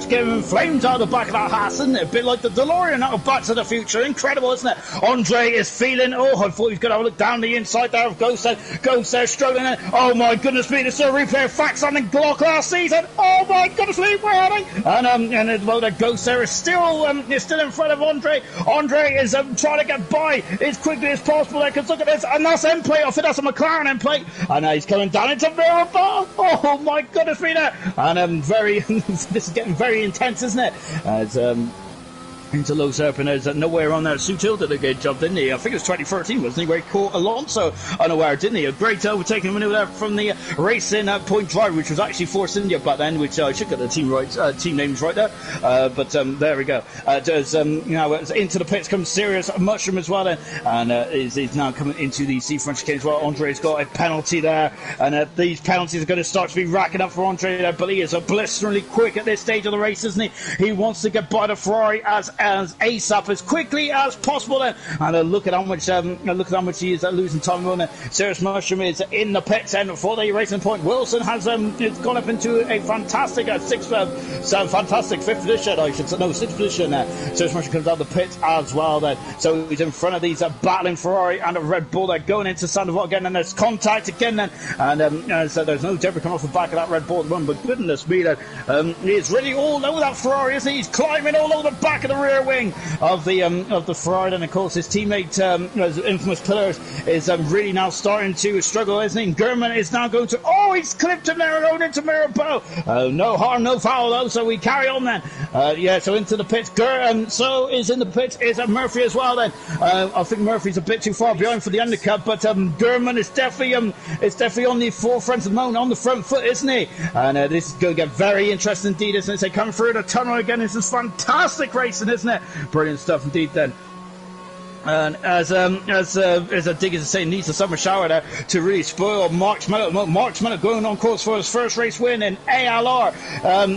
giving flames out of the back of that Haas, isn't it? A bit like the DeLorean out of Back to the Future. Incredible, isn't it? Andre is feeling, I thought he was going to have a look down the inside there of Ghost there. Ghost there struggling in. Oh my goodness me, this is a replay of Facts on the Glock last season. Oh my goodness me, where are they? And well, the Ghost there is still in front of Andre. Andre is trying to get by as quickly as possible there, because look at this, and that's end plate. I think that's a McLaren end plate. And he's coming down into Mirabel. Oh my goodness me there. And this is getting very intense, isn't it? As into Low Serpent. There's nowhere on there. Sutil did a good job, didn't he? I think it was 2013, wasn't he, where he caught Alonso unaware, didn't he? A great overtaking maneuver there from the racing point driver, which was actually Force India back then, which I should get the team names right there. But there we go. Now into the pits comes Serious Mushroom as well then, and is now coming into the French chicane as well. Andre's got a penalty there, and these penalties are going to start to be racking up for Andre there, but he is blisteringly quick at this stage of the race, isn't he? He wants to get by the Ferrari as ASAP as quickly as possible then. And look at how much he is losing time on it. Serious Mushroom is in the pits end for the racing point. Wilson has gone up into a fantastic fantastic 5th position, I should say. No, 6th position there. Serious Mushroom comes out of the pits as well then. So he's in front of these battling Ferrari and a Red Bull. They're going into Sandoval again, and there's contact again then. And so there's no debris coming off the back of that Red Bull at the moment, but goodness me then. He's really all over that Ferrari, isn't he? He's climbing all over the back of the rear wing of the Ferrari, and of course his teammate Infamous Pillars is really now starting to struggle, isn't he? Gurman is now going to he's clipped him there and going into Mirabel. No harm, no foul though, so we carry on then. So into the pits. So is in the pits is Murphy as well then. I think Murphy's a bit too far behind for the undercut, but Gurman is definitely on the forefront at the moment, on the front foot, isn't he? And this is going to get very interesting indeed, isn't it? They come through the tunnel again. This is fantastic racing, isn't it? Brilliant stuff indeed then. And as a dig is saying, needs a summer shower there to really spoil Mark Mello. Mark Mello going on course for his first race win in ALR.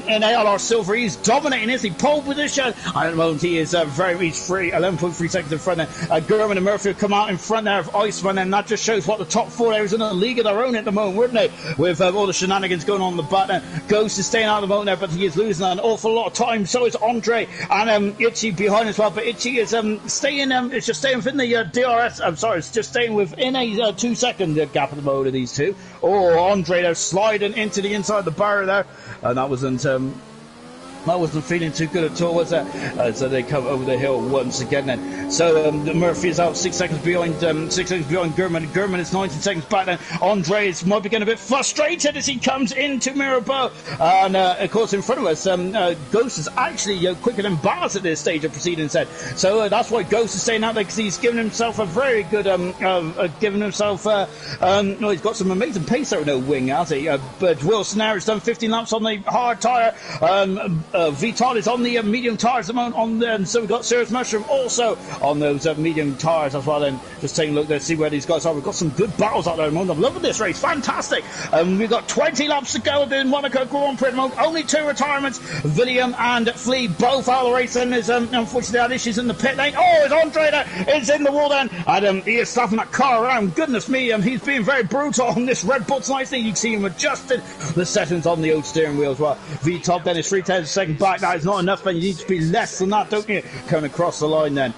In ALR Silver, he's dominating, isn't he? Pole position. And at the moment, he is he's free, 11.3 seconds in front there. Gurman and Murphy have come out in front there of Iceman, and that just shows what the top four there is in a league of their own at the moment, wouldn't they? With all the shenanigans going on in the back there. Ghost is staying out at the moment there, but he is losing an awful lot of time. So is Andre and Itchy behind as well. But Itchy is staying. It's just staying within the DRS. I'm sorry, it's just staying within a 2 second gap at the moment of these two. Oh, Andre there sliding into the inside of the barrier there, and that wasn't feeling too good at all, was it? So they come over the hill once again then. So Murphy is out 6 seconds behind Gurman. Gurman is 19 seconds back then. Andre might be getting a bit frustrated as he comes into Mirabeau. And of course in front of us, Ghost is actually quicker than Baz at this stage of proceedings then. So that's why Ghost is staying out there, because he's given himself a very good, he's got some amazing pace there with no wing, has he? But Wilson now has done 15 laps on the hard tyre. Vital is on the medium tyres at the moment, so we've got Serious Mushroom also on those medium tyres as well. Then just taking a look there, see where these guys are. We've got some good battles out there at the moment. I'm loving this race, fantastic. We've got 20 laps to go in Monaco Grand Prix at the moment. Only 2 retirements, William and Flea both out of the race, and there's unfortunately had issues in the pit lane. Oh, it's Andre there, it's in the wall then, and he is slapping that car around. Goodness me, he's being very brutal on this Red Bull tonight. You can see him adjusting the settings on the old steering wheel as well. Vital then is 3 tenths second back. That is not enough, and you need to be less than that, don't you? Coming across the line then.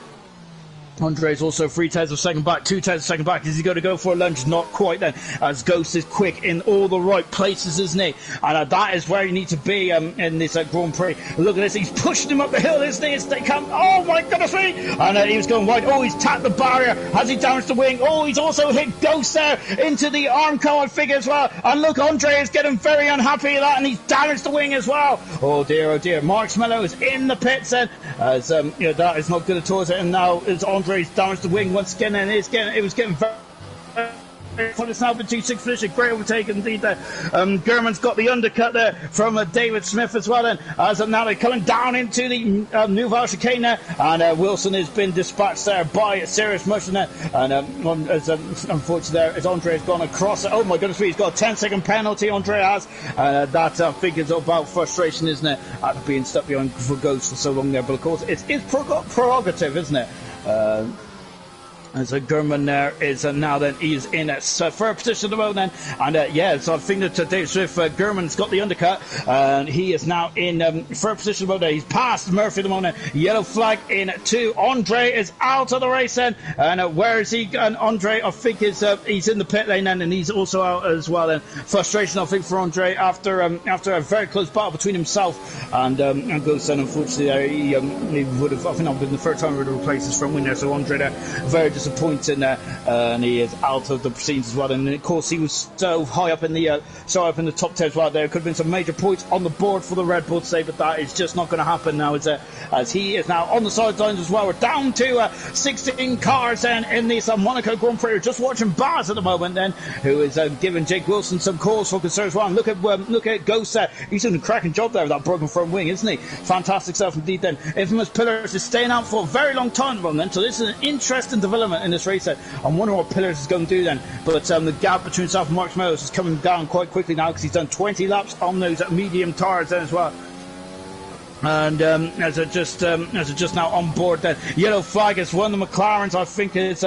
Andre's also 3 tenths of second back, 2 tenths of second back. Is he going to go for a lunge? Not quite then, as Ghost is quick in all the right places, isn't he? And that is where you need to be in this Grand Prix. Look at this, he's pushing him up the hill, isn't he? As they come, oh my goodness me! And he was going wide. Oh, he's tapped the barrier. Has he damaged the wing? Oh, he's also hit Ghost there into the armco, I figure, as well. And look, Andre is getting very unhappy at that, and he's damaged the wing as well. Oh dear, oh dear. Mark Mello is in the pits then, as that is not good at all, and now is Andre. He's damaged the wing once again, and it was getting very it's now been 2-6 position. Great overtake indeed there. Gurman's got the undercut there from David Smith as well then, as now they're coming down into the Nouvelle chicane there, and Wilson has been dispatched there by Serious Motion there, and unfortunately there as Andre has gone across. Oh my goodness me, he's got a 10-second penalty, Andre has. That figures about frustration, isn't it, at being stuck behind for Ghost for so long there, but of course it's prerogative, isn't it? And so Gurman there is now then he's in a third position at the moment then, and so I think that Dave Swift, Gurman's got the undercut, and he is now in third position at the moment. He's passed Murphy at the moment. Yellow flag in 2. Andre is out of the race then, and where is he? And Andre, I think he's in the pit lane then, and he's also out as well. And frustration, I think, for Andre after a very close battle between himself and Ghost. And unfortunately, he would have. I think I've been the first time he would have replaced his front wing there. So Andre there, very disappointing there, and he is out of the proceedings as well. And of course, he was so high up in the top 10 as well. There could have been some major points on the board for the Red Bull today, but that is just not going to happen now. As he is now on the sidelines as well. We're down to 16 cars then in this Monaco Grand Prix. We're just watching Baz at the moment then, who is giving Jake Wilson some cause for concern as well. And look at Ghost there. He's doing a cracking job there with that broken front wing, isn't he? Fantastic stuff indeed then. Infamous Pillars is staying out for a very long time at the moment, so this is an interesting development in this race. I'm wondering what Pillars is going to do then. But the gap between himself and Mark Meadows is coming down quite quickly now, because he's done 20 laps on those medium tyres then as well. And as I just now on board, that yellow flag is one of the McLarens. I think it's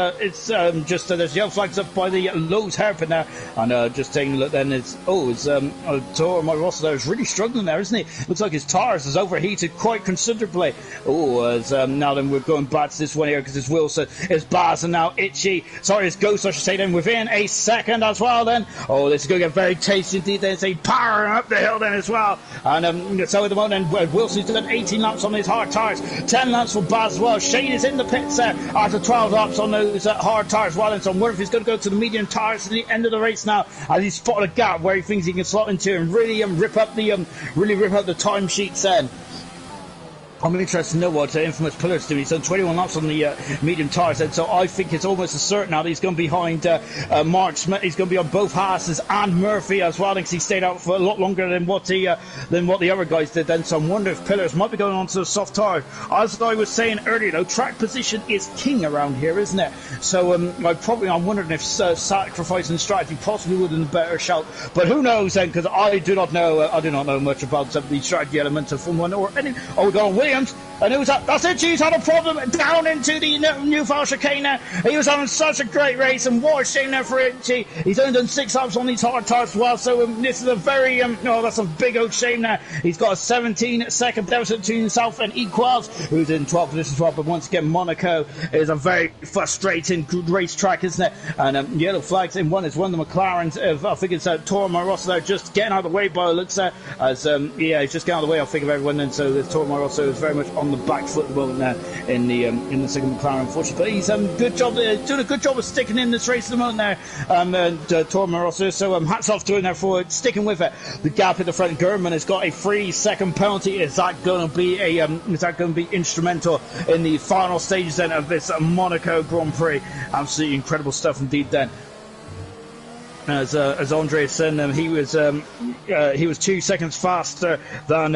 there's yellow flags up by the Lowe's hairpin there, and just taking a look. Then Toro Rosso there is really struggling there, isn't he? Looks like his tyres is overheated quite considerably. Now then we're going back to this one here, because it's Wilson, it's Baz, and now Itchy. Sorry, it's Ghost, I should say. Then within a second as well. Then this is going to get very tasty indeed. Then it's powering up the hill then as well. And so at the moment, then Wilson. He's done 18 laps on these hard tyres, 10 laps for Baz as well. Shane is in the pits after 12 laps on those hard tyres as well. And so I'm wondering if he's going to go to the medium tyres at the end of the race now, as he's spotted a gap where he thinks he can slot into and really rip up the timesheets then. I'm interested to know what Infamous Pillar's doing. He's done 21 laps on the medium tyres, and so I think it's almost a certain now that he's going to be behind Mark Smith. He's going to be on both Haas's and Murphy as well, because he stayed out for a lot longer than what the other guys did then. So I wonder if Pillars might be going on to the soft tyre. As I was saying earlier, though, track position is king around here, isn't it? So I'm wondering if sacrificing strategy possibly would have been a better shout. But who knows then? Because I do not know much about the strategy elements of Formula 1 or any. Oh, we got on Williams. And who's that? That's it. He's had a problem down into the New Val chicane there. He was having such a great race, and what a shame there for it. He's only done 6 laps on these hard tyres as well. So this is a very that's a big old shame there. He's got a 17-second deficit between himself and Equals, who's in 12th position as well. But once again, Monaco is a very frustrating racetrack, isn't it? And yellow flags in one is one of the McLarens. I think it's Toro Rosso there, just getting out of the way by the looks there. As he's just getting out of the way, I think, of everyone. And so the Toro Rosso is very much on the back foot at the moment there in the second McLaren, unfortunately. But he's doing a good job of sticking in this race at the moment there, Toro Rosso. So hats off to him there for sticking with it. The gap in the front, German has got a 3-second penalty. Is that going to be instrumental in the final stages then of this Monaco Grand Prix? Absolutely incredible stuff indeed then. As Andreas said, he was 2 seconds faster than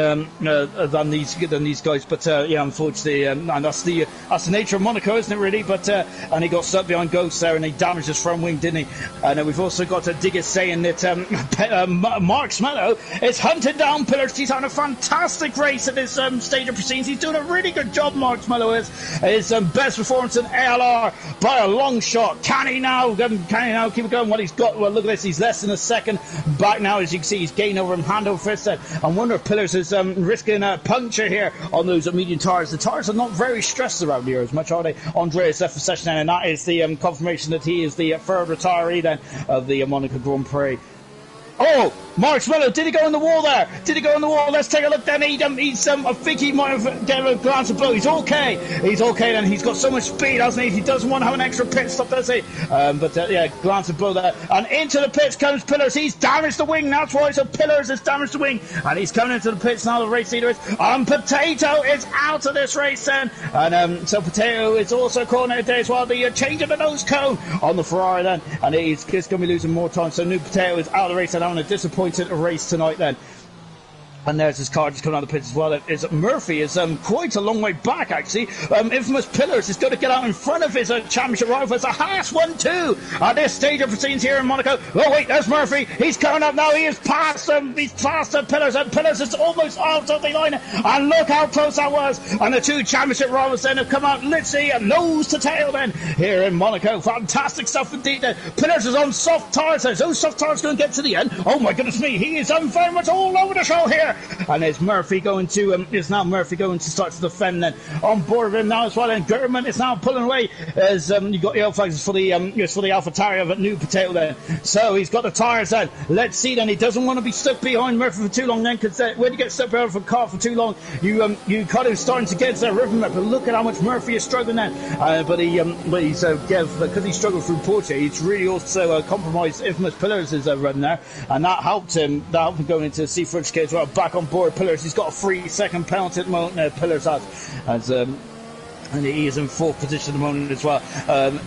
these guys, but unfortunately, and that's the nature of Monaco, isn't it, really? But and he got stuck behind Ghost there, and he damaged his front wing, didn't he? And we've also got Digger saying that Mark Smello is hunting down Pillars. He's having a fantastic race at this stage of proceedings. He's doing a really good job. Mark Smello is his best performance in ALR by a long shot. Can he now keep it going? What he's got? Well, look at this, he's less than a second back now. As you can see, he's gained over him hand over fist. I wonder if Pillars is risking a puncture here on those medium tyres. The tyres are not very stressed around here as much, are they? Andreas left the session, and that is the confirmation that he is the third retiree then of the Monaco Grand Prix. Oh, Mark Smello, did he go on the wall there? Did he go on the wall? Let's take a look then. I think he might have given a glance of blow. He's okay. He's okay then. He's got so much speed, hasn't he? He doesn't want to have an extra pit stop, does he? Glance of blow there. And into the pits comes Pillars. He's damaged the wing. That's why. So Pillars has damaged the wing. And he's coming into the pits now. The race leader is. And Potato is out of this race then. And so Potato is also cornered there as well. The change of the nose cone on the Ferrari then. And he's going to be losing more time. So New Potato is out of the race and having a disappointed race tonight then. And there's his car just coming out of the pits as well. Murphy is quite a long way back, actually. Infamous Pillars is going to get out in front of his championship rival. It's a Haas 1-2 at this stage of proceedings here in Monaco. Oh, wait, there's Murphy. He's coming up now. He is past Pillars. And Pillars is almost out of the line. And look how close that was. And the two championship rivals then have come out literally nose to tail then here in Monaco. Fantastic stuff indeed then. Pillars is on soft tyres. Those soft tyres going to get to the end. Oh, my goodness me. He is very much all over the show here. And is Murphy going to start to defend then on board with him now as well. And German is now pulling away as you got yellow flags for the AlphaTauri of a New Potato then. So he's got the tyres then. Let's see then. He doesn't want to be stuck behind Murphy for too long then, because when you get stuck behind a car for too long, you kind of starting to get into that rhythm. But look at how much Murphy is struggling then. But he's because he struggled through Porsche, he's really also compromised Infamous Pillars' run there, and that helped him going into the C4 as well. Back on board Pillars. He's got a 3-second penalty at the moment. Pillars has and he is in 4th position at the moment as well.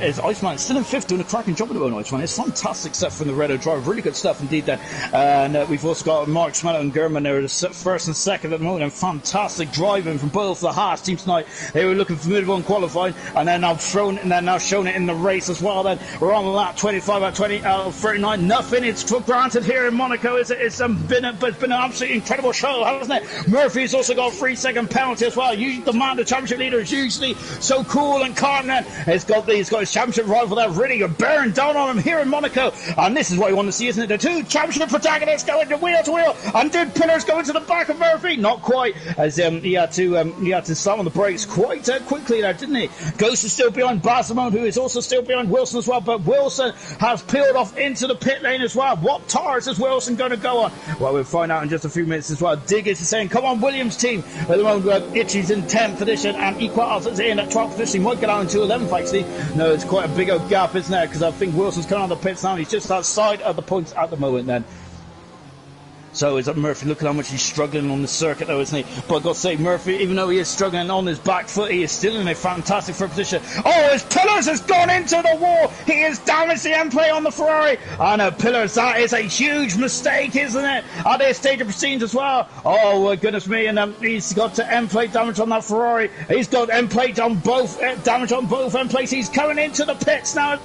Is Iceman still in 5th, doing a cracking job at the moment, Iceman. It's fantastic stuff from the Renault driver. Really good stuff indeed then. And we've also got Mark Smello and German there, 1st and 2nd at the moment. And fantastic driving from both the Haas teams tonight. They were looking formidable in qualifying, and then now shown it in the race as well. Then we're on lap 25 out of 39. Nothing it's for granted here in Monaco. It's been an absolutely incredible show, hasn't it? Murphy's also got a 3-second penalty as well. Usually the man, the championship leader, is usually so cool and calm then. He's got his championship rival there really bearing down on him here in Monaco, and this is what you want to see, isn't it? The two championship protagonists going to wheel to wheel, and did Pillars go into the back of Murphy? Not quite, as he had to slam on the brakes quite quickly there, didn't he? Ghost is still behind Basamone, who is also still behind Wilson as well, but Wilson has peeled off into the pit lane as well. What tires is Wilson going to go on? Well, we'll find out in just a few minutes as well. Diggers is saying, come on, Williams team. At the moment, Itchy's in 10th position, and Equals is in at 12th position. He might get out into 11th, actually. No, it's quite a big old gap, isn't there? Because I think Wilson's coming on the pits now, and he's just outside of the points at the moment then. So is that Murphy? Look at how much he's struggling on the circuit, though, isn't he? But I've got to say, Murphy, even though he is struggling on his back foot, he is still in a fantastic first position. Oh, his Pillars has gone into the wall. He has damaged the end plate on the Ferrari. And Pillars, that is a huge mistake, isn't it? At this stage of proceedings as well. Oh, goodness me. And he's got end plate damage on that Ferrari. He's got end plate on both, damage on both end plates. He's coming into the pits now.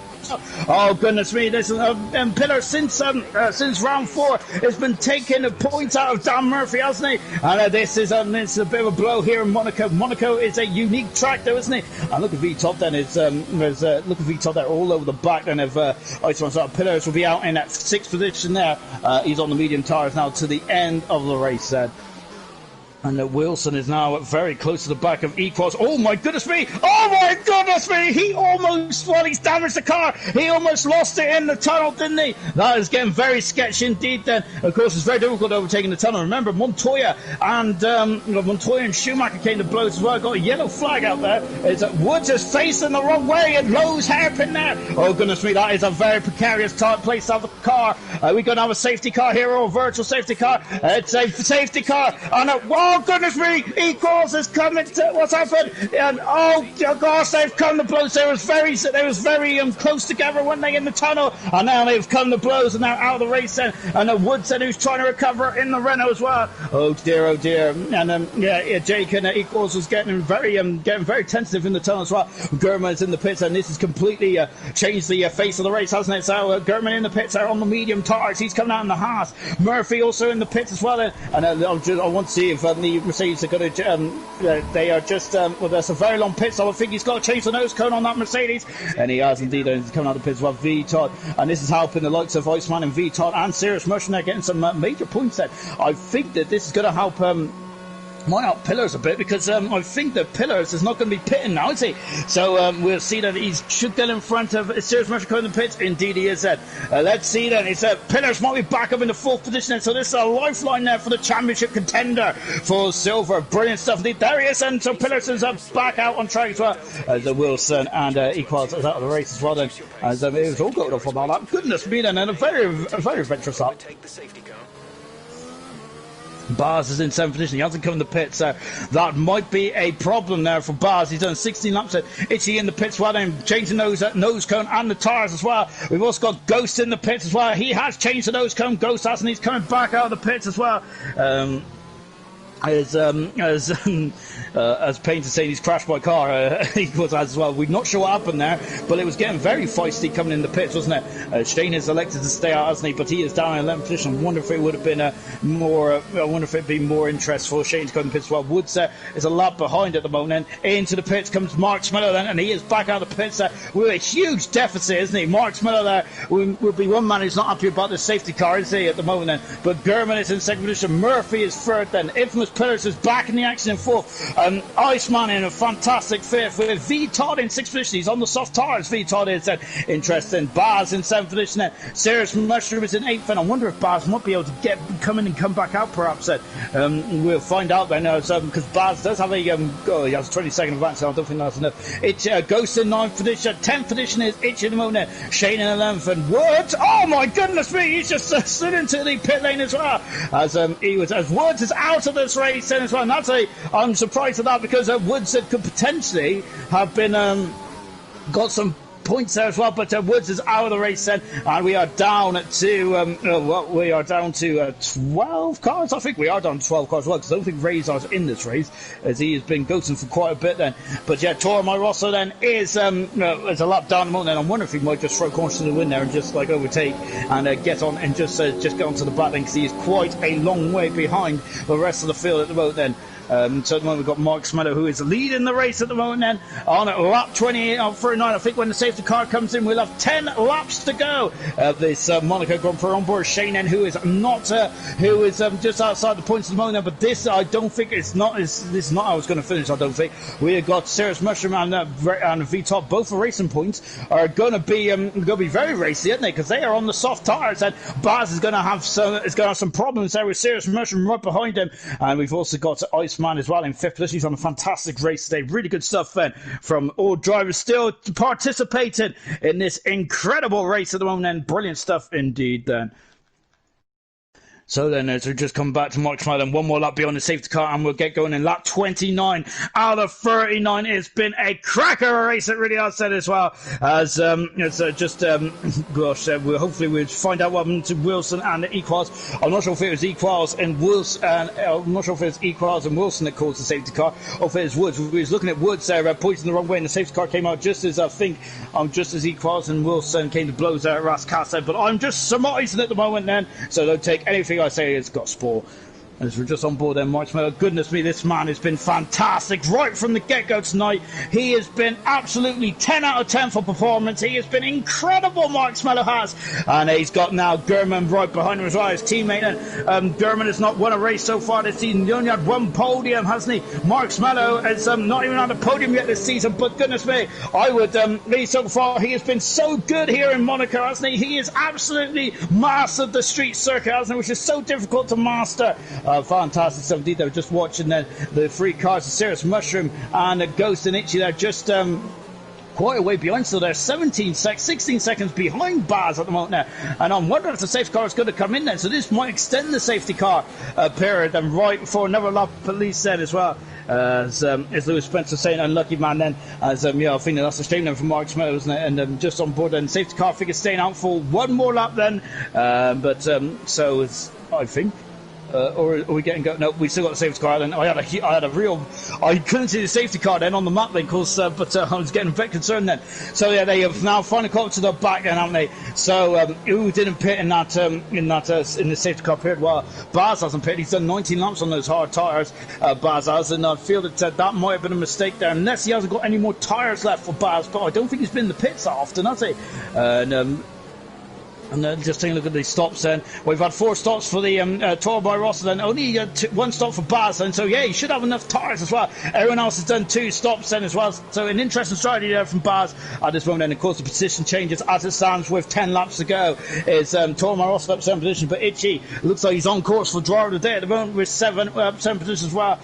Oh goodness me! This Pillar since round 4 has been taking the points out of Dan Murphy, hasn't he? And this is a bit of a blow here in Monaco. Monaco is a unique track, though, isn't it? And look at V-Top then. Look at V-Top there all over the back. Then of Pillars will be out in that 6th position there. He's on the medium tyres now to the end of the race. And Wilson is now very close to the back of Equals. Oh my goodness me! Oh my goodness me! He's damaged the car. He almost lost it in the tunnel, didn't he? That is getting very sketchy indeed then. Of course, it's very difficult overtaking the tunnel. Remember, Montoya and Schumacher came to blows as well. Got a yellow flag out there. Woods is facing the wrong way and Lowe's hairpin there. Oh goodness me, that is a very precarious place to have the car. We're going to have a safety car here or a virtual safety car. It's a safety car. And oh goodness me, Equals is coming to what's happened, and oh gosh, they've come to blows. They was very close together, weren't they, in the tunnel, and now they've come to blows and now out of the race then. And Woodson, who's trying to recover in the Renault as well. Oh dear. And Jake and Equals was getting very tentative in the tunnel as well. Gurman's in the pits, and this has completely changed the face of the race, hasn't it? So Gurman in the pits are on the medium tires. He's coming out in the Haas. Murphy also in the pits as well. And I want to see if the Mercedes are going to, they are just, there's a very long pit, so I think he's got to change the nose cone on that Mercedes, and he has indeed. He's coming out of the pits with V-Todd, and this is helping the likes of Iceman and V-Todd and Sirius Mushroom. They're getting some major points there. I think that this is going to help might out Pillars a bit, because I think that Pillars is not going to be pitting now, is he? So we'll see that he should get in front of Sirius Mushroom in the pits. Indeed he is then. Let's see then. It's Pillars might be back up in the 4th position then. So this is a lifeline there for the championship contender for silver. Brilliant stuff indeed. There he is, and so Pillars is back out on track as well. The Wilson and Equals is out of the race as well then. As it was all going off on all that. Goodness me then, and a very adventurous start. Take the safety car. Bars is in 7th position. He hasn't come in the pits. That might be a problem there for Bars. He's done 16 laps. Itchy in the pits while then changing nose cone and the tyres as well. We've also got Ghost in the pits as well. He has changed the nose cone. Ghost hasn't. He's coming back out of the pits as well. As Painter saying he's crashed my car, Equals as well. We're not sure what happened there, but it was getting very feisty coming in the pits, wasn't it? Shane has elected to stay out, hasn't he? But he is down in 11th position. I wonder if it would have been more interest for Shane to come in the pits as well. Woods is a lap behind at the moment. Then into the pits comes Mark Smiller then, and he is back out of the pits with a huge deficit, isn't he? Mark Smiller there would be one man who's not happy about the safety car, is he, at the moment then? But Gurman is in 2nd position. Murphy is 3rd then. Infamous Pillars is back in the action in 4th. Iceman in a fantastic 5th with V-Todd in 6th position. He's on the soft tyres. V-Todd is interesting. Bars in 7th position then. Sirius Mushroom is in 8th, and I wonder if Bars might be able to come in and come back out perhaps then. We'll find out then, because Bars does have he has a 20-second advance, so I don't think that's enough. It goes in 9th position. 10th position is Itch in the moment. Shane in 11th, and Woods, oh my goodness me, he's just slid into the pit lane as well. As Woods is out of this race then as well, and I'm surprised at that, because Woods could potentially have been got some points there as well, but Woods is out of the race then, and we are down to 12 cars. I think we are down to 12 cars as well, because I don't think Razor's in this race, as he has been ghosting for quite a bit then. But yeah, Toro Rosso then is a lap down the moment, and I wonder if he might just throw corners to the win there and just overtake and get on and just get onto the back then, because he is quite a long way behind the rest of the field at the moment then. So at the moment we've got Mark Smeller, who is leading the race at the moment then, on lap 28 of 39. I think when the safety car comes in, we'll have 10 laps to go. This Monaco Grand Prix on board Shane, who is just outside the points at the moment. But this, I don't think this is not how it's going to finish. I don't think we have got Sirius Mushroom and V-Top, both for racing points, are going to be very racy, aren't they? Because they are on the soft tyres, and Baz is going to have some problems there with Sirius Mushroom right behind him. And we've also got Iceman as well in 5th position. He's on a fantastic race today. Really good stuff then from all drivers still participating in this incredible race at the moment then. Brilliant stuff indeed then. So then as we just come back to Mike Schmidt and one more lap behind the safety car and we'll get going in lap 29 out of 39. It's been a cracker race, it really has said as well. As it's gosh, hopefully we'll find out what happened to Wilson and the Equals. I'm not sure if it was Equals and Wilson, I'm not sure if it was Equals and Wilson that caused the safety car or if it was Woods. We was looking at Woods there, pointing the wrong way and the safety car came out just as just as Equals and Wilson came to blows there at Rascassa. But I'm just surmising at the moment then, so don't take anything I say as gospel. As we're just on board then, Mike Schmeller, goodness me, this man has been fantastic right from the get-go tonight. He has been absolutely 10 out of 10 for performance. He has been incredible, Mike Schmeller has. And he's got now Gurman right behind him as well, his teammate. And Gurman has not won a race so far this season. He only had one podium, hasn't he? Mark Schmeller is not even on a podium yet this season, but goodness me, I would leave so far. He has been so good here in Monaco, hasn't he? He has absolutely mastered the street circuit, hasn't he? Which is so difficult to master. Fantastic stuff indeed. They were just watching the three cars, the Cirrus Mushroom and the Ghost and Itchy. They're just quite a way behind, so they're 16 seconds behind Baz at the moment now. And I'm wondering if the safety car is going to come in then, so this might extend the safety car period and right for another lap police then as well. As Lewis Spencer saying, unlucky man then, as I think that's a shame then for Mark Schmeller, isn't it? And just on board then, safety car figure staying out for one more lap then, so it's, I think. Or are we getting go? No, we still got the safety car. Then I couldn't see the safety car then on the map then, but I was getting a bit concerned then. So yeah, they have now finally come up to the back then, haven't they? So who didn't pit in the safety car period? Well, Baz hasn't pitted. He's done 19 laps on those hard tyres. Baz has, and I feel that that might have been a mistake there, unless he hasn't got any more tyres left for Baz. But I don't think he's been in the pits that often, has he? And then just taking a look at the stops then. We've had 4 stops for the Toro by Ross, then only 1 stop for Baz, and so yeah, he should have enough tyres as well. Everyone else has done 2 stops then as well, so an interesting strategy there from Baz at this moment. And of course the position changes as it stands with 10 laps to go. Is Toro by Ross up 7 position, but Itchy looks like he's on course for driver of the day at the moment with 7 positions as well.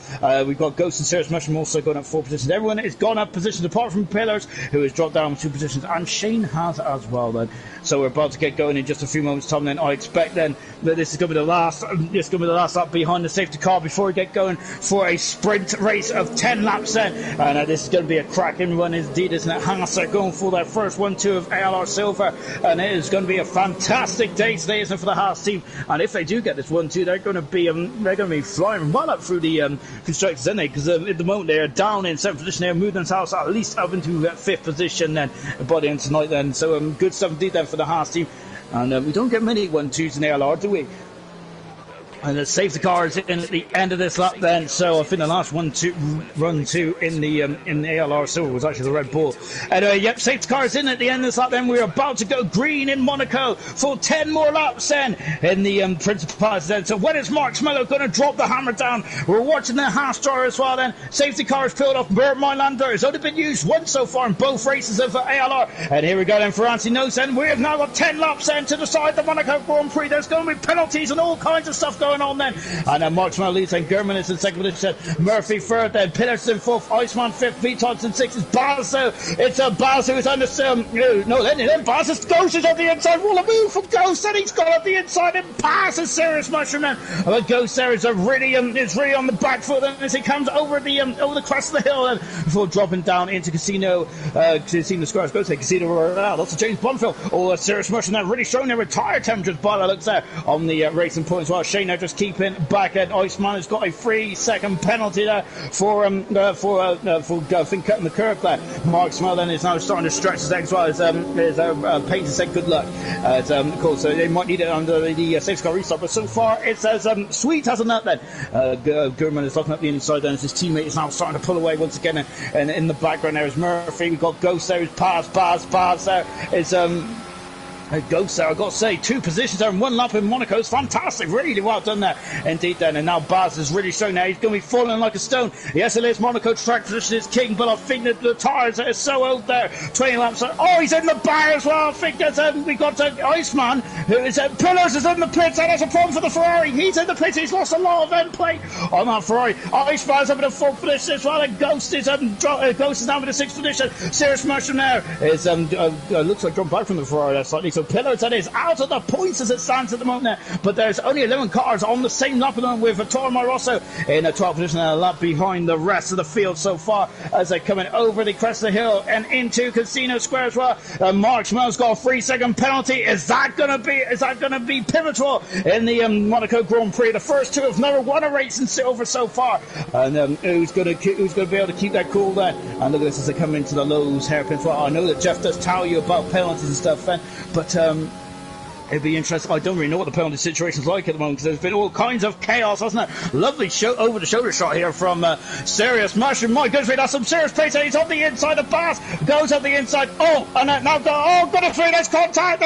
We've got Ghost and Cirrus Mushroom also going up 4 positions. Everyone has gone up positions apart from Pillars, who has dropped down 2 positions, and Shane has as well then. So we're about to get going in just a few moments time then. I expect then that this is going to be the last lap behind the safety car before we get going for a sprint race of 10 laps then. And this is going to be a cracking one indeed, isn't it? Haas are going for their first 1-2 of ALR Silver, and it is going to be a fantastic day today, isn't it, for the Haas team? And if they do get this 1-2, they're going to be flying well up through the constructors, aren't they? Because at the moment they are down in 7th position. They'll move themselves at least up into 5th position then by the end of tonight then. So good stuff indeed then for the Haas team. And we don't get many 1-2s in ALR, do we? And the safety car is in at the end of this lap then, so I think the last run two in the ALR Silver was actually the Red Bull. Anyway, yep, safety car is in at the end of this lap then. We're about to go green in Monaco for 10 more laps then in the Principalities then. So when is Mark Schmeller going to drop the hammer down? We're watching the Haas driver as well then. Safety car is filled off. Bert Mylander has only been used once so far in both races of ALR. And here we go then for Anthony Nose then. We have now got 10 laps then to decide the Monaco Grand Prix. There's going to be penalties and all kinds of stuff going on then. And then Mark Schmeller leads, and Gurman is in 2nd position, Murphy 3rd, then Pillars in 4th, Iceman 5th, V Thompson 6th, it's Baz, it's Baz who is on the then Baz is Ghost is on the inside, roll a move from Ghost, and he's got on the inside and passes Cirrus Mushroom then. But Ghost there is really on the back foot then as he comes over the crest of the hill then before dropping down into Casino Squares, go to Casino Royale. Lots of James Bonfield. Cirrus Mushroom there really showing their retire temperatures by the looks there on the racing points. While Shane there just keeping back at Iceman has got a 3-second penalty there for cutting the curve there. Mark Smell then is now starting to stretch his legs well as Payton said good luck. Of course they might need it under the safety car restart, but so far it says Sweet has a nut then. Gurman is locking up the inside then as his teammate is now starting to pull away once again, and in the background there is Murphy. We've got Ghost there, who's Baz there is Ghost there, I've got to say, 2 positions there in 1 lap in Monaco. It's fantastic, really well done there indeed then. And now Baz is really showing now he's going to be falling like a stone. Yes, it is Monaco track position is king, but I think that the tyres are so old there. 20 laps. Oh, he's in the bar as well. I think that's we got Iceman who is Pillars is in the pits, and there's a problem for the Ferrari. He's in the pits. He's lost a lot of end plate on that Ferrari. Iceman's up in the 4th position as well, and Ghost is now in the 6th position. Cirrus Mushroom there is looks like John back from the Ferrari there slightly. So So Pillars that is out of the points as it stands at the moment now, but there's only 11 cars on the same lap at the moment, with Tormo Rosso in a 12th position and a lap behind the rest of the field so far as they're coming over the crest of the hill and into Casino Square as well. Mark Schmel's got a 3-second penalty. Is that going to be pivotal in the Monaco Grand Prix? The first two have never won a race in silver so far, and who's going to be able to keep that cool there? And look at this as they come into the Lowe's hairpin. Well, I know that Jeff does tell you about penalties and stuff, but it'd be interesting. I don't really know what the penalty situation's like at the moment, because there's been all kinds of chaos, hasn't it? Lovely over-the-shoulder shot here from Serious Mushroom. My goodness, that's some serious pace. He's on the inside of Bass. Goes up the inside. Oh, and now goodness me, there's contact.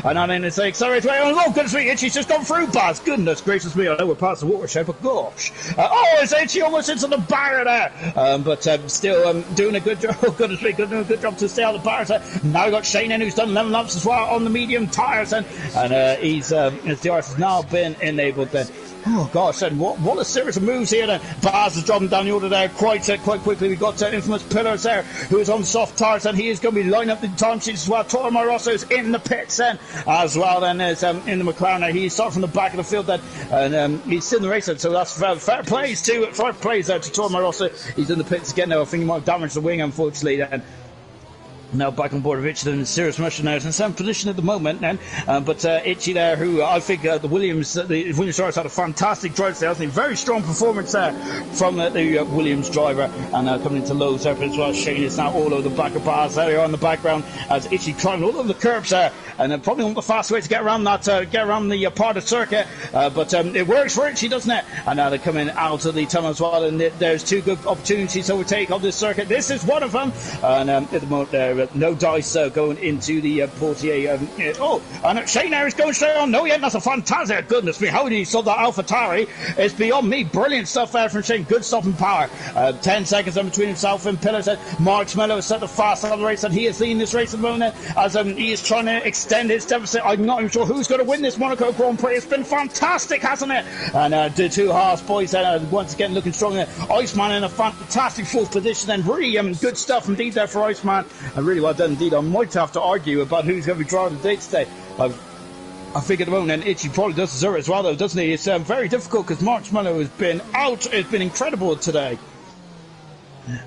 And then it's the accelerator. Oh, goodness me, Itchy's just gone through Bass. Goodness gracious me, I know we're past the watershed, but gosh. It's Itchy almost into the barrier there. But still doing a good job. Oh, goodness me, doing a good job to stay out of the barrier. Now we've got Shane in, who's done 11 laps as well on the medium tyres. And his DRS has now been enabled then. Oh gosh, and what a series of moves here then. Baz is dropping down the order there quite quickly. We've got infamous Pillars there, who is on soft tires, and he is going to be lining up the time sheets as well. Tormo Rosso is in the pits then as well, then is in the McLaren there. He's starting from the back of the field then, and he's still in the race then, so that's fair plays there to Tormo Rosso. He's in the pits again now. I think he might have damaged the wing, unfortunately, then. Now back on board of Itchy and Serious Mushroom now is in the same position at the moment then, but Itchy there, who I think the Williams drivers had a fantastic drive today, hasn't he? Very strong performance there from the Williams driver, and coming into Lowe's there as well. Shane is now all over the back of Baz there on the background as Itchy climbing all over the curbs there, and probably not the fast way to get around that, the part of circuit, but it works for Itchy, doesn't it? And now they're coming out of the tunnel as well, and there's two good opportunities to overtake on this circuit. This is one of them, and at the moment there. No dice going into the Portier. And Shane there is going straight on. No, yeah, that's a fantastic. Goodness me, how did he stop that AlphaTauri? It's beyond me. Brilliant stuff there from Shane. Good stopping power. 10 seconds in between himself and Pillars. Mark Schmello has set the fast on the race, and he is leading this race at the moment as he is trying to extend his deficit. I'm not even sure who's going to win this Monaco Grand Prix. It's been fantastic, hasn't it? And the two Haas boys once again looking strong. Iceman in a fantastic fourth position, and really good stuff indeed there for Iceman. Really well done indeed. I might have to argue about who's going to be driving the day today. I think at the moment, and Itchy probably does deserve it as well, though, doesn't he? It's very difficult because Mark Schmello has been out. It's been incredible today.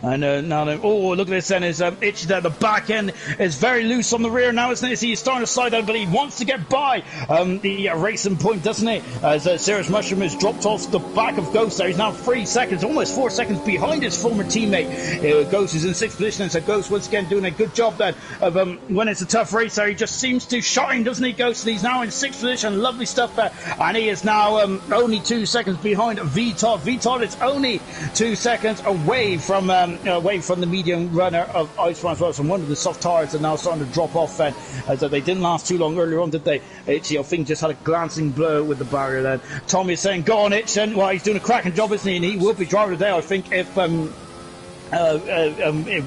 And now, look at this then, is Itchy there. The back end is very loose on the rear now, isn't it? He's starting to slide down, but he wants to get by the racing point, doesn't he? As Serious Mushroom has dropped off the back of Ghost there. He's now 3 seconds, almost 4 seconds behind his former teammate. Ghost is in 6th position, and so Ghost once again doing a good job then of when it's a tough race there. He just seems to shine, doesn't he, Ghost? And he's now in 6th position. Lovely stuff there. And he is now only 2 seconds behind Vitor. Vitor is only 2 seconds away from the medium runner of Iceman as well. So one of the soft tires are now starting to drop off then, as they didn't last too long earlier on, did they? Itchy, I think, just had a glancing blow with the barrier then. Tommy is saying, go on, Itch, then. Well, he's doing a cracking job, isn't he? And he will be driver today, I think, if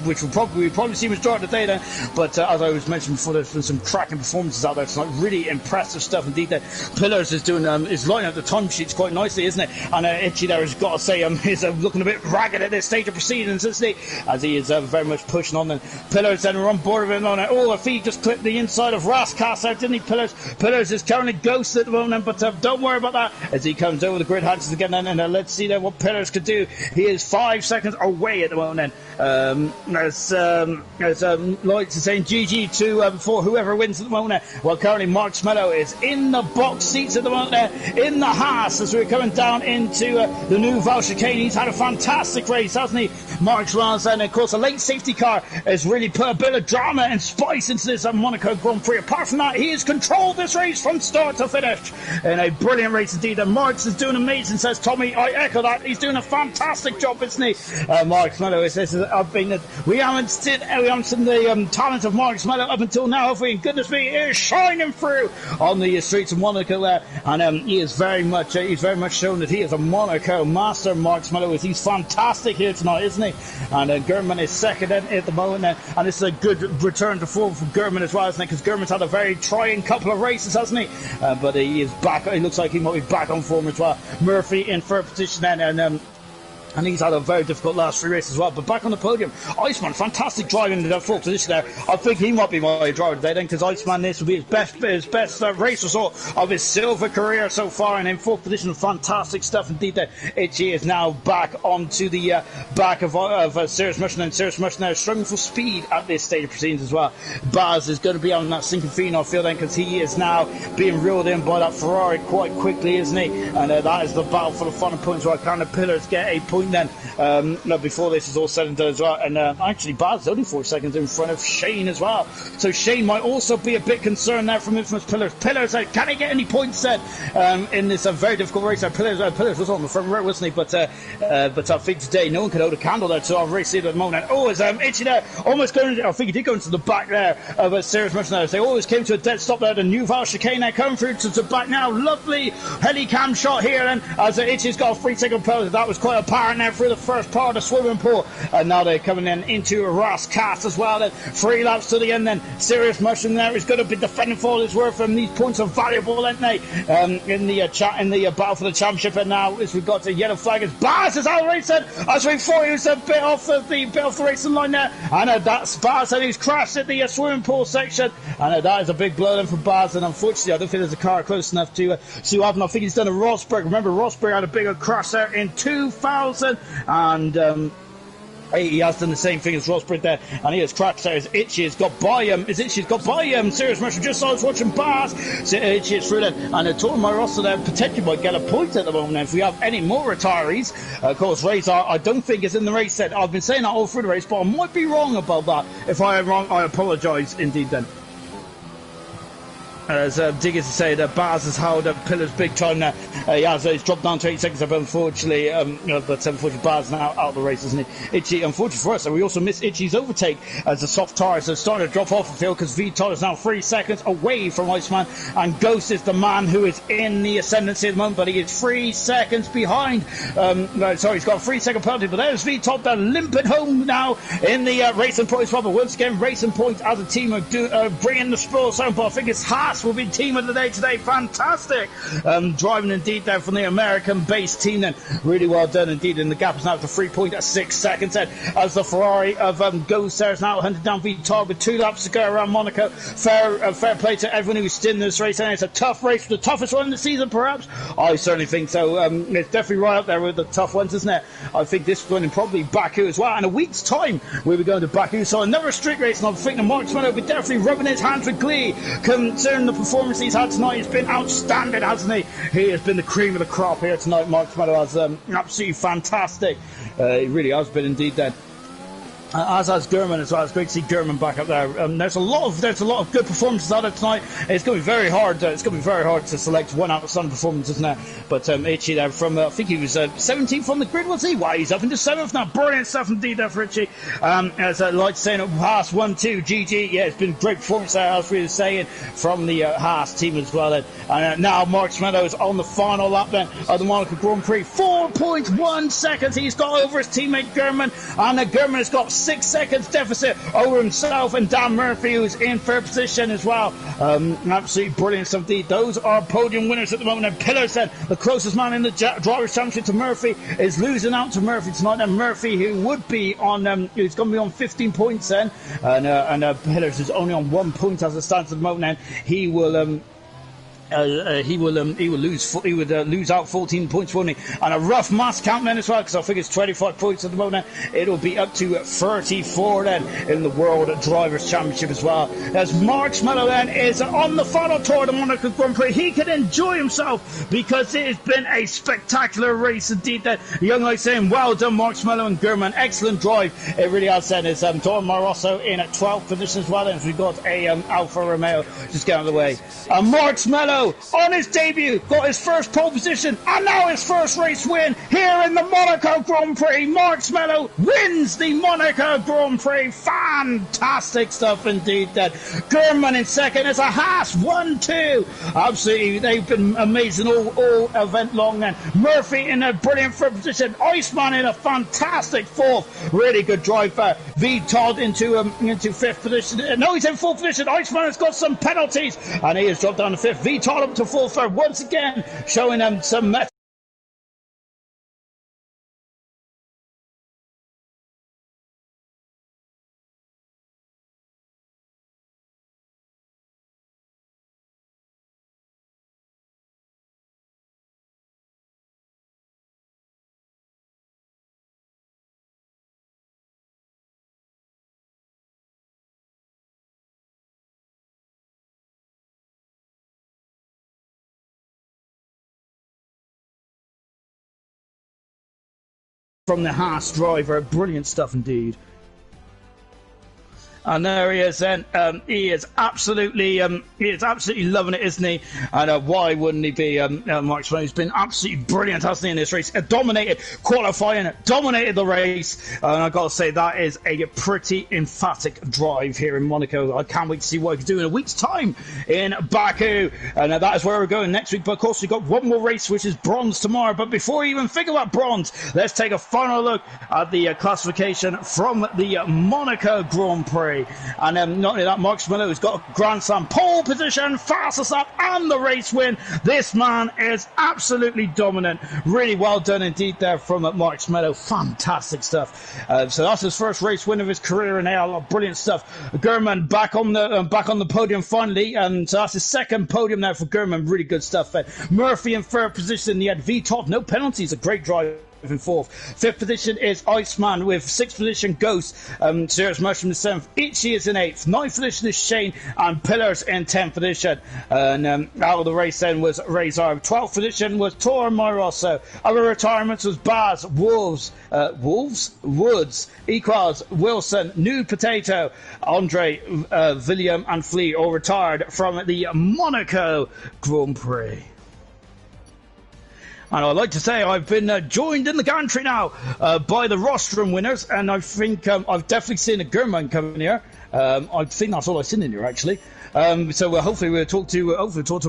which we'll probably see him as driver today then. But as I was mentioning before, there's been some cracking performances out there tonight. Really impressive stuff indeed there. Pillars is doing is lining up the time sheets quite nicely, isn't it? And Itchy there has got to say is looking a bit ragged at this stage of proceedings, isn't he? As he is very much pushing on. Then Pillars then are on board with him on it. Oh, if he just clipped the inside of Rascas out, didn't he? Pillars is currently Ghost at the moment, but don't worry about that as he comes over the grid hatches again then, and let's see then what Pillars could do. He is 5 seconds away at the moment. Then as Lloyd is saying GG to for whoever wins at the moment. Well, currently Mark Schmello is in the box seats at the moment there in the Haas as we're coming down into the new Val chicane. He's had a fantastic race, hasn't he, Mark Schmello? And of course a late safety car has really put a bit of drama and spice into this Monaco Grand Prix. Apart from that, he has controlled this race from start to finish in a brilliant race indeed, and Marks is doing amazing, says Tommy. I echo that. He's doing a fantastic job, isn't he? Mark Schmello says we haven't seen the talent of Mark Schmello up until now, have we? And goodness me, he is shining through on the streets of Monaco there, and he is very much shown that he is a Monaco master. Mark Schmello is. He's fantastic here tonight, isn't he? And German is second at the moment, and this is a good return to form for German as well, isn't it? Because German's had a very trying couple of races, hasn't he? But he is back. He looks like he might be back on form as well. Murphy in third position then, and And he's had a very difficult last 3 races as well. But back on the podium, Iceman, fantastic driving in that 4th position there. I think he might be my driver today then, because Iceman, this will be his best race result of his silver career so far. And in 4th position, fantastic stuff indeed there. Itchy is now back onto the back of Sirius Mushner, and Sirius Mushner is struggling for speed at this stage of proceedings as well. Baz is going to be on that sinking Fino, I feel then, because he is now being reeled in by that Ferrari quite quickly, isn't he? And that is the battle for the final points, where can the Pillars get a point then before this is all said and done as well. And actually Baz is only 4 seconds in front of Shane as well, so Shane might also be a bit concerned there from Infamous Pillars. Can he get any points then in this very difficult race? Pillars was on the front row, wasn't he? But I think today no one can hold a candle there to our race at the moment. Oh, is Itchy there almost going, I think he did go into the back there of Sirius Mushner. They always came to a dead stop there. The New Val chicane there coming through to the back now. Lovely helicam shot here, and as Itchy's got a 3-second penalty, that was quite apparent there through the first part of the swimming pool. And now they're coming in into Ross Cast as well. Then 3 laps to the end. Then Sirius Mushroom there is going to be defending for all his worth, and these points are valuable, aren't they? In the battle for the championship. And now as we've got the yellow flag, as Baz is out of race. As we thought he was a bit off the racing line there, and that's Baz, and he's crashed at the swimming pool section, and that is a big blow then for Baz. And unfortunately, I don't think there's a car close enough to see what happened. I think he's done a Rosberg. Remember, Rosberg had a bigger crash there in 2000, and he has done the same thing as Rosberg there, and he has crashed there as Itchy has got by Sirius Mushroom. Just so I was watching Baz, so Itchy is through then, and Toro Marossa there potentially might get a point at the moment. If we have any more retirees, of course Razor I don't think is in the race set. I've been saying that all through the race, but I might be wrong about that. If I am wrong, I apologise indeed then. As Diggers to say that Baz has held up Pillars big time now. He's dropped down to 8 seconds, but unfortunately Baz now out of the race, isn't he? Itchy, unfortunately for us, we also missed Itchy's overtake as the soft tyres are starting to drop off the field, because VTOL is now 3 seconds away from Iceman, and Ghost is the man who is in the ascendancy at the moment, but he is 3 seconds behind. He's got a 3-second penalty, but there's VTOL, they're limping home now in the racing points. But once again, racing points as a team are bringing the spoils home, but I think it's Haas will be team of the day today. Fantastic driving indeed there from the American-based team then. Really well done indeed, and the gap is now to 3.6 seconds then, as the Ferrari of Ghost there is now hunted down VTOL with 2 laps to go around Monaco. Fair play to everyone who's in this race, and it's a tough race, the toughest one in the season perhaps. I certainly think so. It's definitely right up there with the tough ones, isn't it? I think this one in probably Baku as well. In a week's time we'll be going to Baku, so another street race, and I think the marksman will be definitely rubbing his hands with glee concerning the performance he's had tonight. He's been outstanding, hasn't he? He has been the cream of the crop here tonight. Mark Meadow has absolutely fantastic. He really has been indeed then. As has Gurman as well. It's great to see Gurman back up there. There's a lot of good performances out of tonight. It's going to be very hard. It's going to be very hard to select one outstanding performance, isn't it? But Itchy there from I think he was 17th on the grid, was he? Why, he's up into 7th now. Brilliant stuff indeed there for Itchy. As I like saying, Haas 1-2 GG. Yeah, it's been great performance there, as we were saying, from the Haas team as well. And now Mark Meadows on the final lap then of the Monaco Grand Prix. 4.1 seconds. He's got over his teammate Gurman, and Gurman has got 6 seconds deficit over himself and Dan Murphy, who's in third position as well. Absolutely brilliant stuff indeed. Those are podium winners at the moment. And Pillars said the closest man in the Drivers' Championship to Murphy is losing out to Murphy tonight. And Murphy, who would be on, who's going to be on 15 points then, and Pillars is only on 1 point as it stands at the moment. And he will lose out 14 points, won't he? And a rough mass count then as well, because I think it's 25 points at the moment. It'll be up to 34 then in the World Drivers' Championship as well. As Mark Mello then is on the final tour of the Monaco Grand Prix, he can enjoy himself because it has been a spectacular race indeed. That young like saying, well done Mark Mello and Gurman, excellent drive. It really has said. It's Toro Marosso in at 12th position as well, and we've got a Alfa Romeo just get out of the way. Mark Mello on his debut got his first pole position and now his first race win here in the Monaco Grand Prix. Mark Mello wins the Monaco Grand Prix. Fantastic stuff indeed. That Gurman in second as a Haas 1-2. Absolutely, they've been amazing all event long. Then Murphy in a brilliant third position. Iceman in a fantastic fourth. Really good drive there. V Todd into fifth position. No, he's in fourth position. Iceman has got some penalties and he has dropped down to fifth. V Todd up to full third once again, showing some from the Haas driver. Brilliant stuff indeed. And there he is then. He is absolutely loving it, isn't he? And why wouldn't he be? Mark Swan, he's been absolutely brilliant, hasn't he, in this race? Dominated qualifying, dominated the race. And I've got to say, that is a pretty emphatic drive here in Monaco. I can't wait to see what he can do in a week's time in Baku. And that is where we're going next week. But of course, we've got one more race, which is bronze tomorrow. But before we even think about bronze, let's take a final look at the classification from the Monaco Grand Prix. And not only that, Mark Smillo has got a Grand Slam pole position, fastest lap, and the race win. This man is absolutely dominant. Really well done indeed there from Mark Smillo. Fantastic stuff. So that's his first race win of his career in ALR. Brilliant stuff. Gurman back on the podium finally, and so that's his second podium now for Gurman. Really good stuff. Murphy in third position. He had V-top, no penalties. A great drive. In fourth. Fifth position is Iceman with sixth position Ghost, Sirius Mushroom in seventh, Itchy is in eighth, ninth position is Shane, and Pillars in 10th position. And out of the race then was Razor. 12th position was Tor Myrosso. Other retirements was Baz, Woods, Equals, Wilson, New Potato, Andre, William, and Flea all retired from the Monaco Grand Prix. And I'd like to say I've been joined in the gantry now by the rostrum winners, and I think I've definitely seen a Gurman coming here. I think that's all I've seen in here, actually. So hopefully we'll talk to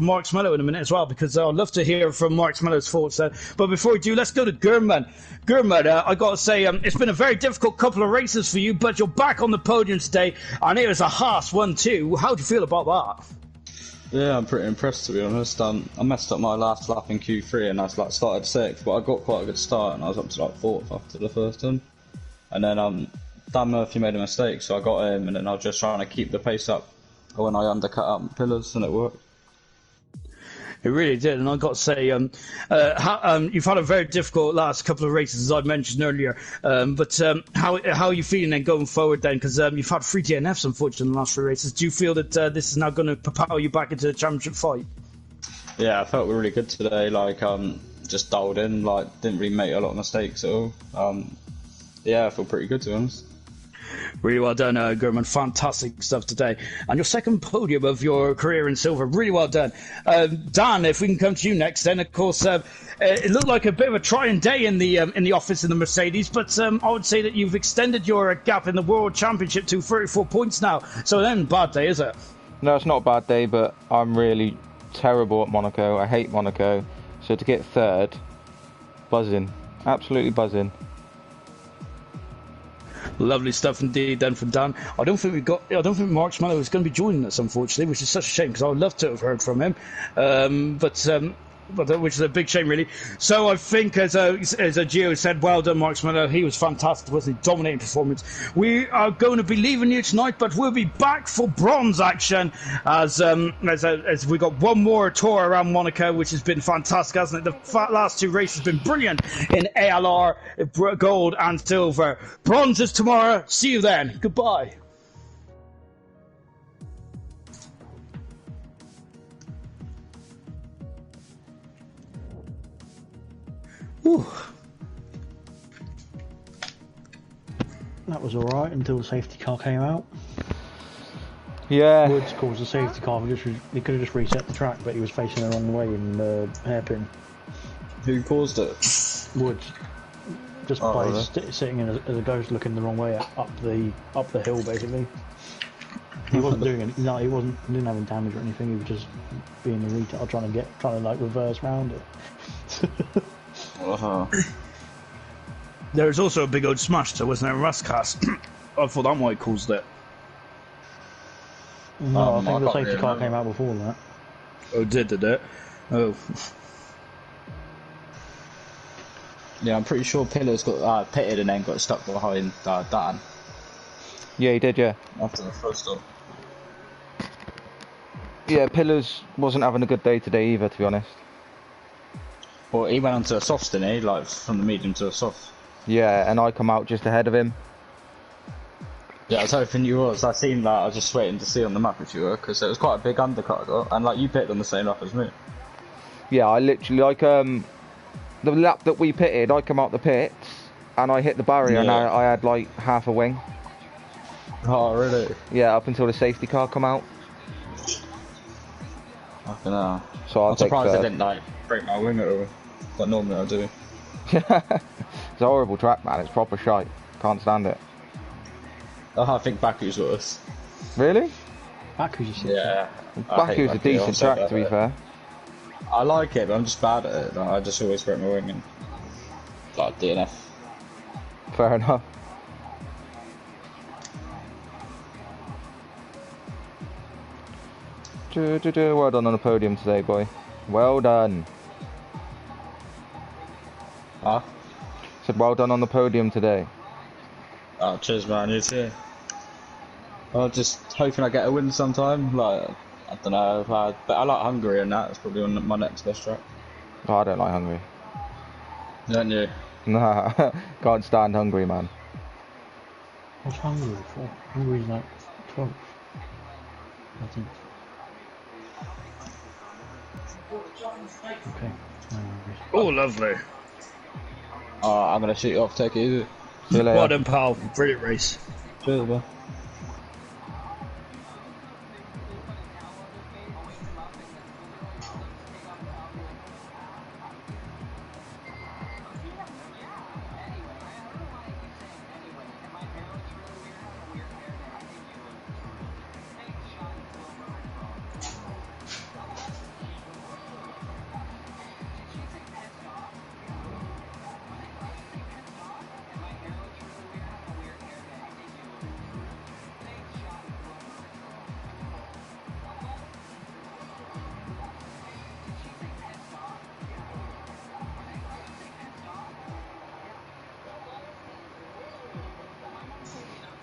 Mark Smello in a minute as well, because I'd love to hear from Mark Smello's thoughts. But before we do, let's go to Gurman. Gurman, I got to say, it's been a very difficult couple of races for you, but you're back on the podium today, and it was a Haas 1-2. How do you feel about that? Yeah, I'm pretty impressed, to be honest. I messed up my last lap in Q3 and I started 6th, but I got quite a good start and I was up to 4th after the first one. And then Dan Murphy made a mistake, so I got him, and then I was just trying to keep the pace up when I undercut up Pillars, and it worked. It really did, and I've got to say, you've had a very difficult last couple of races, as I mentioned earlier. But how are you feeling then going forward then? Because you've had 3 DNFs, unfortunately, in the last 3 races. Do you feel that this is now going to propel you back into the championship fight? Yeah, I felt really good today. Just dialed in, didn't really make a lot of mistakes at all. Yeah, I feel pretty good, to be honest. Really well done, Gurman. Fantastic stuff today. And your second podium of your career in silver. Really well done. Dan, if we can come to you next, then, of course, it looked like a bit of a trying day in the office in the Mercedes, but I would say that you've extended your gap in the World Championship to 34 points now. So then, bad day, is it? No, it's not a bad day, but I'm really terrible at Monaco. I hate Monaco. So to get third, buzzing. Absolutely buzzing. Lovely stuff indeed then from Dan. I don't think Mark Smello is going to be joining us, unfortunately, which is such a shame, because I would love to have heard from him. But which is a big shame, really. So I think, as Gio said, well done, Mark Smello. He was fantastic, wasn't he? Dominating performance. We are going to be leaving you tonight, but we'll be back for bronze action as we got one more tour around Monaco, which has been fantastic, hasn't it? The last 2 races have been brilliant in ALR, gold and silver. Bronze is tomorrow. See you then. Goodbye. Whew. That was alright until the safety car came out. Yeah. Woods caused the safety car. He could have just reset the track, but he was facing the wrong way in the hairpin. Who caused it? Woods. Just by sitting in as a ghost, looking the wrong way up the hill, basically. He wasn't doing it. No, he didn't have any damage or anything. He was just being a retard, trying to reverse round it. There was also a big old smash, so wasn't there, Rascas? I thought that might have caused it. No, I think the safety car came out before that. Oh, did it? Oh. Yeah, I'm pretty sure Pillars got pitted and then got stuck behind Dan. Yeah, he did, yeah. After the first stop. Yeah, Pillars wasn't having a good day today either, to be honest. Well, he went onto a soft, didn't he? From the medium to a soft. Yeah, and I come out just ahead of him. Yeah, I was hoping you was. I seen that. I was just waiting to see on the map if you were, because it was quite a big undercut I got, and you pitted on the same lap as me. Yeah, I literally the lap that we pitted, I come out the pits, and I hit the barrier, and Yeah. I had like half a wing. Oh, really? Yeah, up until the safety car come out. Fucking hell. So I'm surprised I didn't like break my wing at all. But normally I do. It's a horrible track, man. It's proper shite. Can't stand it. Oh, I think Baku's worse. Really? Baku's a shit. Yeah. Baku's a decent track, to be fair. I like it, but I'm just bad at it. Like, I just always break my wing and like DNF. Fair enough. Well done on the podium today, boy. Well done. Huh? Said well done on the podium today. Oh, cheers, man. You too. I'm just hoping I get a win sometime. Like, I don't know. But I like Hungary, and that's probably on my next best track. Oh, I don't like Hungary. Don't you? Nah, can't stand Hungary, man. What's Hungary for? Hungary's like 12. I think. Okay. No worries. Oh, lovely. Oh, I'm gonna shoot you off. Take it easy. See you later. Well done, pal. Brilliant race. Cheers, man.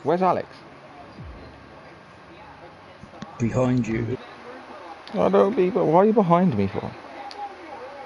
Where's Alex? Behind you. I don't be, but why are you behind me for?